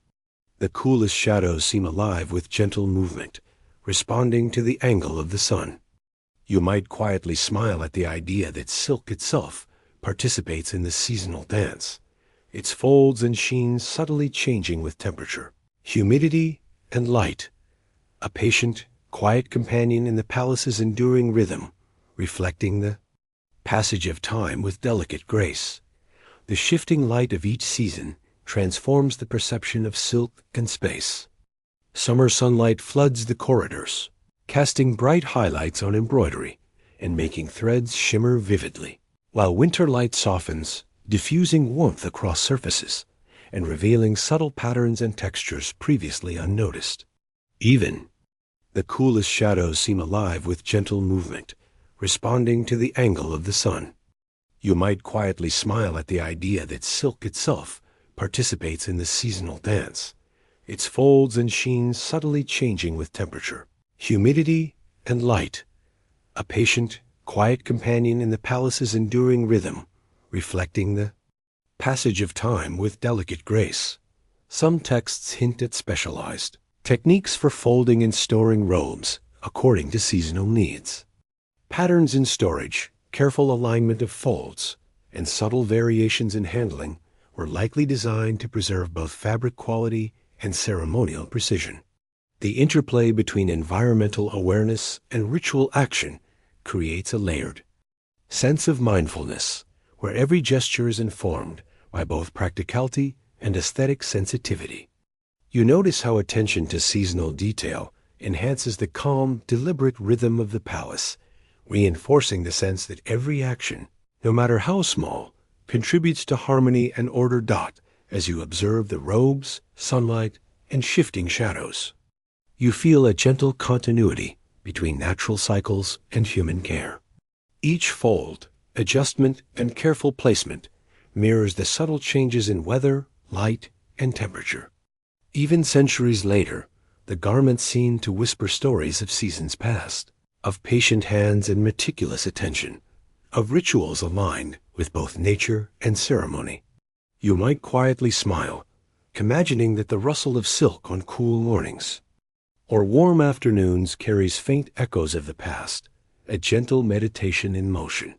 the coolest shadows seem alive with gentle movement, responding to the angle of the sun. You might quietly smile at the idea that silk itself participates in the seasonal dance, its folds and sheens subtly changing with temperature, humidity, and light, a patient, quiet companion in the palace's enduring rhythm, reflecting the passage of time with delicate grace. The shifting light of each season transforms the perception of silk and space. Summer sunlight floods the corridors, casting bright highlights on embroidery and making threads shimmer vividly, while winter light softens, diffusing warmth across surfaces and revealing subtle patterns and textures previously unnoticed. Even the coolest shadows seem alive with gentle movement, responding to the angle of the sun. You might quietly smile at the idea that silk itself participates in the seasonal dance, its folds and sheens subtly changing with temperature, humidity, and light, a patient, quiet companion in the palace's enduring rhythm, reflecting the passage of time with delicate grace. Some texts hint at specialized techniques for folding and storing robes according to seasonal needs. Patterns in storage, careful alignment of folds, and subtle variations in handling were likely designed to preserve both fabric quality and ceremonial precision. The interplay between environmental awareness and ritual action creates a layered sense of mindfulness, where every gesture is informed by both practicality and aesthetic sensitivity. You notice how attention to seasonal detail enhances the calm, deliberate rhythm of the palace, reinforcing the sense that every action, no matter how small, contributes to harmony and order. As you observe the robes, sunlight, and shifting shadows, you feel a gentle continuity between natural cycles and human care. Each fold, adjustment, and careful placement mirrors the subtle changes in weather, light, and temperature. Even centuries later, the garments seem to whisper stories of seasons past, of patient hands and meticulous attention, of rituals aligned with both nature and ceremony. You might quietly smile, imagining that the rustle of silk on cool mornings or warm afternoons carries faint echoes of the past, a gentle meditation in motion.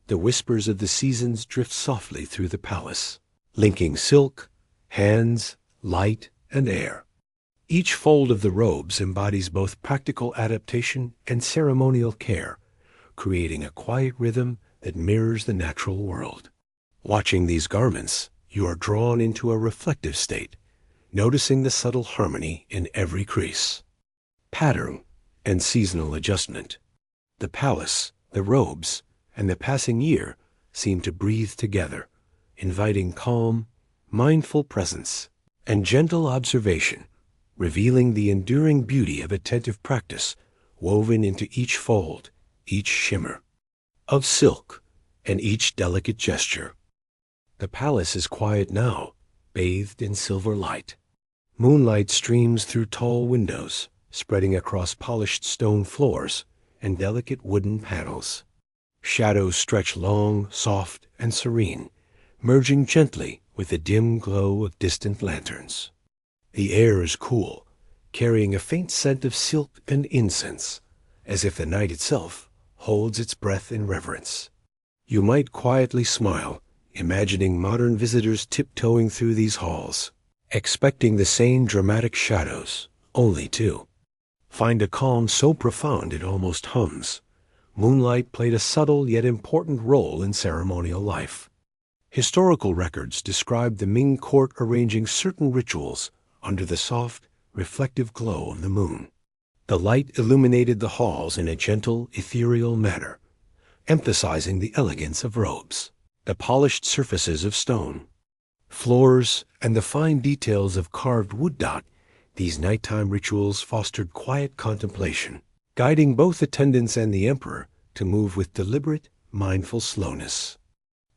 The whispers of the seasons drift softly through the palace, linking silk, hands, light, and air. Each fold of the robes embodies both practical adaptation and ceremonial care, creating a quiet rhythm that mirrors the natural world. Watching these garments, you are drawn into a reflective state, noticing the subtle harmony in every crease, pattern, and seasonal adjustment. The palace, the robes, and the passing year seem to breathe together, inviting calm, mindful presence and gentle observation, revealing the enduring beauty of attentive practice woven into each fold, each shimmer of silk, and each delicate gesture. The palace is quiet now, bathed in silver light. Moonlight streams through tall windows, spreading across polished stone floors and delicate wooden panels. Shadows stretch long, soft, and serene, merging gently with the dim glow of distant lanterns. The air is cool, carrying a faint scent of silk and incense, as if the night itself holds its breath in reverence. You might quietly smile, imagining modern visitors tiptoeing through these halls, expecting the same dramatic shadows, only to find a calm so profound it almost hums. Moonlight played a subtle yet important role in ceremonial life. Historical records describe the Ming court arranging certain rituals under the soft, reflective glow of the moon. The light illuminated the halls in a gentle, ethereal manner, emphasizing the elegance of robes, the polished surfaces of stone, floors, and the fine details of carved wood dot. These nighttime rituals fostered quiet contemplation, guiding both attendants and the emperor to move with deliberate, mindful slowness.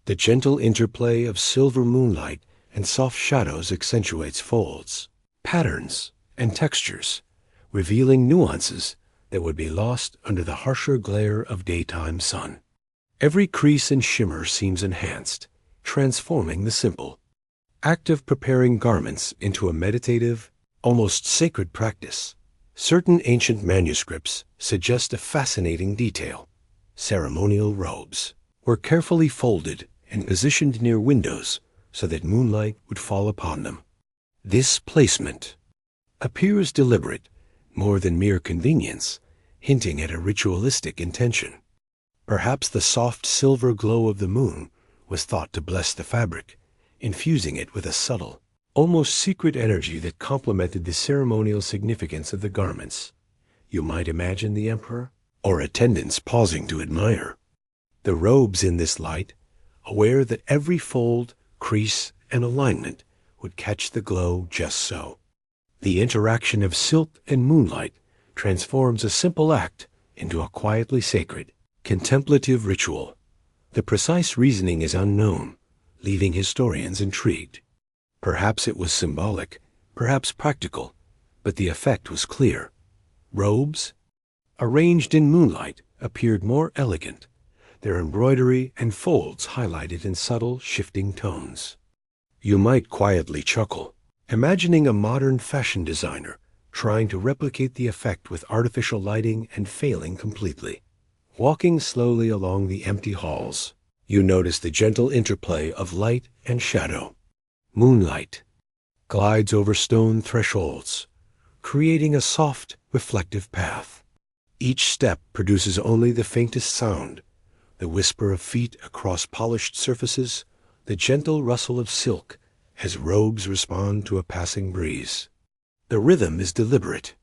The gentle interplay of silver moonlight and soft shadows accentuates folds, patterns, and textures, revealing nuances that would be lost under the harsher glare of daytime sun. Every crease and shimmer seems enhanced, transforming the simple act of preparing garments into a meditative, almost sacred practice. Certain ancient manuscripts suggest a fascinating detail. Ceremonial robes were carefully folded and positioned near windows so that moonlight would fall upon them. This placement appears deliberate, more than mere convenience, hinting at a ritualistic intention. Perhaps the soft silver glow of the moon was thought to bless the fabric, infusing it with a subtle, almost secret energy that complemented the ceremonial significance of the garments. You might imagine the emperor or attendants pausing to admire the robes in this light, aware that every fold, crease, and alignment would catch the glow just so. The interaction of silk and moonlight transforms a simple act into a quietly sacred, contemplative ritual. The precise reasoning is unknown, leaving historians intrigued. Perhaps it was symbolic, perhaps practical, but the effect was clear. Robes, arranged in moonlight, appeared more elegant, their embroidery and folds highlighted in subtle, shifting tones. You might quietly chuckle, imagining a modern fashion designer trying to replicate the effect with artificial lighting and failing completely. Walking slowly along the empty halls, you notice the gentle interplay of light and shadow. Moonlight glides over stone thresholds, creating a soft, reflective path. Each step produces only the faintest sound, the whisper of feet across polished surfaces, the gentle rustle of silk as robes respond to a passing breeze. The rhythm is deliberate,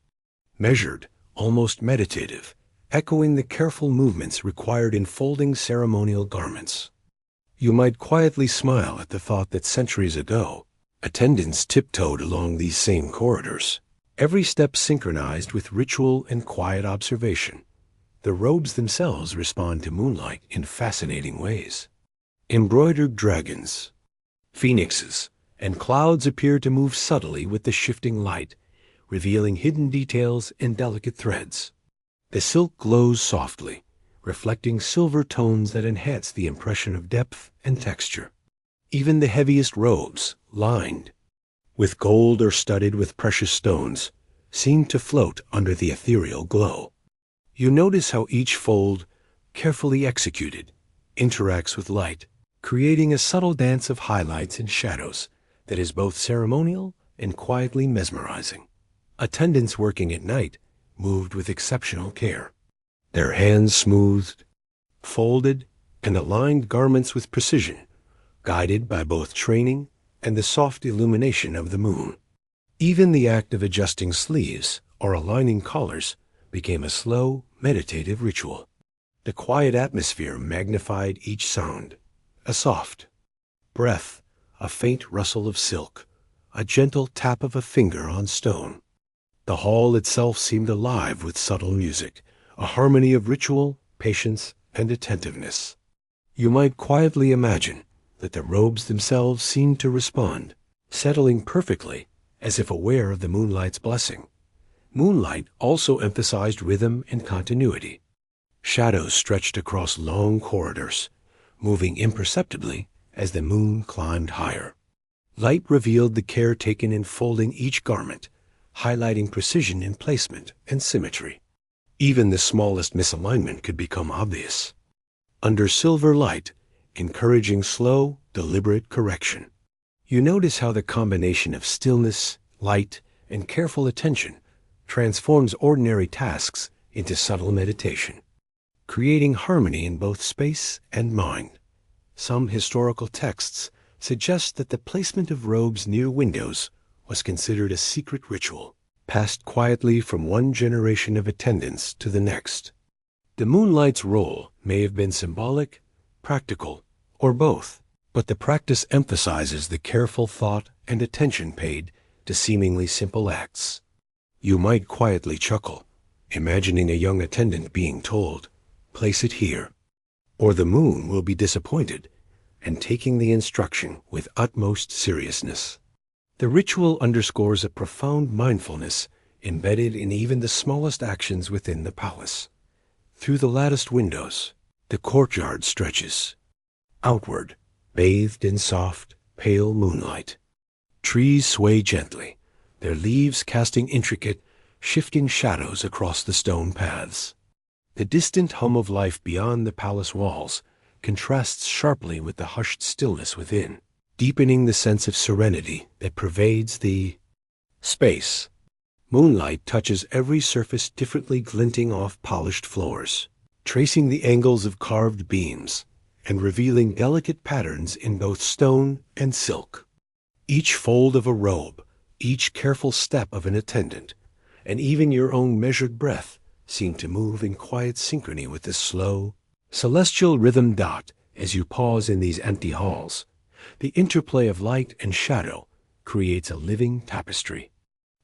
measured, almost meditative, echoing the careful movements required in folding ceremonial garments. You might quietly smile at the thought that centuries ago, attendants tiptoed along these same corridors, every step synchronized with ritual and quiet observation. The robes themselves respond to moonlight in fascinating ways. Embroidered dragons, phoenixes, and clouds appear to move subtly with the shifting light, revealing hidden details and delicate threads. The silk glows softly, reflecting silver tones that enhance the impression of depth and texture. Even the heaviest robes, lined with gold or studded with precious stones, seem to float under the ethereal glow. You notice how each fold, carefully executed, interacts with light, creating a subtle dance of highlights and shadows that is both ceremonial and quietly mesmerizing. Attendants working at night moved with exceptional care, their hands smoothed, folded, and aligned garments with precision, guided by both training and the soft illumination of the moon. Even the act of adjusting sleeves or aligning collars became a slow, meditative ritual. The quiet atmosphere magnified each sound, a soft breath, a faint rustle of silk, a gentle tap of a finger on stone. The hall itself seemed alive with subtle music, a harmony of ritual, patience, and attentiveness. You might quietly imagine that the robes themselves seemed to respond, settling perfectly as if aware of the moonlight's blessing. Moonlight also emphasized rhythm and continuity. Shadows stretched across long corridors, moving imperceptibly as the moon climbed higher. Light revealed the care taken in folding each garment, highlighting precision in placement and symmetry. Even the smallest misalignment could become obvious. Under silver light, encouraging slow, deliberate correction. You notice how the combination of stillness, light, and careful attention transforms ordinary tasks into subtle meditation, creating harmony in both space and mind. Some historical texts suggest that the placement of robes near windows was considered a secret ritual, passed quietly from one generation of attendants to the next. The moonlight's role may have been symbolic, practical, or both, but the practice emphasizes the careful thought and attention paid to seemingly simple acts. You might quietly chuckle, imagining a young attendant being told, "Place it here," or the moon will be disappointed, and taking the instruction with utmost seriousness. The ritual underscores a profound mindfulness embedded in even the smallest actions within the palace. Through the latticed windows, the courtyard stretches outward, bathed in soft, pale moonlight. Trees sway gently, their leaves casting intricate, shifting shadows across the stone paths. The distant hum of life beyond the palace walls contrasts sharply with the hushed stillness within, deepening the sense of serenity that pervades the space. Moonlight touches every surface differently, glinting off polished floors, tracing the angles of carved beams, and revealing delicate patterns in both stone and silk. Each fold of a robe, each careful step of an attendant, and even your own measured breath seem to move in quiet synchrony with the slow, celestial rhythm. As you pause in these empty halls, the interplay of light and shadow creates a living tapestry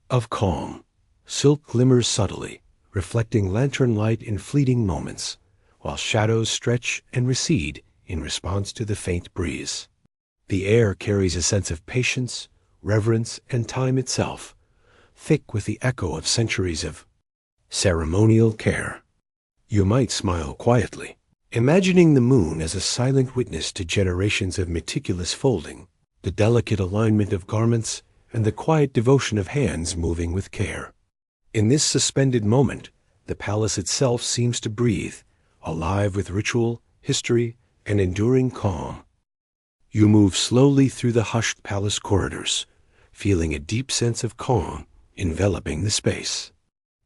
of calm. Silk glimmers subtly, reflecting lantern light in fleeting moments, while shadows stretch and recede in response to the faint breeze. The air carries a sense of patience, reverence, and time itself, thick with the echo of centuries of ceremonial care. You might smile quietly, imagining the moon as a silent witness to generations of meticulous folding, the delicate alignment of garments, and the quiet devotion of hands moving with care. In this suspended moment, the palace itself seems to breathe, alive with ritual, history, and enduring calm. You move slowly through the hushed palace corridors, feeling a deep sense of calm enveloping the space.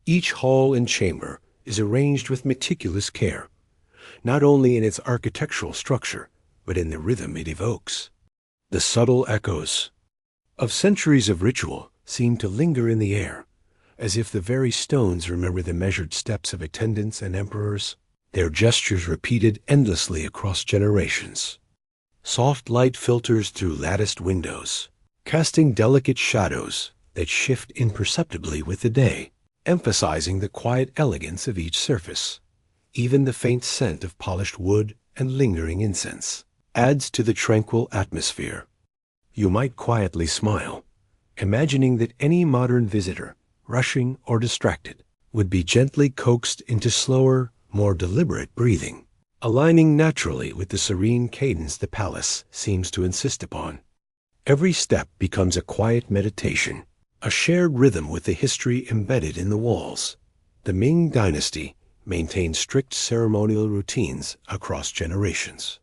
Each hall and chamber is arranged with meticulous care, not only in its architectural structure, but in the rhythm it evokes. The subtle echoes of centuries of ritual seem to linger in the air, as if the very stones remember the measured steps of attendants and emperors, their gestures repeated endlessly across generations. Soft light filters through latticed windows, casting delicate shadows that shift imperceptibly with the day, emphasizing the quiet elegance of each surface. Even the faint scent of polished wood and lingering incense adds to the tranquil atmosphere. You might quietly smile, imagining that any modern visitor, rushing or distracted, would be gently coaxed into slower, more deliberate breathing, aligning naturally with the serene cadence the palace seems to insist upon. Every step becomes a quiet meditation, a shared rhythm with the history embedded in the walls. The Ming Dynasty maintained strict ceremonial routines across generations.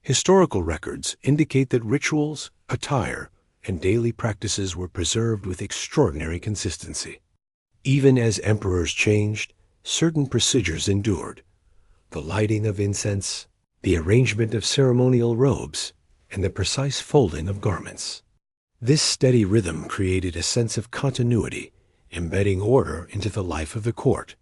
Historical records indicate that rituals, attire, and daily practices were preserved with extraordinary consistency. Even as emperors changed, certain procedures endured: the lighting of incense, the arrangement of ceremonial robes, and the precise folding of garments. This steady rhythm created a sense of continuity, embedding order into the life of the court.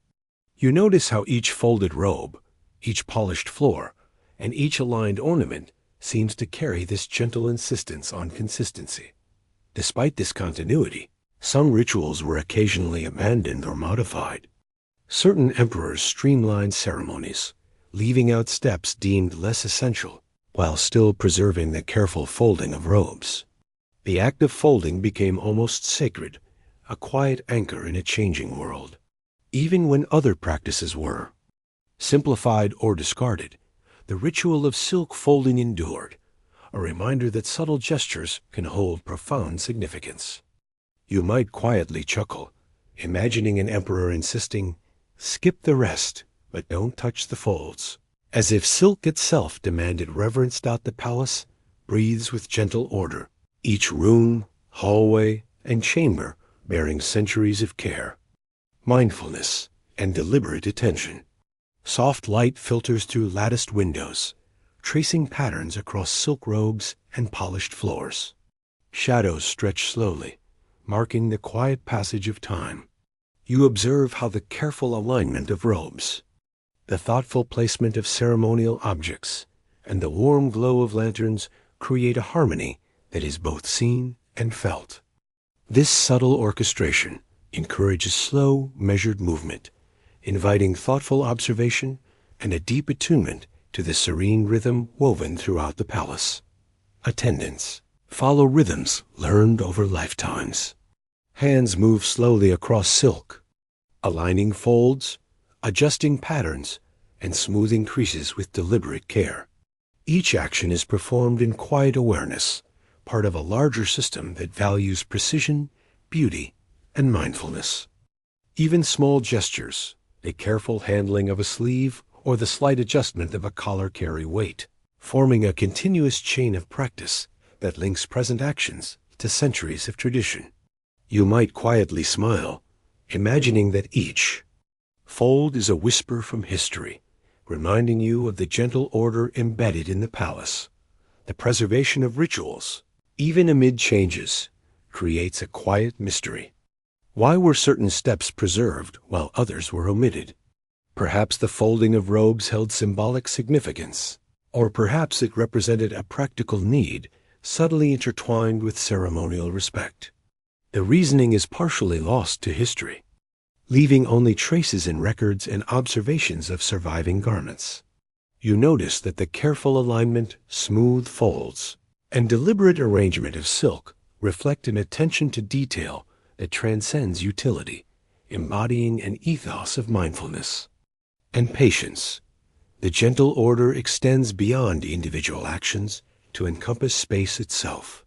You notice how each folded robe, each polished floor, and each aligned ornament seems to carry this gentle insistence on consistency. Despite this continuity, some rituals were occasionally abandoned or modified. Certain emperors streamlined ceremonies, leaving out steps deemed less essential, while still preserving the careful folding of robes. The act of folding became almost sacred, a quiet anchor in a changing world. Even when other practices were simplified or discarded, the ritual of silk folding endured, a reminder that subtle gestures can hold profound significance. You might quietly chuckle, imagining an emperor insisting, "Skip the rest, but don't touch the folds." As if silk itself demanded reverence. The palace breathes with gentle order, each room, hallway, and chamber bearing centuries of care, mindfulness, and deliberate attention. Soft light filters through latticed windows, tracing patterns across silk robes and polished floors. Shadows stretch slowly, marking the quiet passage of time. You observe how the careful alignment of robes, the thoughtful placement of ceremonial objects, and the warm glow of lanterns create a harmony that is both seen and felt. This subtle orchestration encourages slow, measured movement, inviting thoughtful observation and a deep attunement to the serene rhythm woven throughout the palace. Attendants follow rhythms learned over lifetimes. Hands move slowly across silk, aligning folds, adjusting patterns, and smoothing creases with deliberate care. Each action is performed in quiet awareness, part of a larger system that values precision, beauty, and mindfulness. Even small gestures, a careful handling of a sleeve or the slight adjustment of a collar carry weight, forming a continuous chain of practice that links present actions to centuries of tradition. You might quietly smile, imagining that each fold is a whisper from history, reminding you of the gentle order embedded in the palace. The preservation of rituals, even amid changes, creates a quiet mystery. Why were certain steps preserved while others were omitted? Perhaps the folding of robes held symbolic significance, or perhaps it represented a practical need subtly intertwined with ceremonial respect. The reasoning is partially lost to history, leaving only traces in records and observations of surviving garments. You notice that the careful alignment, smooth folds, and deliberate arrangement of silk reflect an attention to detail that transcends utility, embodying an ethos of mindfulness and patience. The gentle order extends beyond individual actions to encompass space itself.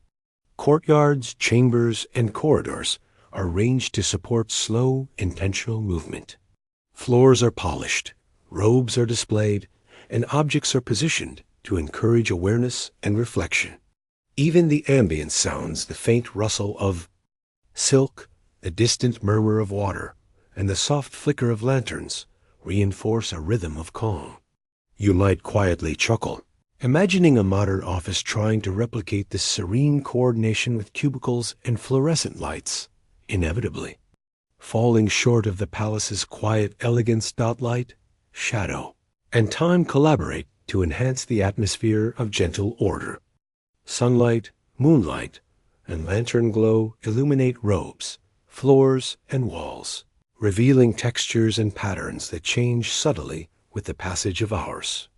Courtyards, chambers, and corridors are arranged to support slow, intentional movement. Floors are polished, robes are displayed, and objects are positioned to encourage awareness and reflection. Even the ambient sounds, the faint rustle of silk, the distant murmur of water, and the soft flicker of lanterns reinforce a rhythm of calm. You might quietly chuckle, imagining a modern office trying to replicate this serene coordination with cubicles and fluorescent lights. Inevitably, falling short of the palace's quiet elegance. Light, shadow, and time collaborate to enhance the atmosphere of gentle order. Sunlight, moonlight, and lantern glow illuminate robes, floors, and walls, revealing textures and patterns that change subtly with the passage of hours.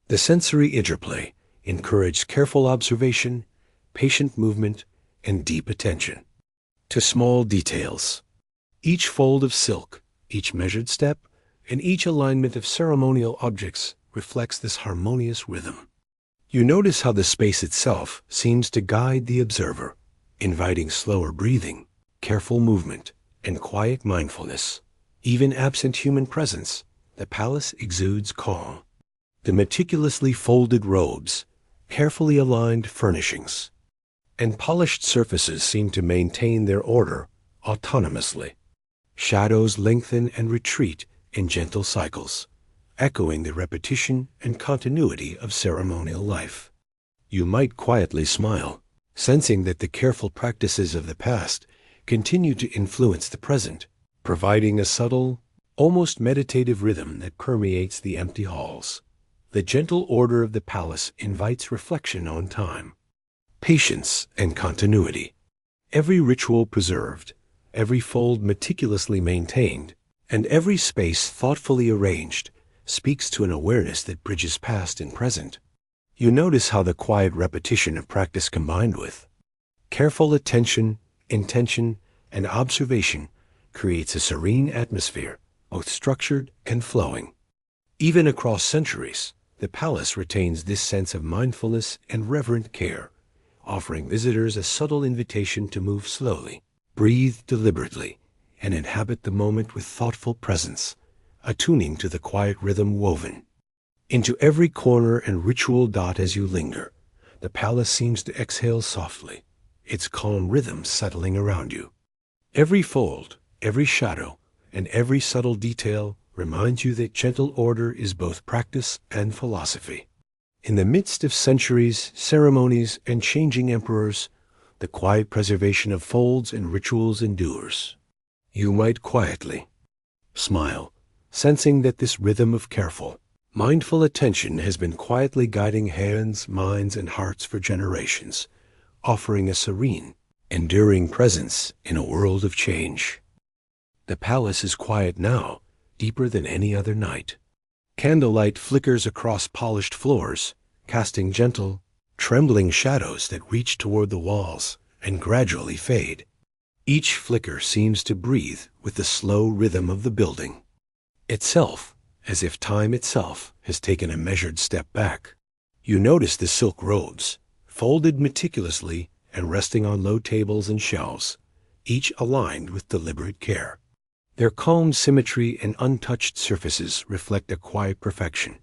The sensory interplay encourages careful observation, patient movement, and deep attention to small details. Each fold of silk, each measured step, and each alignment of ceremonial objects reflects this harmonious rhythm. You notice how the space itself seems to guide the observer, inviting slower breathing, careful movement, and quiet mindfulness. Even absent human presence, the palace exudes calm. The meticulously folded robes, carefully aligned furnishings, and polished surfaces seem to maintain their order autonomously. Shadows lengthen and retreat in gentle cycles, echoing the repetition and continuity of ceremonial life. You might quietly smile, sensing that the careful practices of the past continue to influence the present, providing a subtle, almost meditative rhythm that permeates the empty halls. The gentle order of the palace invites reflection on time, patience, and continuity. Every ritual preserved, every fold meticulously maintained, and every space thoughtfully arranged speaks to an awareness that bridges past and present. You notice how the quiet repetition of practice combined with careful attention, intention, and observation creates a serene atmosphere, both structured and flowing. Even across centuries, the palace retains this sense of mindfulness and reverent care, offering visitors a subtle invitation to move slowly, breathe deliberately, and inhabit the moment with thoughtful presence, attuning to the quiet rhythm woven into every corner and ritual dot as you linger. The palace seems to exhale softly, its calm rhythm settling around you. Every fold, every shadow, and every subtle detail reminds you that gentle order is both practice and philosophy. In the midst of centuries, ceremonies, and changing emperors, the quiet preservation of folds and rituals endures. You might quietly smile, sensing that this rhythm of careful, mindful attention has been quietly guiding hands, minds, and hearts for generations, offering a serene, enduring presence in a world of change. The palace is quiet now, deeper than any other night. Candlelight flickers across polished floors, casting gentle, trembling shadows that reach toward the walls and gradually fade. Each flicker seems to breathe with the slow rhythm of the building itself, as if time itself has taken a measured step back. You notice the silk robes, folded meticulously and resting on low tables and shelves, each aligned with deliberate care. Their calm symmetry and untouched surfaces reflect a quiet perfection,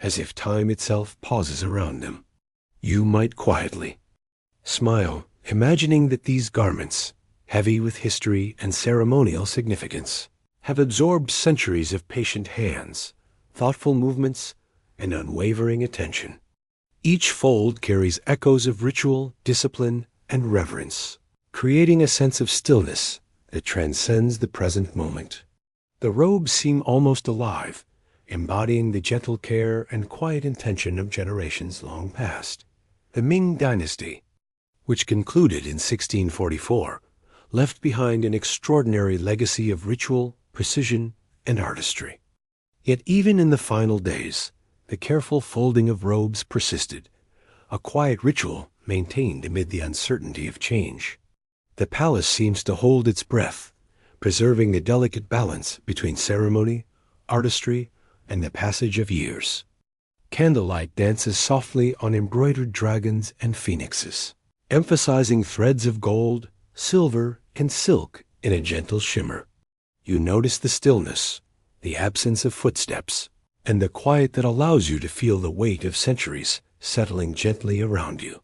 as if time itself pauses around them. You might quietly smile, imagining that these garments, heavy with history and ceremonial significance, have absorbed centuries of patient hands, thoughtful movements, and unwavering attention. Each fold carries echoes of ritual, discipline, and reverence, creating a sense of stillness that transcends the present moment. The robes seem almost alive, embodying the gentle care and quiet intention of generations long past. The Ming Dynasty, which concluded in 1644, left behind an extraordinary legacy of ritual, precision, and artistry. Yet even in the final days, the careful folding of robes persisted, a quiet ritual maintained amid the uncertainty of change. The palace seems to hold its breath, preserving the delicate balance between ceremony, artistry, and the passage of years. Candlelight dances softly on embroidered dragons and phoenixes, emphasizing threads of gold, silver, and silk in a gentle shimmer. You notice the stillness, the absence of footsteps, and the quiet that allows you to feel the weight of centuries settling gently around you.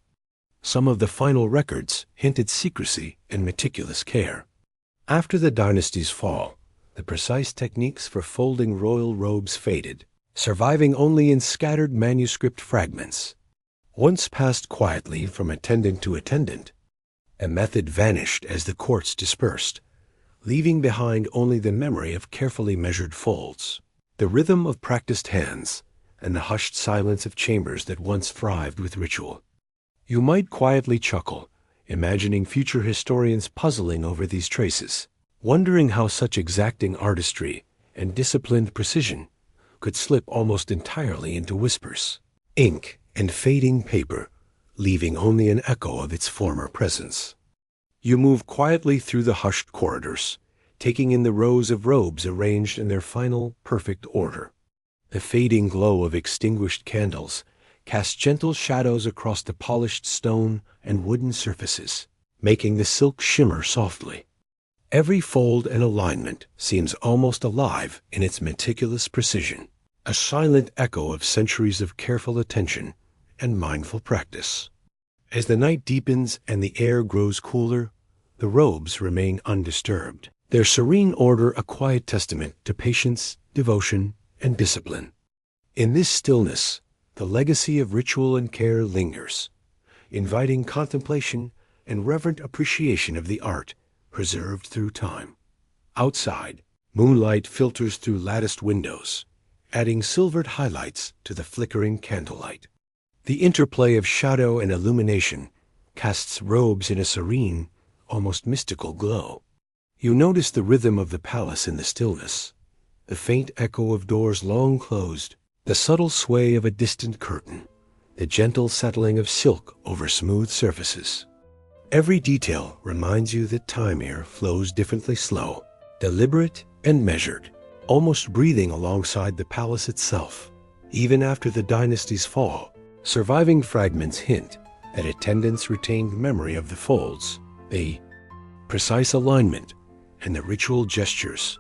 Some of the final records hint at secrecy and meticulous care. After the dynasty's fall, the precise techniques for folding royal robes faded, surviving only in scattered manuscript fragments. Once passed quietly from attendant to attendant, a method vanished as the courts dispersed, leaving behind only the memory of carefully measured folds, the rhythm of practiced hands, and the hushed silence of chambers that once thrived with ritual. You might quietly chuckle, imagining future historians puzzling over these traces, wondering how such exacting artistry and disciplined precision could slip almost entirely into whispers, ink, and fading paper, leaving only an echo of its former presence. You move quietly through the hushed corridors, taking in the rows of robes arranged in their final, perfect order. The fading glow of extinguished candles casts gentle shadows across the polished stone and wooden surfaces, making the silk shimmer softly. Every fold and alignment seems almost alive in its meticulous precision, a silent echo of centuries of careful attention and mindful practice. As the night deepens and the air grows cooler, the robes remain undisturbed, their serene order a quiet testament to patience, devotion, and discipline. In this stillness, the legacy of ritual and care lingers, inviting contemplation and reverent appreciation of the art preserved through time. Outside, moonlight filters through latticed windows, adding silvered highlights to the flickering candlelight. The interplay of shadow and illumination casts robes in a serene, almost mystical glow. You notice the rhythm of the palace in the stillness, the faint echo of doors long closed, the subtle sway of a distant curtain, the gentle settling of silk over smooth surfaces. Every detail reminds you that time here flows differently slow, deliberate, and measured, almost breathing alongside the palace itself. Even after the dynasty's fall, surviving fragments hint that attendants retained memory of the folds, the precise alignment, and the ritual gestures,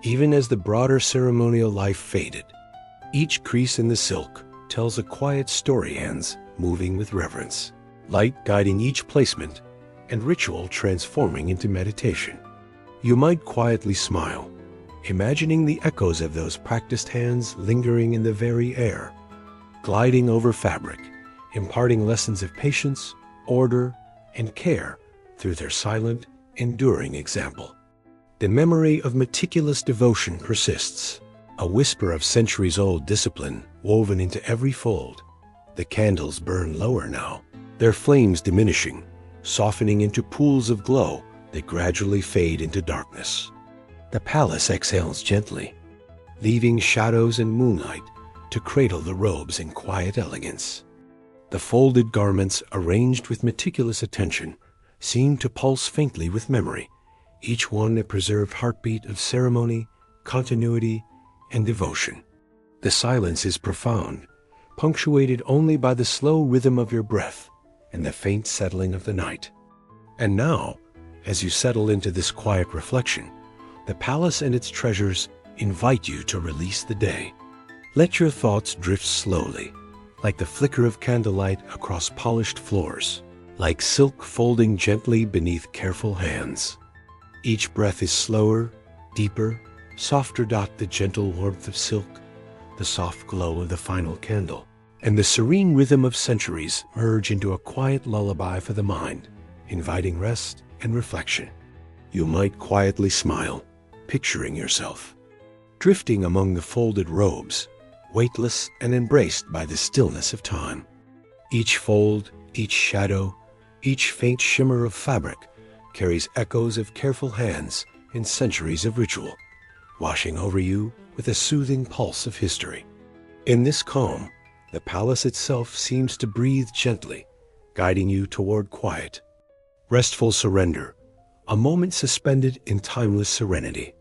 even as the broader ceremonial life faded. Each crease in the silk tells a quiet story, hands moving with reverence, light guiding each placement, and ritual transforming into meditation. You might quietly smile, imagining the echoes of those practiced hands lingering in the very air, gliding over fabric, imparting lessons of patience, order, and care through their silent, enduring example. The memory of meticulous devotion persists, a whisper of centuries-old discipline woven into every fold. The candles burn lower now, their flames diminishing, softening into pools of glow that gradually fade into darkness. The palace exhales gently, leaving shadows and moonlight to cradle the robes in quiet elegance. The folded garments, arranged with meticulous attention, seem to pulse faintly with memory, each one a preserved heartbeat of ceremony, continuity, and devotion. The silence is profound, punctuated only by the slow rhythm of your breath and the faint settling of the night. And now, as you settle into this quiet reflection, the palace and its treasures invite you to release the day. Let your thoughts drift slowly, like the flicker of candlelight across polished floors, like silk folding gently beneath careful hands. Each breath is slower, deeper, softer. The gentle warmth of silk, the soft glow of the final candle, and the serene rhythm of centuries merge into a quiet lullaby for the mind, inviting rest and reflection. You might quietly smile, picturing yourself drifting among the folded robes, weightless and embraced by the stillness of time. Each fold, each shadow, each faint shimmer of fabric carries echoes of careful hands and centuries of ritual, washing over you with a soothing pulse of history. In this calm, the palace itself seems to breathe gently, guiding you toward quiet, restful surrender, a moment suspended in timeless serenity.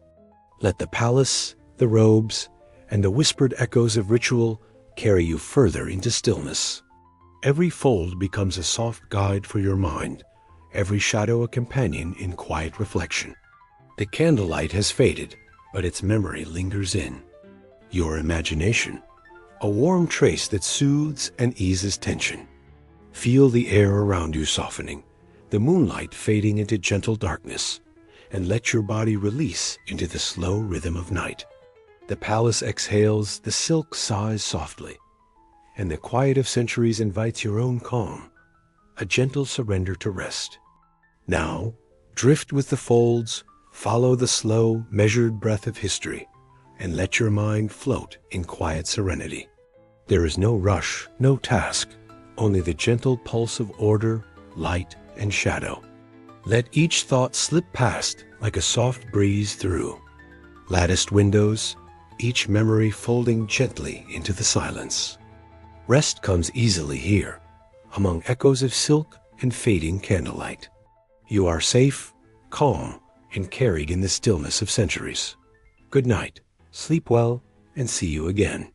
Let the palace, the robes, and the whispered echoes of ritual carry you further into stillness. Every fold becomes a soft guide for your mind, every shadow a companion in quiet reflection. The candlelight has faded, but its memory lingers in your imagination, a warm trace that soothes and eases tension. Feel the air around you softening, the moonlight fading into gentle darkness, and let your body release into the slow rhythm of night. The palace exhales, the silk sighs softly, and the quiet of centuries invites your own calm, a gentle surrender to rest. Now, drift with the folds, follow the slow, measured breath of history, and let your mind float in quiet serenity. There is no rush, no task, only the gentle pulse of order, light, and shadow. Let each thought slip past like a soft breeze through latticed windows, each memory folding gently into the silence. Rest comes easily here, among echoes of silk and fading candlelight. You are safe, calm, and carried in the stillness of centuries. Good night, sleep well, and see you again.